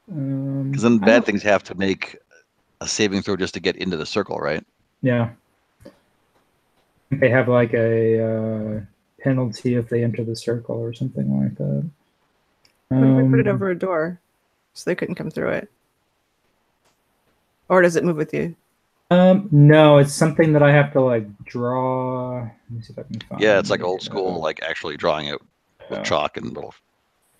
Because then bad things have to make a saving throw just to get into the circle, right? Yeah. They have like a penalty if they enter the circle or something like that. What if we put it over a door so they couldn't come through it? Or does it move with you? No, it's something that I have to like draw. Let me see if I can find it. Yeah, it's like old school, like actually drawing it with chalk and little.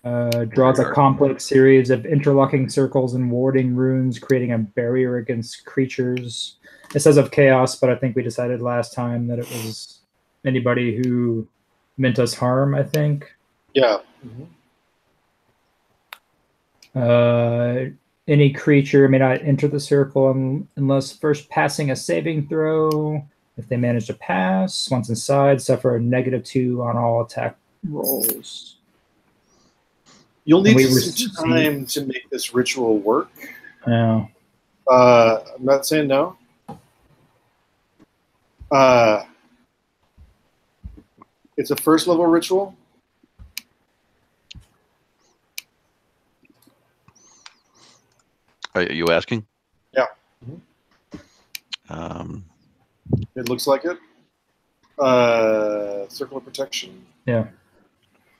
Draws a complex series of interlocking circles and warding runes, creating a barrier against creatures. It says of chaos, but I think we decided last time that it was anybody who meant us harm, I think. Yeah. Any creature may not enter the circle unless first passing a saving throw. If they manage to pass, once inside, suffer a -2 on all attack rolls. You'll need some time to make this ritual work. Yeah. I'm not saying no. It's a first level ritual. Are you asking? Yeah. It looks like it. Circle of protection. Yeah.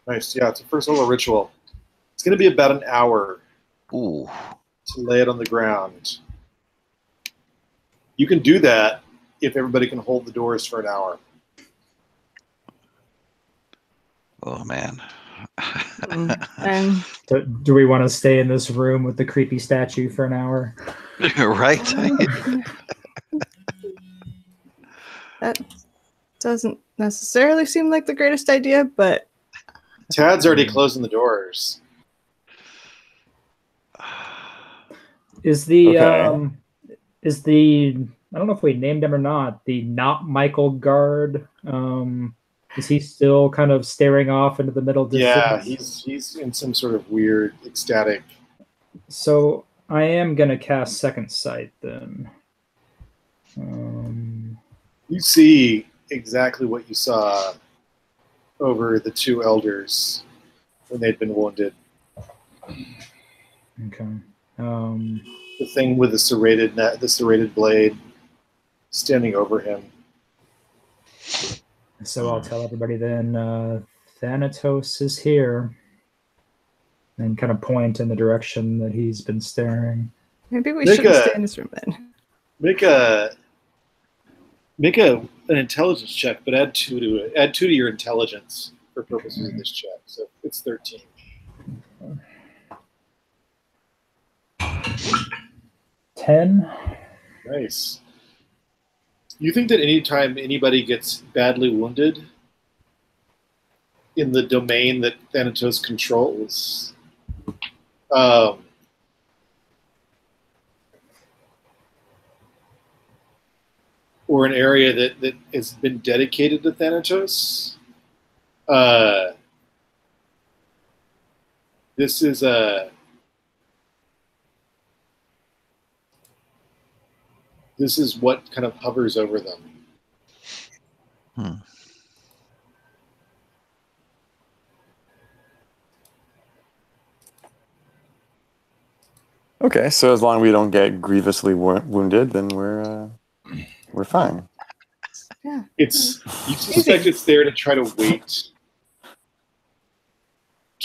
Nice. Yeah, it's a first level ritual. It's going to be about an hour. Ooh. To lay it on the ground. You can do that if everybody can hold the doors for an hour. Oh man. And do we want to stay in this room with the creepy statue for an hour? Right. That doesn't necessarily seem like the greatest idea, but Tad's already closing the doors. Is the I don't know if we named him or not, the not Michael guard, is he still kind of staring off into the middle distance? Yeah, he's in some sort of weird ecstatic. So I am gonna cast Second Sight then. You see exactly what you saw over the two elders when they'd been wounded. Okay. The thing with the serrated blade standing over him. So I'll tell everybody then Thanatos is here. And kind of point in the direction that he's been staring. Maybe we shouldn't stay in this room then. Make an intelligence check, but add 2 to it. Add 2 to your intelligence for purposes of this check. So it's 13. 10. Nice. You think that anytime anybody gets badly wounded in the domain that Thanatos controls, or an area that has been dedicated to Thanatos, this is what kind of hovers over them. Okay, so as long as we don't get grievously wounded, then we're fine. Yeah. You suspect it's there to try to wait.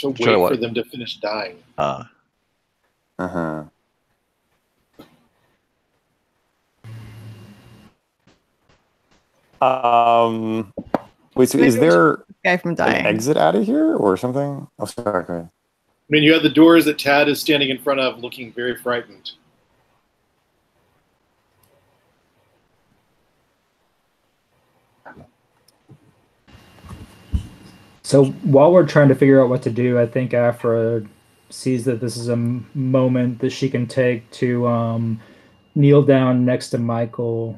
For them to finish dying. Uh-huh. Wait, so is there guy from dying. an exit out of here or something? Oh, sorry, go ahead. I mean, you have the doors that Tad is standing in front of, looking very frightened. So while we're trying to figure out what to do, I think Afra sees that this is a moment that she can take to kneel down next to Michael,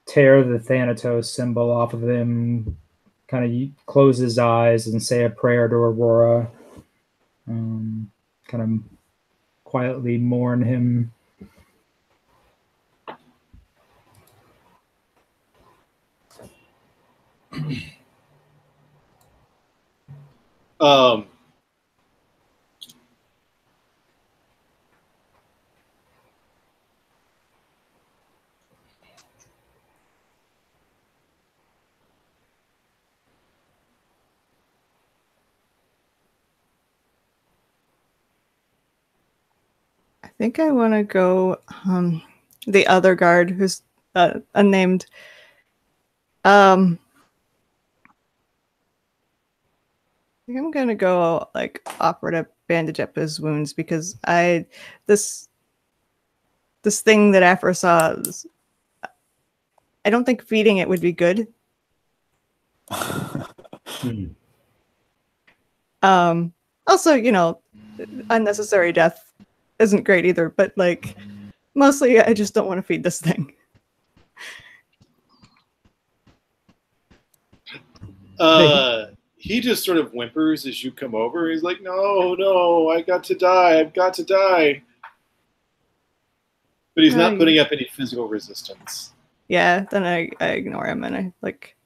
tear the Thanatos symbol off of him, kind of close his eyes and say a prayer to Aurora, kind of quietly mourn him. I think I want to go the other guard who's unnamed. I think I'm gonna go like offer to bandage up his wounds because this thing that Afra saw, I don't think feeding it would be good. Also, you know, unnecessary death isn't great either, but like mostly I just don't want to feed this thing. He just sort of whimpers as you come over. He's like, no, I got to die. I've got to die. But he's not putting up any physical resistance. Yeah, then I ignore him and I like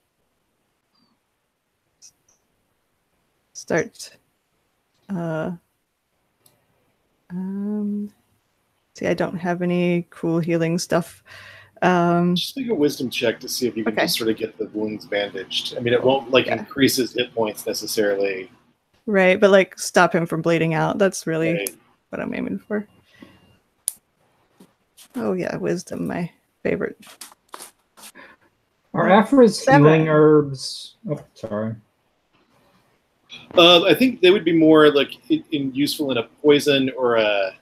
start see, I don't have any cool healing stuff. Just make a wisdom check to see if you can just sort of get the wounds bandaged. I mean, it won't like increase his hit points necessarily. Right, but like stop him from bleeding out. That's really what I'm aiming for. Oh yeah, wisdom, my favorite. Are Afra's healing herbs? Oh, sorry. I think they would be more like useful in a poison or a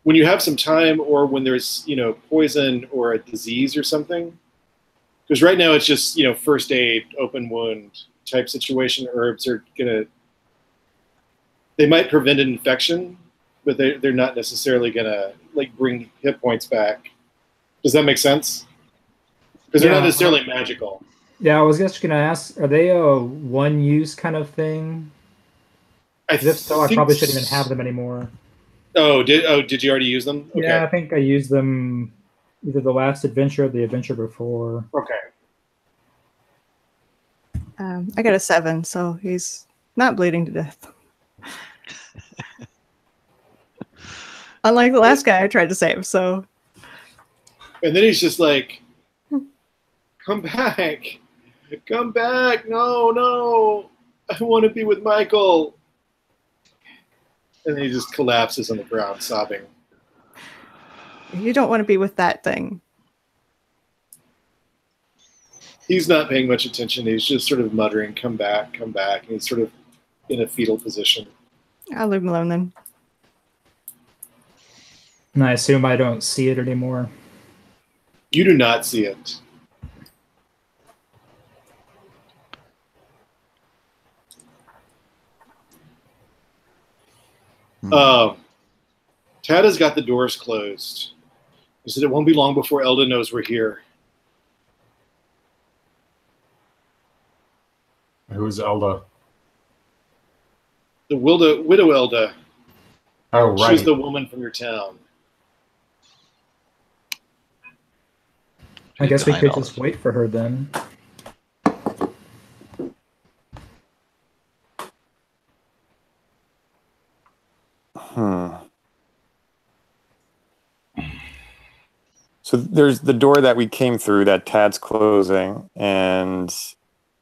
when you have some time, or when there's poison or a disease or something. Because right now it's just first aid, open wound type situation. Herbs are they might prevent an infection, but they're not necessarily gonna like bring hit points back. Does that make sense? Because they're not necessarily magical. Yeah, I was just gonna ask, are they a one-use kind of thing? If so, I probably shouldn't even have them anymore. Did you already use them? Okay. Yeah, I think I used them either the last adventure or the adventure before. Okay. I got a 7, so he's not bleeding to death. Unlike the last guy I tried to save, so. And then he's just like, come back. Come back. No. I want to be with Michael. And then he just collapses on the ground, sobbing. You don't want to be with that thing. He's not paying much attention. He's just sort of muttering, come back. And he's sort of in a fetal position. I'll leave him alone then. And I assume I don't see it anymore. You do not see it. Tad has got the doors closed. He said it won't be long before Elda knows we're here. Who's Elda? The widow Elda. Oh, right. She's the woman from your town. I guess we could just wait for her then. So there's the door that we came through that Tad's closing, and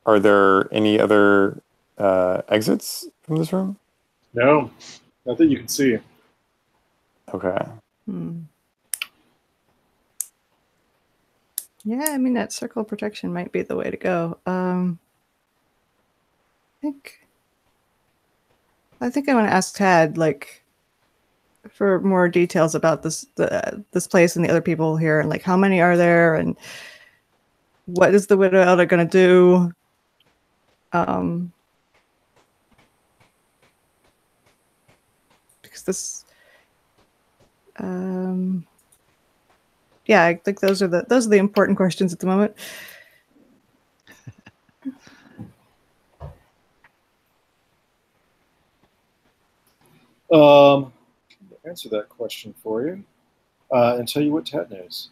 are there any other exits from this room? No, not that you can see. Okay. Yeah, I mean, that circle of protection might be the way to go. I think I want to ask Tad, like, for more details about this place and the other people here, and like how many are there, and what is the widow elder going to do? Because this, yeah, I think those are the important questions at the moment. Answer that question for you and tell you what Tad knows.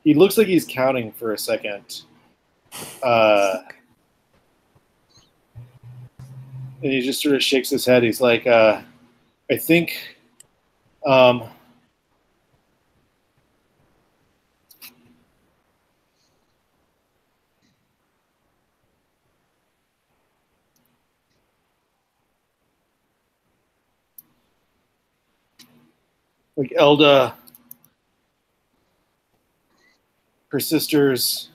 He looks like he's counting for a second. And he just sort of shakes his head. He's like, I think like Elda, her sisters,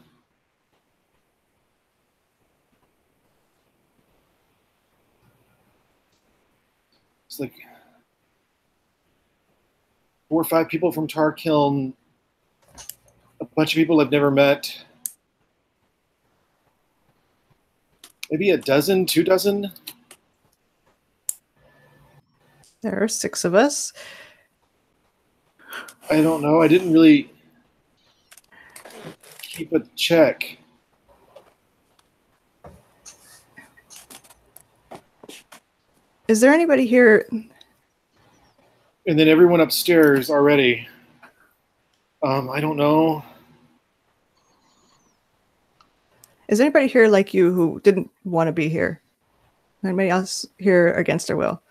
it's like 4 or 5 people from Tarkiln, a bunch of people I've never met, maybe a dozen, 2 dozen. There are 6 of us. I don't know. I didn't really keep a check. Is there anybody here? And then everyone upstairs already. I don't know. Is there anybody here like you who didn't want to be here? Anybody else here against their will?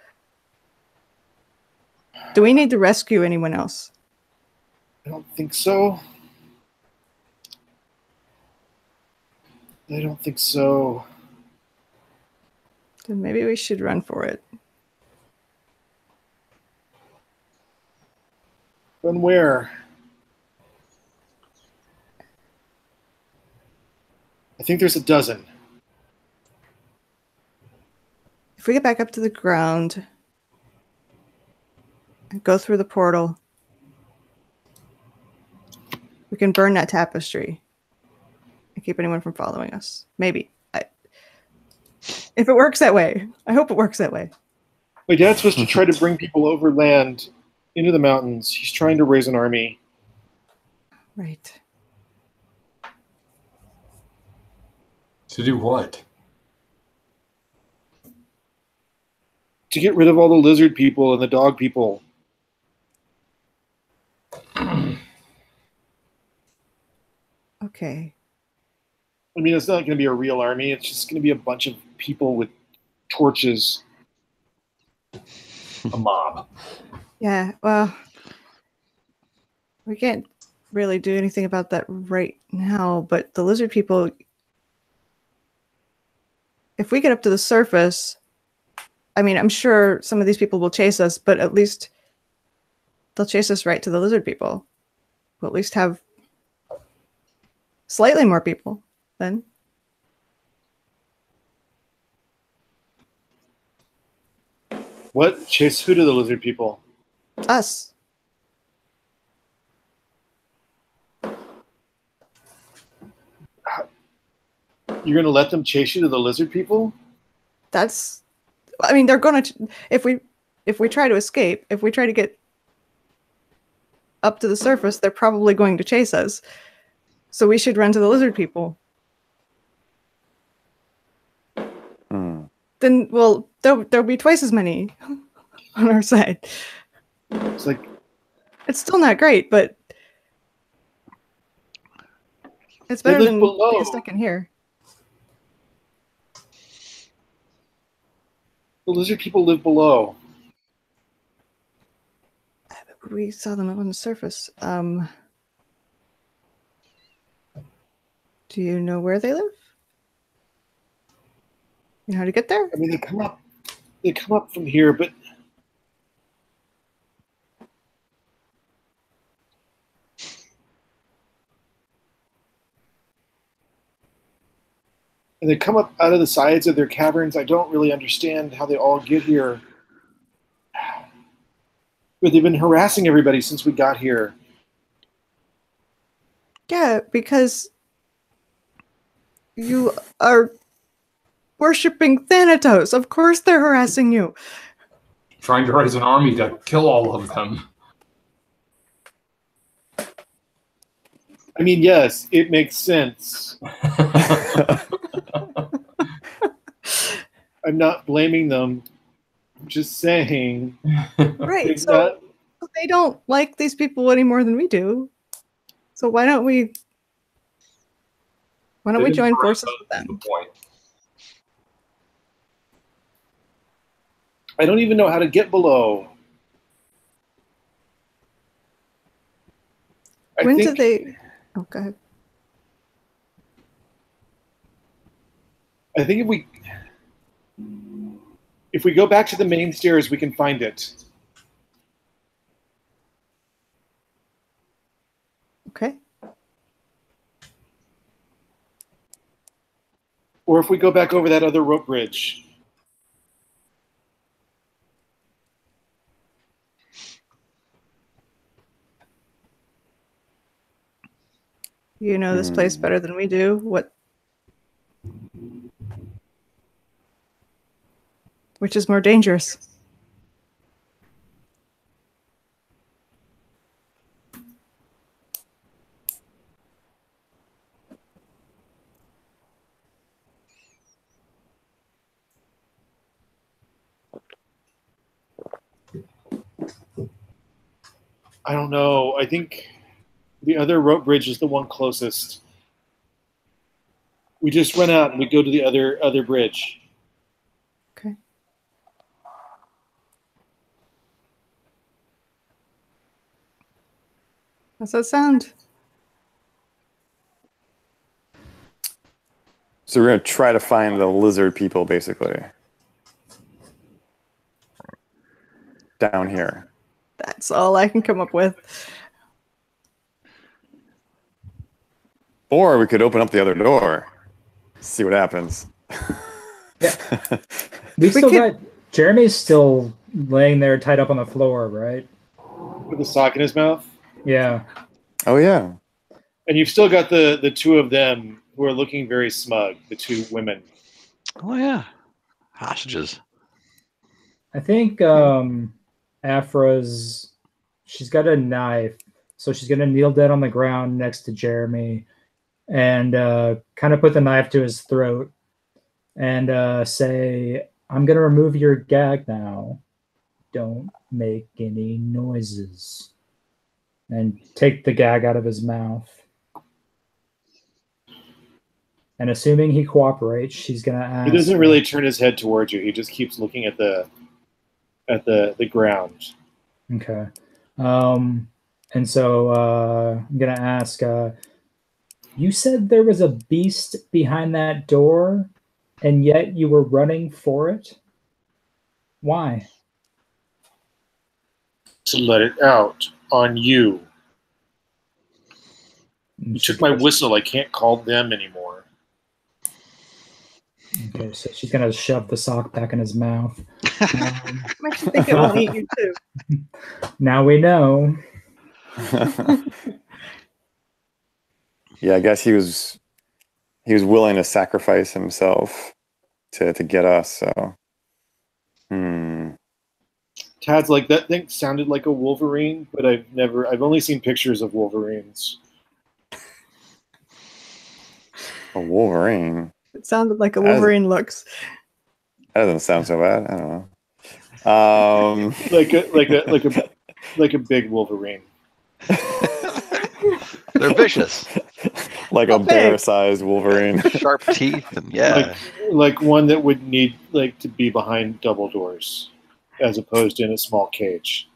Do we need to rescue anyone else? I don't think so. I don't think so. Then maybe we should run for it. Run where? I think there's a dozen. If we get back up to the ground and go through the portal, we can burn that tapestry and keep anyone from following us. Maybe. If it works that way. I hope it works that way. My dad's supposed to try to bring people overland into the mountains. He's trying to raise an army. Right. To do what? To get rid of all the lizard people and the dog people. Okay. I mean, it's not going to be a real army. It's just going to be a bunch of people with torches. A mob. Yeah, well, we can't really do anything about that right now, but the lizard people, if we get up to the surface, I mean, I'm sure some of these people will chase us, but at least they'll chase us right to the lizard people. We'll at least have slightly more people, then. What? Chase who to the lizard people? Us. You're going to let them chase you to the lizard people? That's, I mean, they're going to, if we try to escape, if we try to get up to the surface, they're probably going to chase us. So we should run to the lizard people. Then, well, there'll be twice as many on our side. It's like, it's still not great, but it's better than being stuck in here. The lizard people live below. We saw them on the surface. Do you know where they live? You know how to get there? I mean, they come up from here, but and they come up out of the sides of their caverns. I don't really understand how they all get here. But they've been harassing everybody since we got here. Yeah, because you are worshipping Thanatos. Of course they're harassing you. Trying to raise an army to kill all of them. I mean, yes, it makes sense. I'm not blaming them. I'm just saying. Right, so they don't like these people any more than we do. So why don't we join forces with them? I don't even know how to get below. When did they... Oh, go ahead. I think if we go back to the main stairs, we can find it. Okay. Or if we go back over that other rope bridge. You know this place better than we do. Which is more dangerous? I don't know. I think the other rope bridge is the one closest. We just run out and we go to the other bridge. Okay. How's that sound? So we're going to try to find the lizard people, basically. Down here. That's all I can come up with. Or we could open up the other door. See what happens. Yeah. Jeremy's still laying there tied up on the floor, right? With a sock in his mouth? Yeah. Oh, yeah. And you've still got the two of them who are looking very smug, the two women. Oh, yeah. Hostages. I think Afra's... She's got a knife, so she's going to kneel down on the ground next to Jeremy and kind of put the knife to his throat and say, I'm going to remove your gag now. Don't make any noises. And take the gag out of his mouth. And assuming he cooperates, she's going to ask... He doesn't really turn his head towards you. He just keeps looking at the ground. Okay. And so I'm going to ask, you said there was a beast behind that door, and yet you were running for it? Why? To let it out on you. You took my whistle. I can't call them anymore. Okay, so she's gonna shove the sock back in his mouth. Makes you think it will eat you too. Now we know. Yeah, I guess he was willing to sacrifice himself to get us. So, Tad's like, that thing sounded like a Wolverine, but I've only seen pictures of Wolverines. a Wolverine. It sounded like a Wolverine looks. That doesn't sound so bad. I don't know. like a big Wolverine. They're vicious. Like a bear-sized Wolverine. Sharp teeth, and yeah. Like one that would need to be behind double doors, as opposed to in a small cage.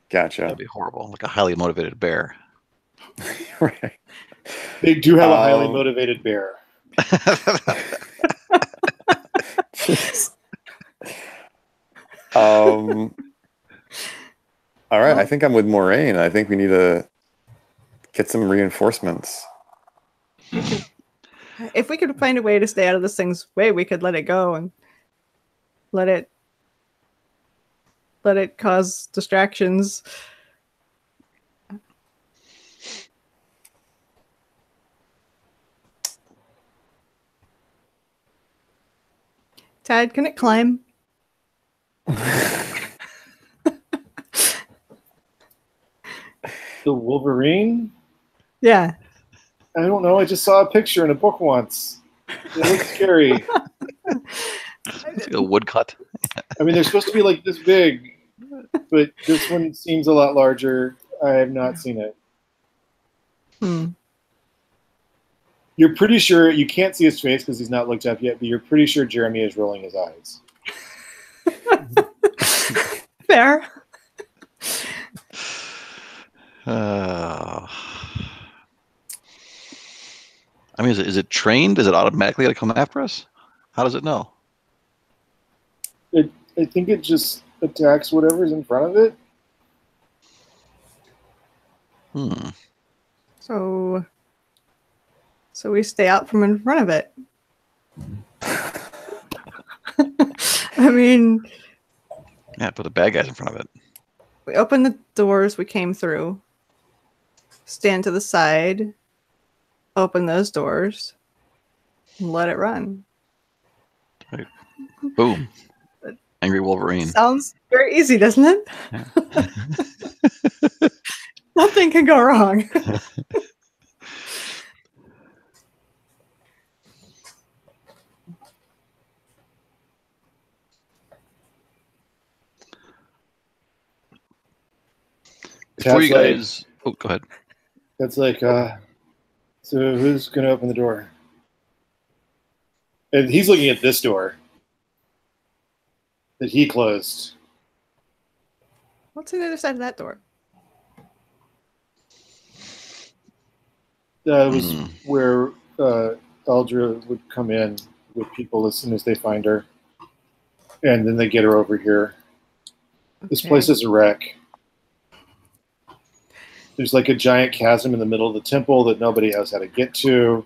Gotcha. That'd be horrible. Like a highly motivated bear. Right. They do have a highly motivated bear. All right, I think I'm with Morraine. I think we need to get some reinforcements. If we could find a way to stay out of this thing's way, we could let it go and let it cause distractions. Tad, can it climb? The Wolverine? Yeah. I don't know. I just saw a picture in a book once. It looks scary. It's like a woodcut. I mean, they're supposed to be like this big, but this one seems a lot larger. I have not seen it. You're pretty sure, you can't see his face because he's not looked up yet, but you're pretty sure Jeremy is rolling his eyes. Fair. I mean, is it trained? Is it automatically going to come after us? How does it know? I think it just attacks whatever's in front of it. So we stay out from in front of it. I mean, Yeah, put the bad guys in front of it. we open the doors we came through, stand to the side, open those doors, and let it run. Right. Boom. Angry Wolverine. Sounds very easy, doesn't it? Yeah. Nothing can go wrong. Before you guys... Oh, go ahead. That's like, so who's going to open the door? And he's looking at this door that he closed. What's on the other side of that door? That was where Eldra would come in with people as soon as they find her. And then they get her over here. Okay. This place is a wreck. There's like a giant chasm in the middle of the temple that nobody knows how to get to.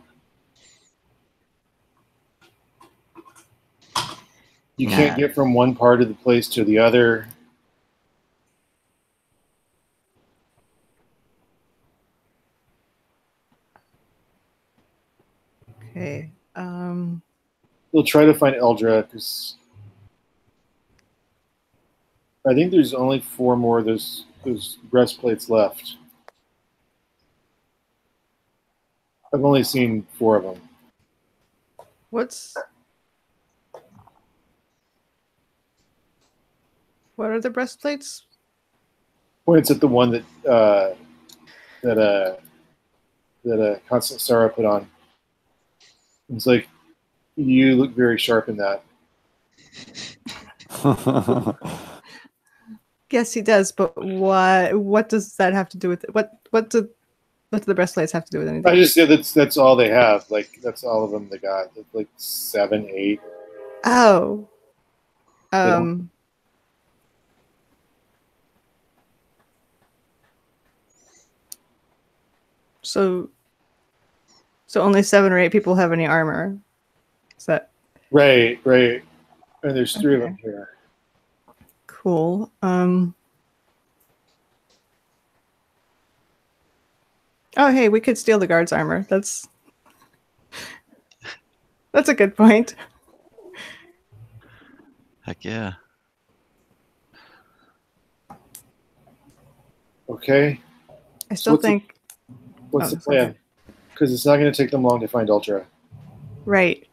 You can't get from one part of the place to the other. Okay. We'll try to find Eldra because I think there's only 4 more of those breastplates left. I've only seen 4 of them. What are the breastplates? Points at the one that Constant Sarah put on. It's like, you look very sharp in that. Yes, he does. But what does that have to do with it? What do the breastplates have to do with anything? I just said that's all they have. Like that's all of them they got. Like 7, 8. Oh. So So only 7 or 8 people have any armor. Is that Right. And there's 3 of them here. cool? Oh, hey, we could steal the guard's armor. That's a good point. Heck yeah. Okay. I still think What's the plan? Because it's not going to take them long to find Ultra. right.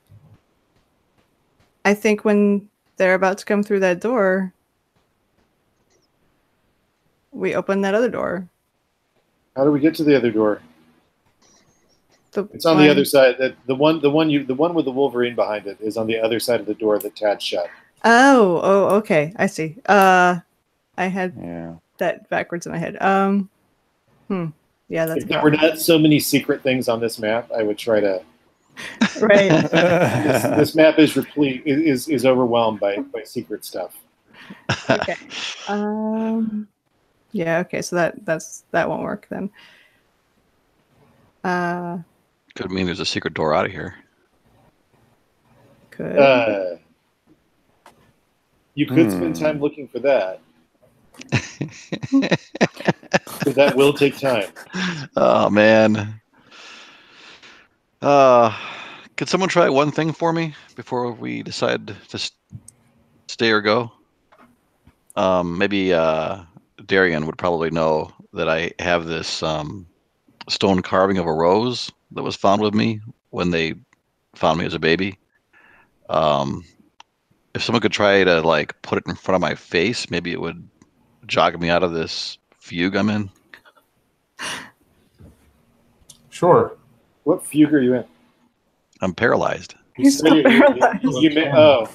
I think when they're about to come through that door, we open that other door. How do we get to the other door? It's on the other side. That the one with the Wolverine behind it is on the other side of the door that Tad shut. Oh, okay. I see. I had Yeah. that backwards in my head. Yeah, that's If there were not so many secret things on this map, I would try to. right. This map is replete is overwhelmed by secret stuff. Okay. Yeah. Okay. So that won't work then. Could mean there's a secret door out of here. Could. You could spend time looking for that. But that will take time. Oh man. Could someone try one thing for me before we decide to stay or go? Maybe Darrian would probably know that I have this stone carving of a rose that was found with me when they found me as a baby. If someone could try to like put it in front of my face, maybe it would jog me out of this fugue I'm in. Sure. What fugue are you in? I'm paralyzed. He's still paralyzed.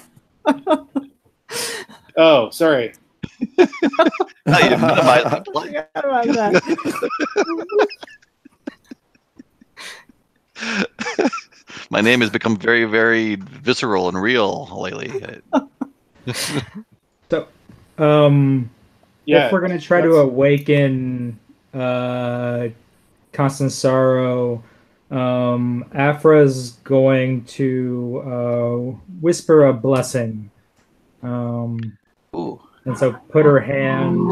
Oh, sorry. No, you minimize the play. Forgot about that. My name has become very, very visceral and real lately. So, Yeah, if we're gonna try to awaken Constant Sorrow, Afra's going to whisper a blessing, Ooh. and so put her hand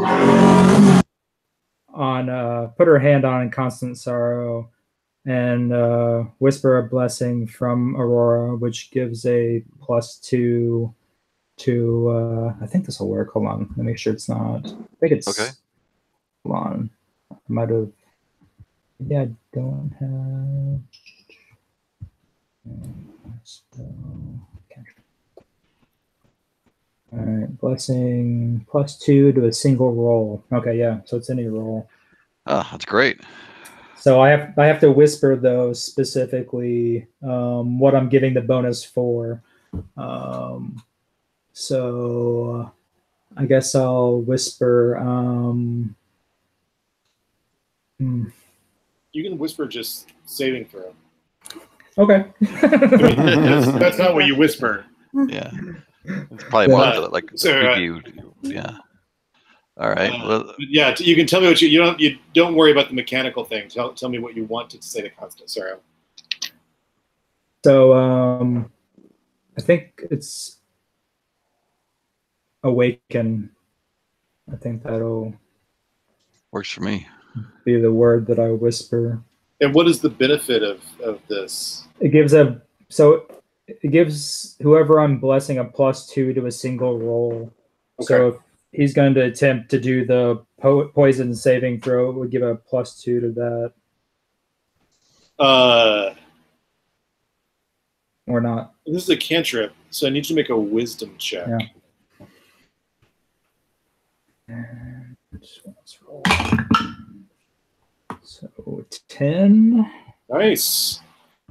on Constant Sorrow, and whisper a blessing from Aurora, which gives a +2 to. I think this will work. Hold on, let me make sure it's not. I think it's okay. Hold on, I might have. Yeah, I don't have. All right, blessing +2 to a single roll. Okay, yeah, so it's any roll. Oh, that's great. So I have to whisper those specifically what I'm giving the bonus for. So I guess I'll whisper. You can whisper just saving throw. Okay. That's not what you whisper. Yeah. It's probably more like so, yeah. All right. Yeah, you can tell me what you don't worry about the mechanical thing. Tell me what you want to say to Constant Sorrow. So I think it's awaken. I think that'll Works for me. be the word that I whisper. And what is the benefit of this? It gives whoever I'm blessing a +2 to a single roll. Okay. So if he's going to attempt to do the poison saving throw, it would give a +2 to that. Or not. This is a cantrip, so I need you to make a wisdom check. Yeah. And let's roll. So 10. Nice.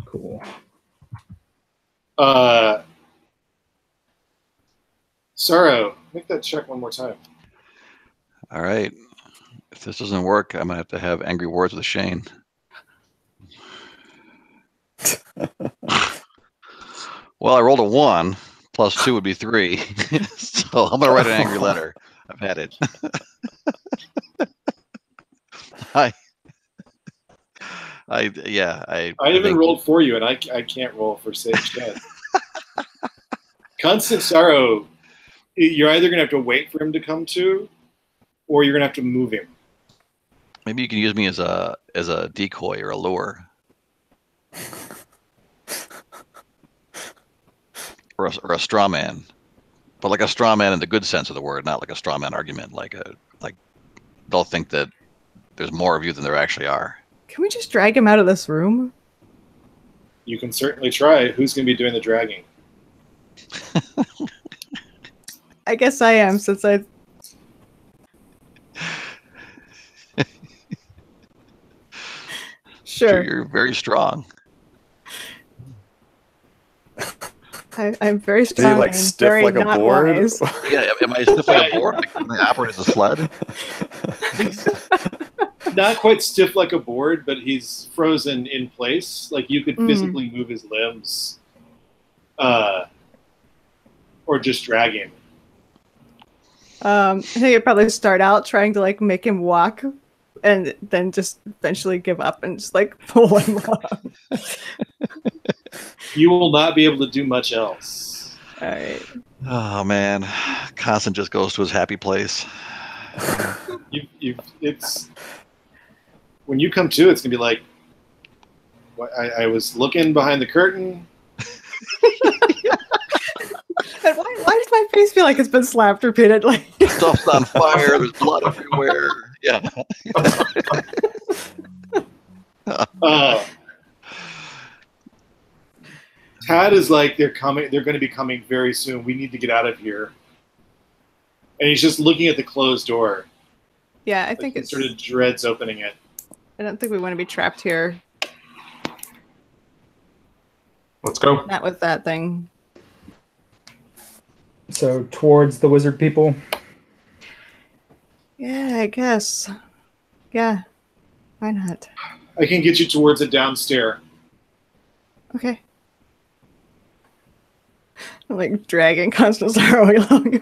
Cool. Sorrow, make that check one more time. All right. If this doesn't work, I'm gonna have to have angry words with Shane. Well, I rolled a 1. +2 would be 3. So I'm gonna write an angry letter. I've had it. I even think rolled for you, and I can't roll for save Chad. Constant sorrow. You're either gonna have to wait for him to come to, or you're gonna have to move him. maybe you can use me as a decoy or a lure. Or a straw man, but like a straw man in the good sense of the word, not like a straw man argument. Like they'll think that there's more of you than there actually are. Can we just drag him out of this room? You can certainly try. Who's gonna be doing the dragging? I guess I am, since I. Sure. You're very strong. I'm very strong. like and stiff very like a not board? wise. Yeah, am I stiff like a board? Like, can I operate as a sled? Not quite stiff like a board, but he's frozen in place. Like you could physically move his limbs, or just drag him. I think I'd probably start out trying to like make him walk, and then just eventually give up and just like pull him off. You will not be able to do much else. All right. Oh man, Constant just goes to his happy place. It's when you come to, it's gonna be like, I was looking behind the curtain. And why does my face feel like it's been slapped repeatedly? Stuff's on fire. There's blood everywhere. Yeah. Tad is like, they're coming. They're going to be coming very soon. We need to get out of here. And he's just looking at the closed door. Yeah, I Like think he it's. sort of dreads opening it. I don't think we want to be trapped here. Let's go. Not with that thing. So towards the wizard people. Yeah, I guess. Yeah. Why not? I can get you towards a downstairs. Okay. I'm like dragging Constant Sorrow along.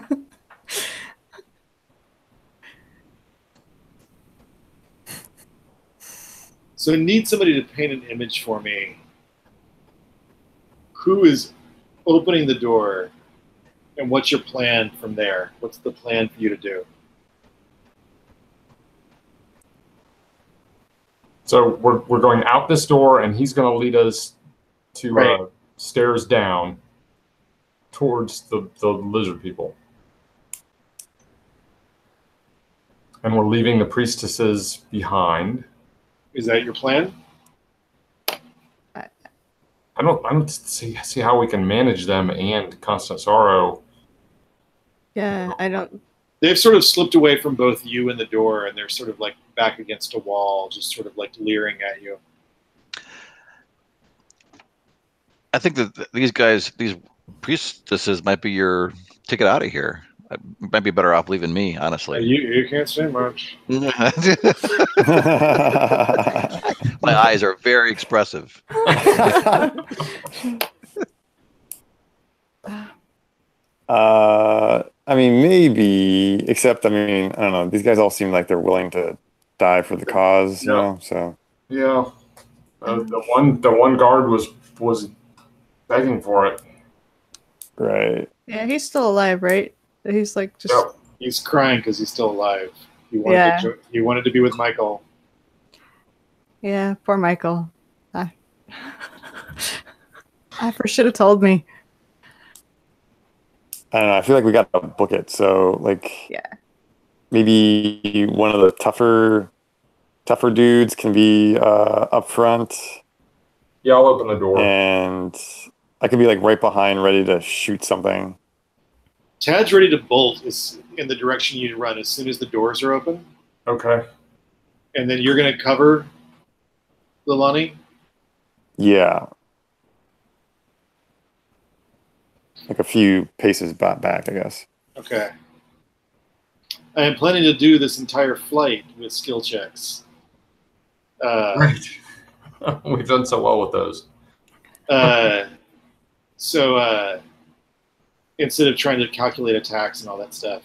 So I need somebody to paint an image for me. Who is opening the door, and what's your plan from there? What's the plan for you to do? So we're going out this door, and he's going to lead us to stairs down towards the lizard people. And we're leaving the priestesses behind. Is that your plan? I don't see how we can manage them and Constant Sorrow. Yeah, I don't. They've sort of slipped away from both you and the door, and they're sort of like back against a wall, just sort of like leering at you. I think that these priestesses might be your ticket out of here. You might be better off leaving me, honestly. You can't say much. My eyes are very expressive. I mean, maybe, except, I mean, I don't know. These guys all seem like they're willing to die for the cause, you know, so. Yeah. The one guard was begging for it. Right. Yeah, he's still alive, right? He's like just. Yep. He's crying because he's still alive. He wanted to be with Michael. Yeah, poor Michael. Afra should have told me. I don't know. I feel like we got to book it. So, like, Yeah. Maybe one of the tougher dudes can be up front. Yeah, I'll open the door. And I could be like right behind, ready to shoot something. Tad's ready to bolt in the direction you run as soon as the doors are open. Okay. And then you're going to cover Lylani? Yeah. Like a few paces back, I guess. Okay. I am planning to do this entire flight with skill checks. Right. We've done so well with those. So instead of trying to calculate attacks and all that stuff,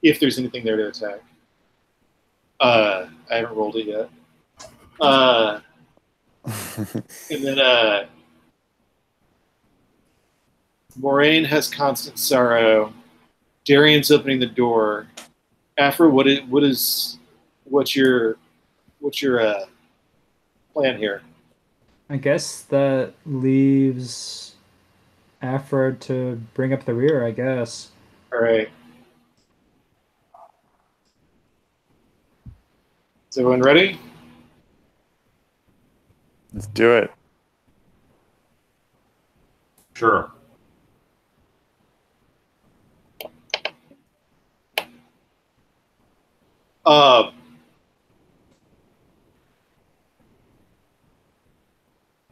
if there's anything there to attack. I haven't rolled it yet. And then Morraine has constant sorrow. Darrian's opening the door. Afra, what's your plan here? I guess that leaves Afra to bring up the rear, I guess. All right. Is everyone ready? Let's do it. Sure.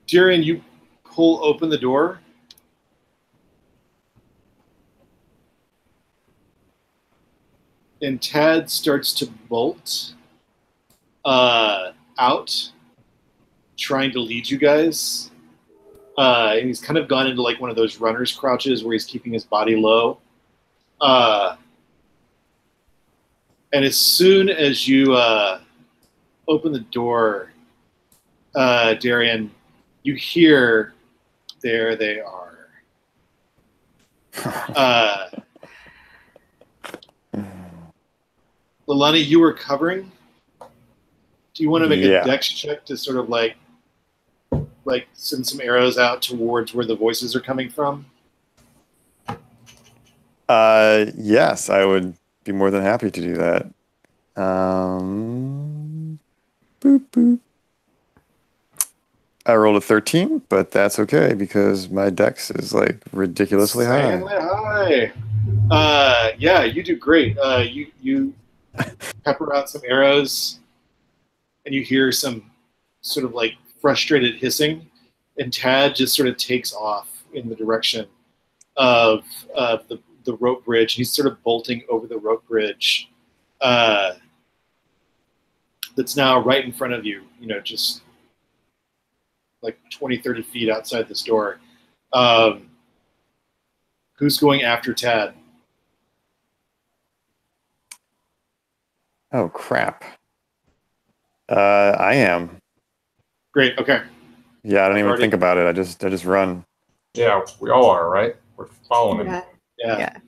Darrian, you pull open the door. And Tad starts to bolt out, trying to lead you guys. And he's kind of gone into like one of those runner's crouches where he's keeping his body low. And as soon as you open the door, Darrian, you hear, there they are. Lylani, you were covering. Do you want to make a dex check to sort of like send some arrows out towards where the voices are coming from? Yes, I would be more than happy to do that. Boop, boop. I rolled a 13, but that's okay because my dex is like ridiculously high. Yeah, you do great. You pepper out some arrows, and you hear some sort of like frustrated hissing, and Tad just sort of takes off in the direction of the rope bridge. He's sort of bolting over the rope bridge that's now right in front of you, just like 20, 30 feet outside this door. Who's going after Tad? Oh, crap. I am. Great, okay. Yeah, I don't even think about it. I just run. Yeah, we all are, right? We're following him. Yeah.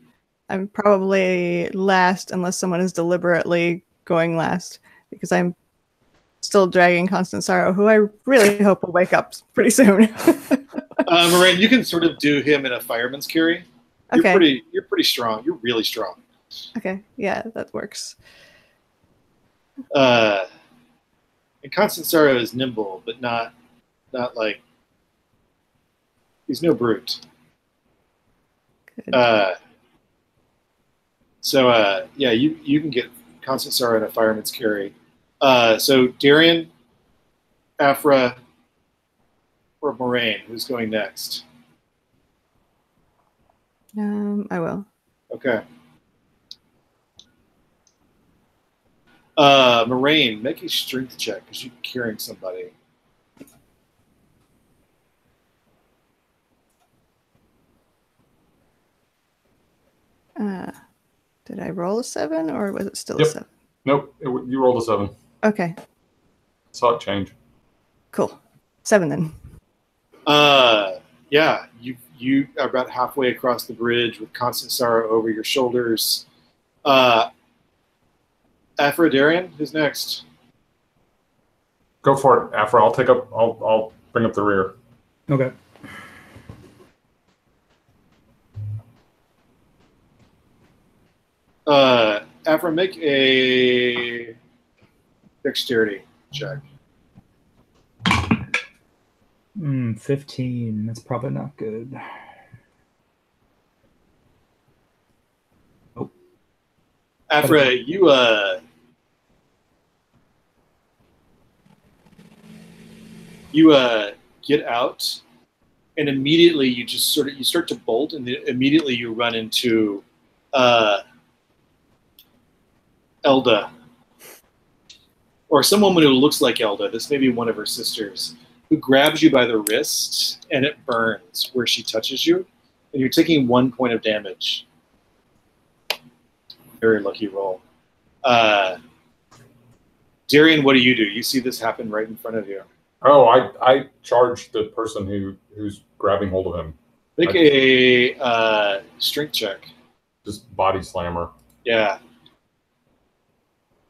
I'm probably last unless someone is deliberately going last because I'm still dragging Constant Sorrow, who I really hope will wake up pretty soon. Morraine, you can sort of do him in a fireman's carry. Okay. You're pretty strong. You're really strong. Okay, yeah, that works. And Constant Sorrow is nimble, but not like he's no brute. Good. Yeah, you can get Constant Sorrow in a fireman's carry. So Darrian, Afra, or Morraine, who's going next? I will. Okay. Morraine, make a strength check because you're carrying somebody. Did I roll a 7 or was it still a Yep. 7? Nope, you rolled a 7. Okay, Saw it change. cool. 7 then. Yeah, you are about halfway across the bridge with Constant Sorrow over your shoulders. Afra, Darrian, who's next? Go for it, Afra. I'll bring up the rear. Okay. Afra, make a dexterity check. 15. That's probably not good. Oh. Afra, you get out, and immediately you start to bolt, and immediately you run into Elda, or some woman who looks like Elda. This may be one of her sisters, who grabs you by the wrist, and it burns where she touches you, and you're taking 1 point of damage. Very lucky roll. Darrian, what do? You see this happen right in front of you. Oh, I charged the person who's grabbing hold of him. Make a strength check. Just body slammer. Yeah.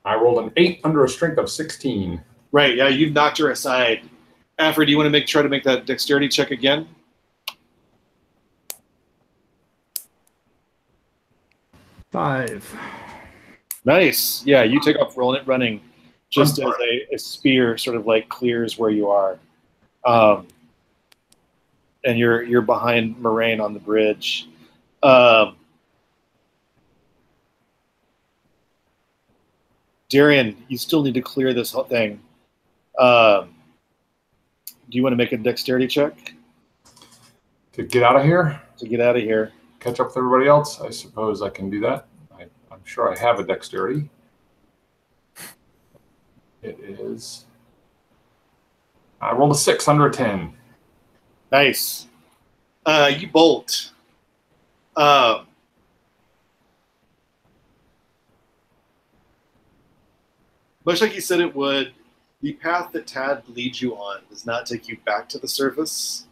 I rolled an 8 under a strength of 16. Right, yeah, you've knocked her aside. Afra, do you want to try to make that dexterity check again? Five. Nice. Yeah, you take off rolling it running just as a spear sort of like clears where you are. And you're behind Morraine on the bridge. Darrian, you still need to clear this whole thing. Do you want to make a dexterity check? To get out of here? To get out of here. Catch up with everybody else? I suppose I can do that. I'm sure I have a dexterity. It is... I rolled a 6 under a 10. Nice. You bolt. Much like you said it would, the path that Tad leads you on does not take you back to the surface.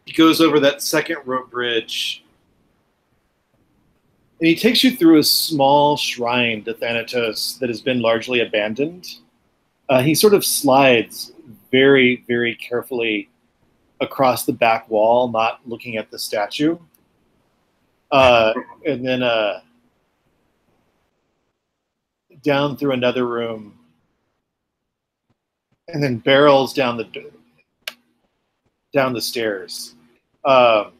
He goes over that second rope bridge, and he takes you through a small shrine to Thanatos that has been largely abandoned. He sort of slides very, very carefully across the back wall, not looking at the statue. And then down through another room, and then barrels down the stairs. And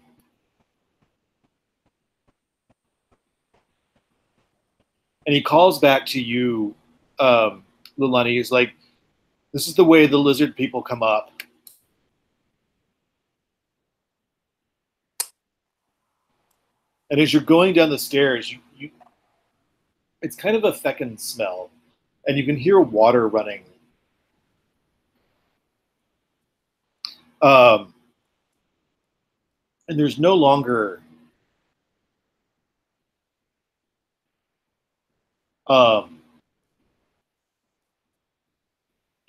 he calls back to you, Lylani. He's like, "This is the way the lizard people come up." And as you're going down the stairs, it's kind of a feckin' smell, and you can hear water running. And there's no longer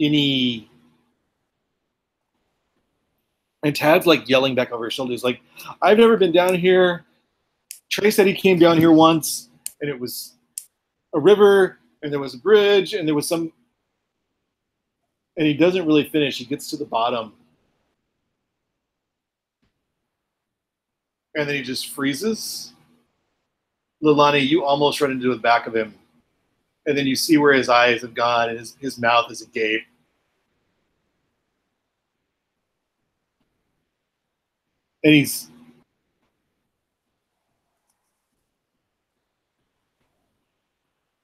any. And Tad's like yelling back over his shoulder. He's like, "I've never been down here. Trey said he came down here once, and it was a river, and there was a bridge, and there was some..." And he doesn't really finish. He gets to the bottom, and then he just freezes. Lylani, you almost run into the back of him, and then you see where his eyes have gone, and his mouth is agape. And he's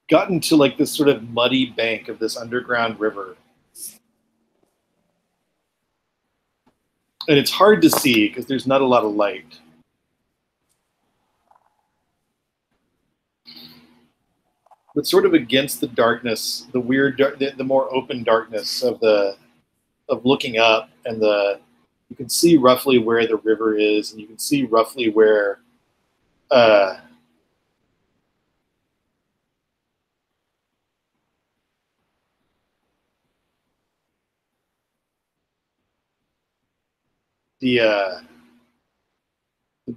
gotten to like this sort of muddy bank of this underground river. And it's hard to see because there's not a lot of light. But sort of against the darkness, the weird, the more open darkness of looking up, and you can see roughly where the river is, and you can see roughly where the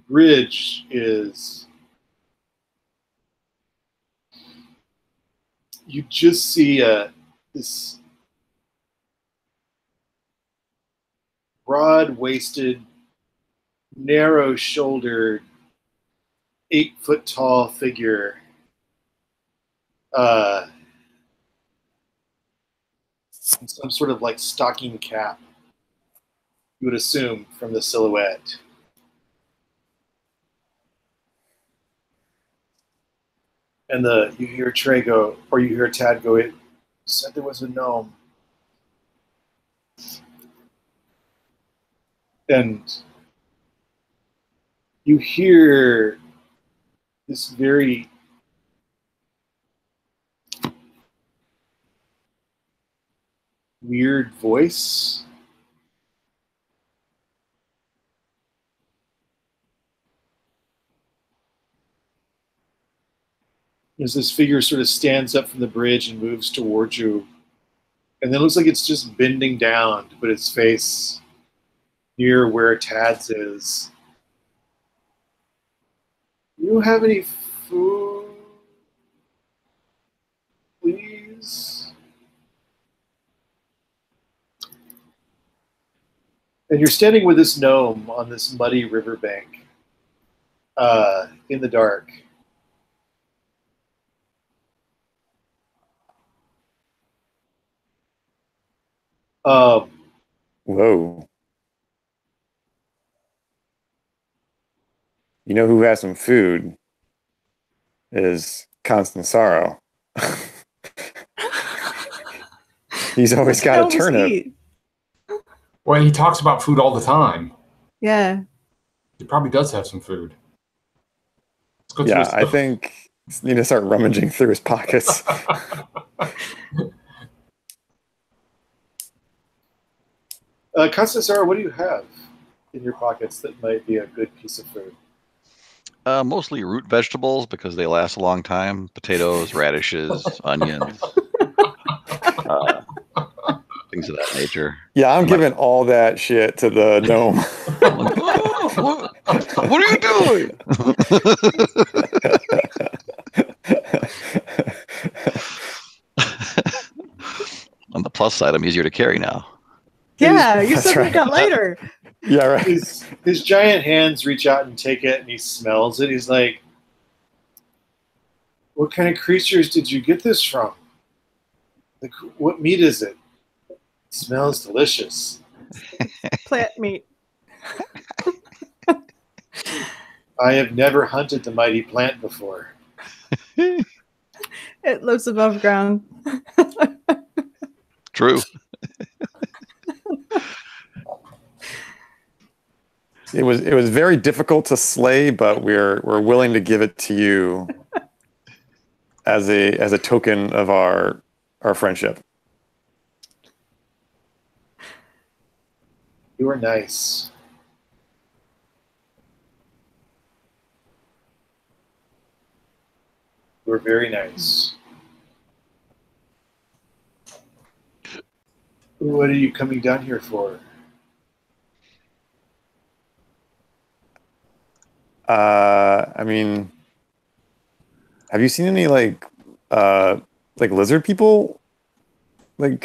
bridge is. You just see this broad-waisted, narrow-shouldered, 8-foot-tall figure in some sort of like stocking cap, you would assume from the silhouette. And you hear Trey go, or you hear Tad go, "It said there was a gnome." And you hear this very weird voice. As this figure sort of stands up from the bridge and moves towards you. And then it looks like it's just bending down to put its face near where Tad's is. You have any food, please? And you're standing with this gnome on this muddy riverbank in the dark. Whoa. You know who has some food is Constant Sorrow. He's always got a turnip. Eat. Well, he talks about food all the time. Yeah. He probably does have some food. Let's go Yeah, I think you need to start rummaging through his pockets. Constance, what do you have in your pockets that might be a good piece of food? Mostly root vegetables because they last a long time. Potatoes, radishes, onions, things of that nature. Yeah, I'm giving all that shit to the gnome. What are you doing? On the plus side, I'm easier to carry now. Yeah, you That's said right. that later. Yeah, right. His giant hands reach out and take it, and he smells it. He's like, "What kind of creatures did you get this from? Like, what meat is it? It smells delicious." Plant meat. I have never hunted the mighty plant before. It lives above ground. True. It was very difficult to slay, but we're willing to give it to you as a token of our friendship. You are nice. You are very nice. What are you coming down here for? I mean, have you seen any like lizard people running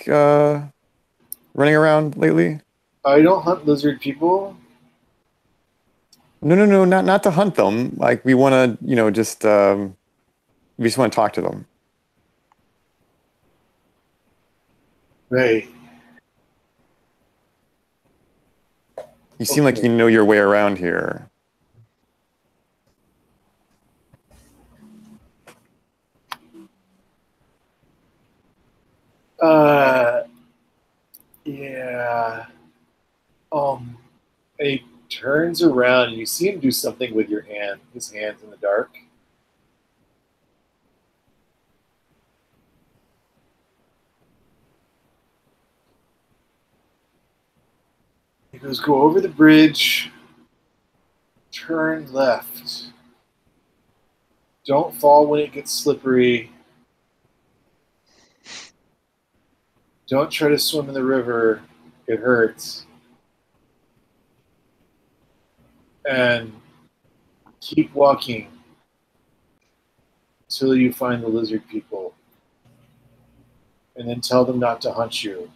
around lately? I don't hunt lizard people. No, not to hunt them. Like we want to, we just want to talk to them. Right. You seem like you know your way around here. Yeah. And he turns around and you see him do something with his hands in the dark. He goes, go over the bridge, turn left. Don't fall when it gets slippery. Don't try to swim in the river. It hurts. And keep walking until you find the lizard people. And then tell them not to hunt you.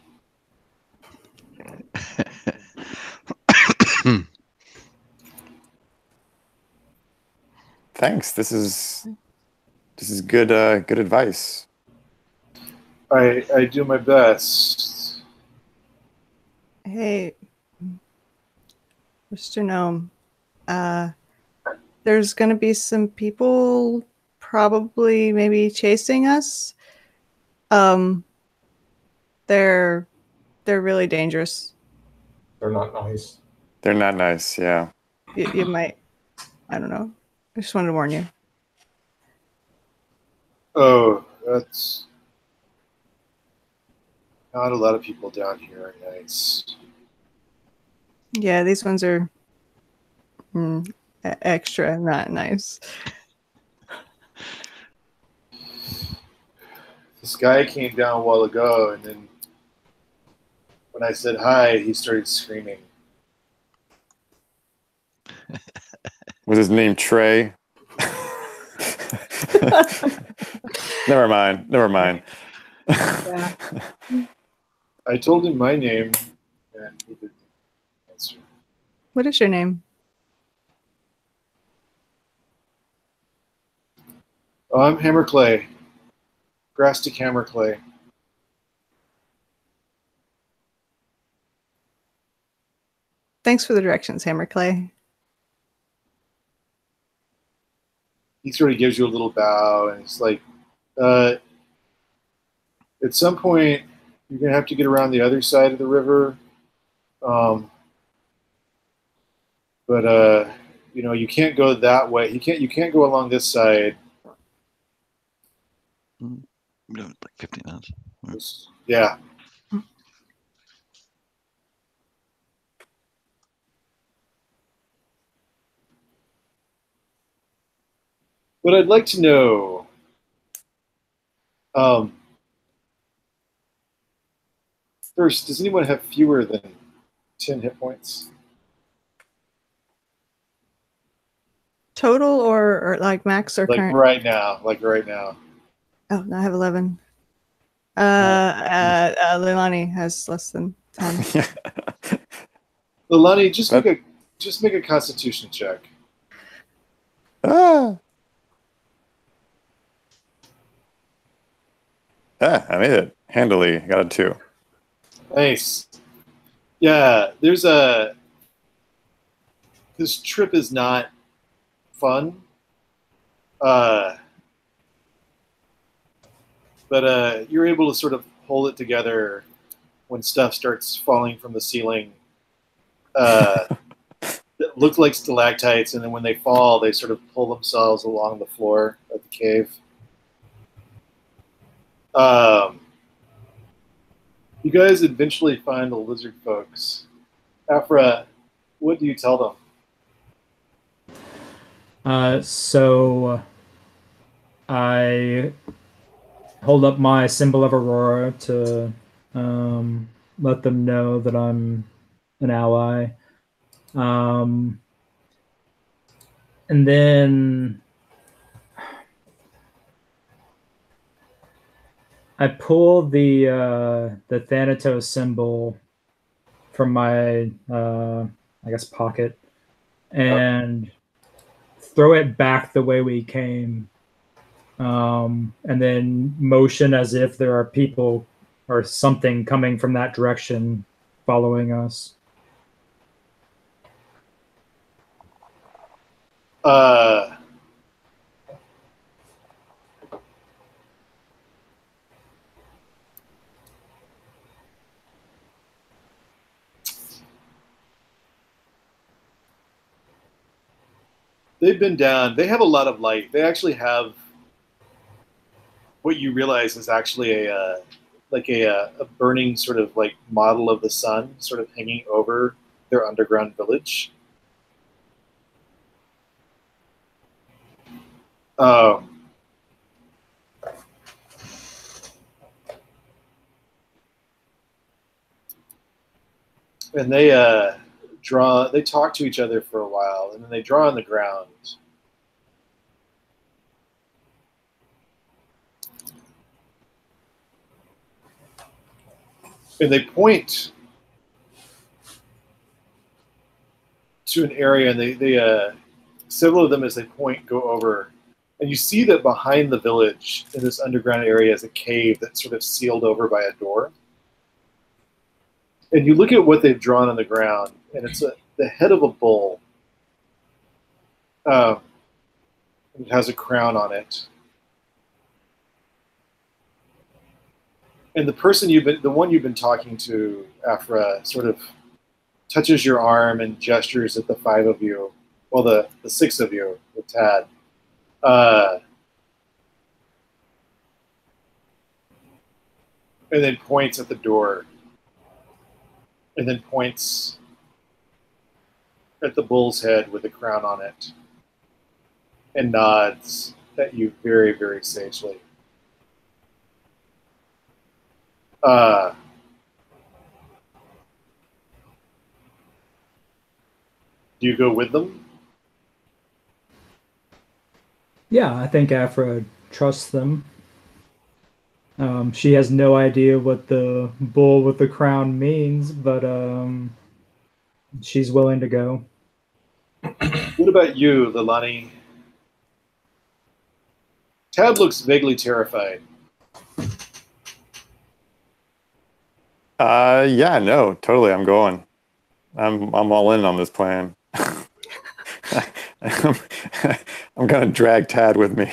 Thanks. This is good advice. I do my best. Hey, Mr. Gnome, there's going to be some people probably maybe chasing us. They're really dangerous. They're not nice. They're not nice, yeah. You might, I don't know. I just wanted to warn you. Oh, that's... Not a lot of people down here are nice. Yeah, these ones are extra not nice. this guy came down a while ago, and then when I said hi, he started screaming. Was his name Trey? Never mind. Never mind. Yeah. I told him my name, and he didn't answer. What is your name? Oh, I'm Hammerclay. Grastic Hammerclay. Thanks for the directions, Hammerclay. He sort of gives you a little bow, and it's like, at some point, you're gonna have to get around the other side of the river. But you know, you can't go that way. You can't go along this side. Like 15 minutes. Yeah. What I'd like to know, first, does anyone have fewer than 10 hit points? Total or like max or Like current? right now. Like right now. Oh, no, I have 11. Lylani has less than 10. Lylani, just make a Constitution check. Ah, I made it handily. I got a 2. Nice. Yeah, this trip is not fun. But you're able to sort of hold it together when stuff starts falling from the ceiling that look like stalactites, and then when they fall, they sort of pull themselves along the floor of the cave. You guys eventually find the lizard folks. Afra, what do you tell them? So I hold up my symbol of Aurora to let them know that I'm an ally. And then I pull the Thanatos symbol from my I guess pocket and throw it back the way we came, and then motion as if there are people or something coming from that direction following us. They've been down. They have a lot of light. They actually have what you realize is actually a burning sort of like model of the sun sort of hanging over their underground village. And they talk to each other for a while, and then they draw on the ground. And they point to an area, and they several of them, as they point, go over. And you see that behind the village, in this underground area, is a cave that's sort of sealed over by a door. And you look at what they've drawn on the ground, and it's the head of a bull. It has a crown on it. And the one you've been talking to, Afra, sort of touches your arm and gestures at the 5 of you. Well, the 6 of you with Tad. And then points at the door. And then points at the bull's head with the crown on it. And nods at you very, very sagely. Do you go with them? Yeah, I think Afra trusts them. She has no idea what the bull with the crown means, but she's willing to go. What about you, Lylani? Tad looks vaguely terrified. Yeah, no, totally. I'm going. I'm all in on this plan. I'm gonna drag Tad with me.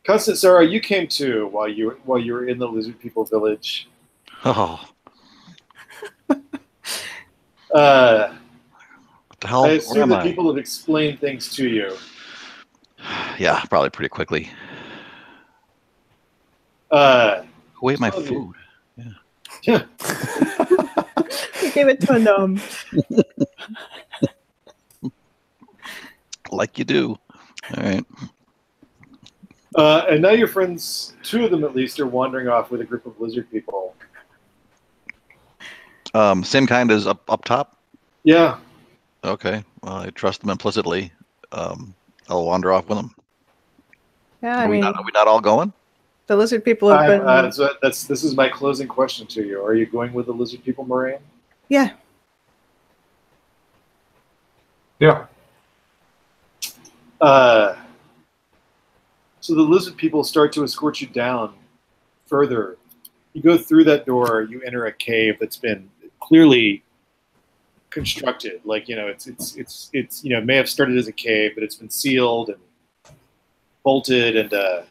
Constance, Sarah, you came too while you were in the Lizard People village. Oh, Uh, what the hell? I Where assume am that I? people have explained things to you. Yeah, probably pretty quickly. Who ate my some of you- food? Yeah. We gave it to a gnome. Like you do. All right. And now your friends, two of them at least, are wandering off with a group of lizard people. Same kind as up top? Yeah. Okay. Well, I trust them implicitly. I'll wander off with them. Yeah, I mean, Are we not all going? the lizard people have been. So this is my closing question to you. Are you going with the lizard people, Morraine? Yeah. Yeah. So the lizard people start to escort you down further. You go through that door. You enter a cave that's been clearly constructed. Like, you know, it's you know, it may have started as a cave, but it's been sealed and bolted, and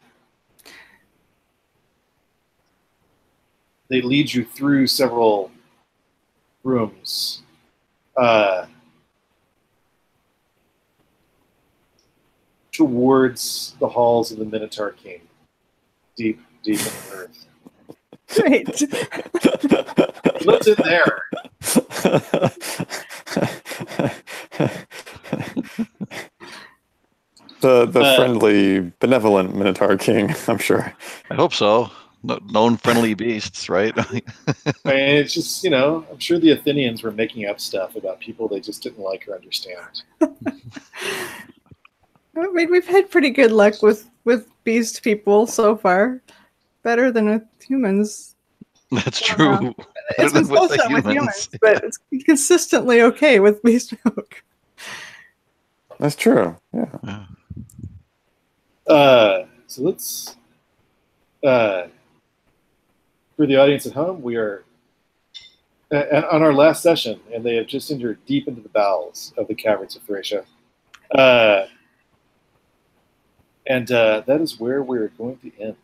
they lead you through several rooms. Towards the halls of the Minotaur King, deep in the earth. Great. What's in there? The friendly, benevolent Minotaur King, I'm sure. I hope so. Known friendly beasts, right? I mean, it's just, you know, I'm sure the Athenians were making up stuff about people they just didn't like or understand. I mean, we've had pretty good luck with beast people so far. Better than with humans. That's true. It's been bullshit with humans, but it's consistently okay with beast folk. That's true. Yeah. So let's, for the audience at home, we are on our last session, and they have just entered deep into the bowels of the Caverns of Thracia. And that is where we're going to end.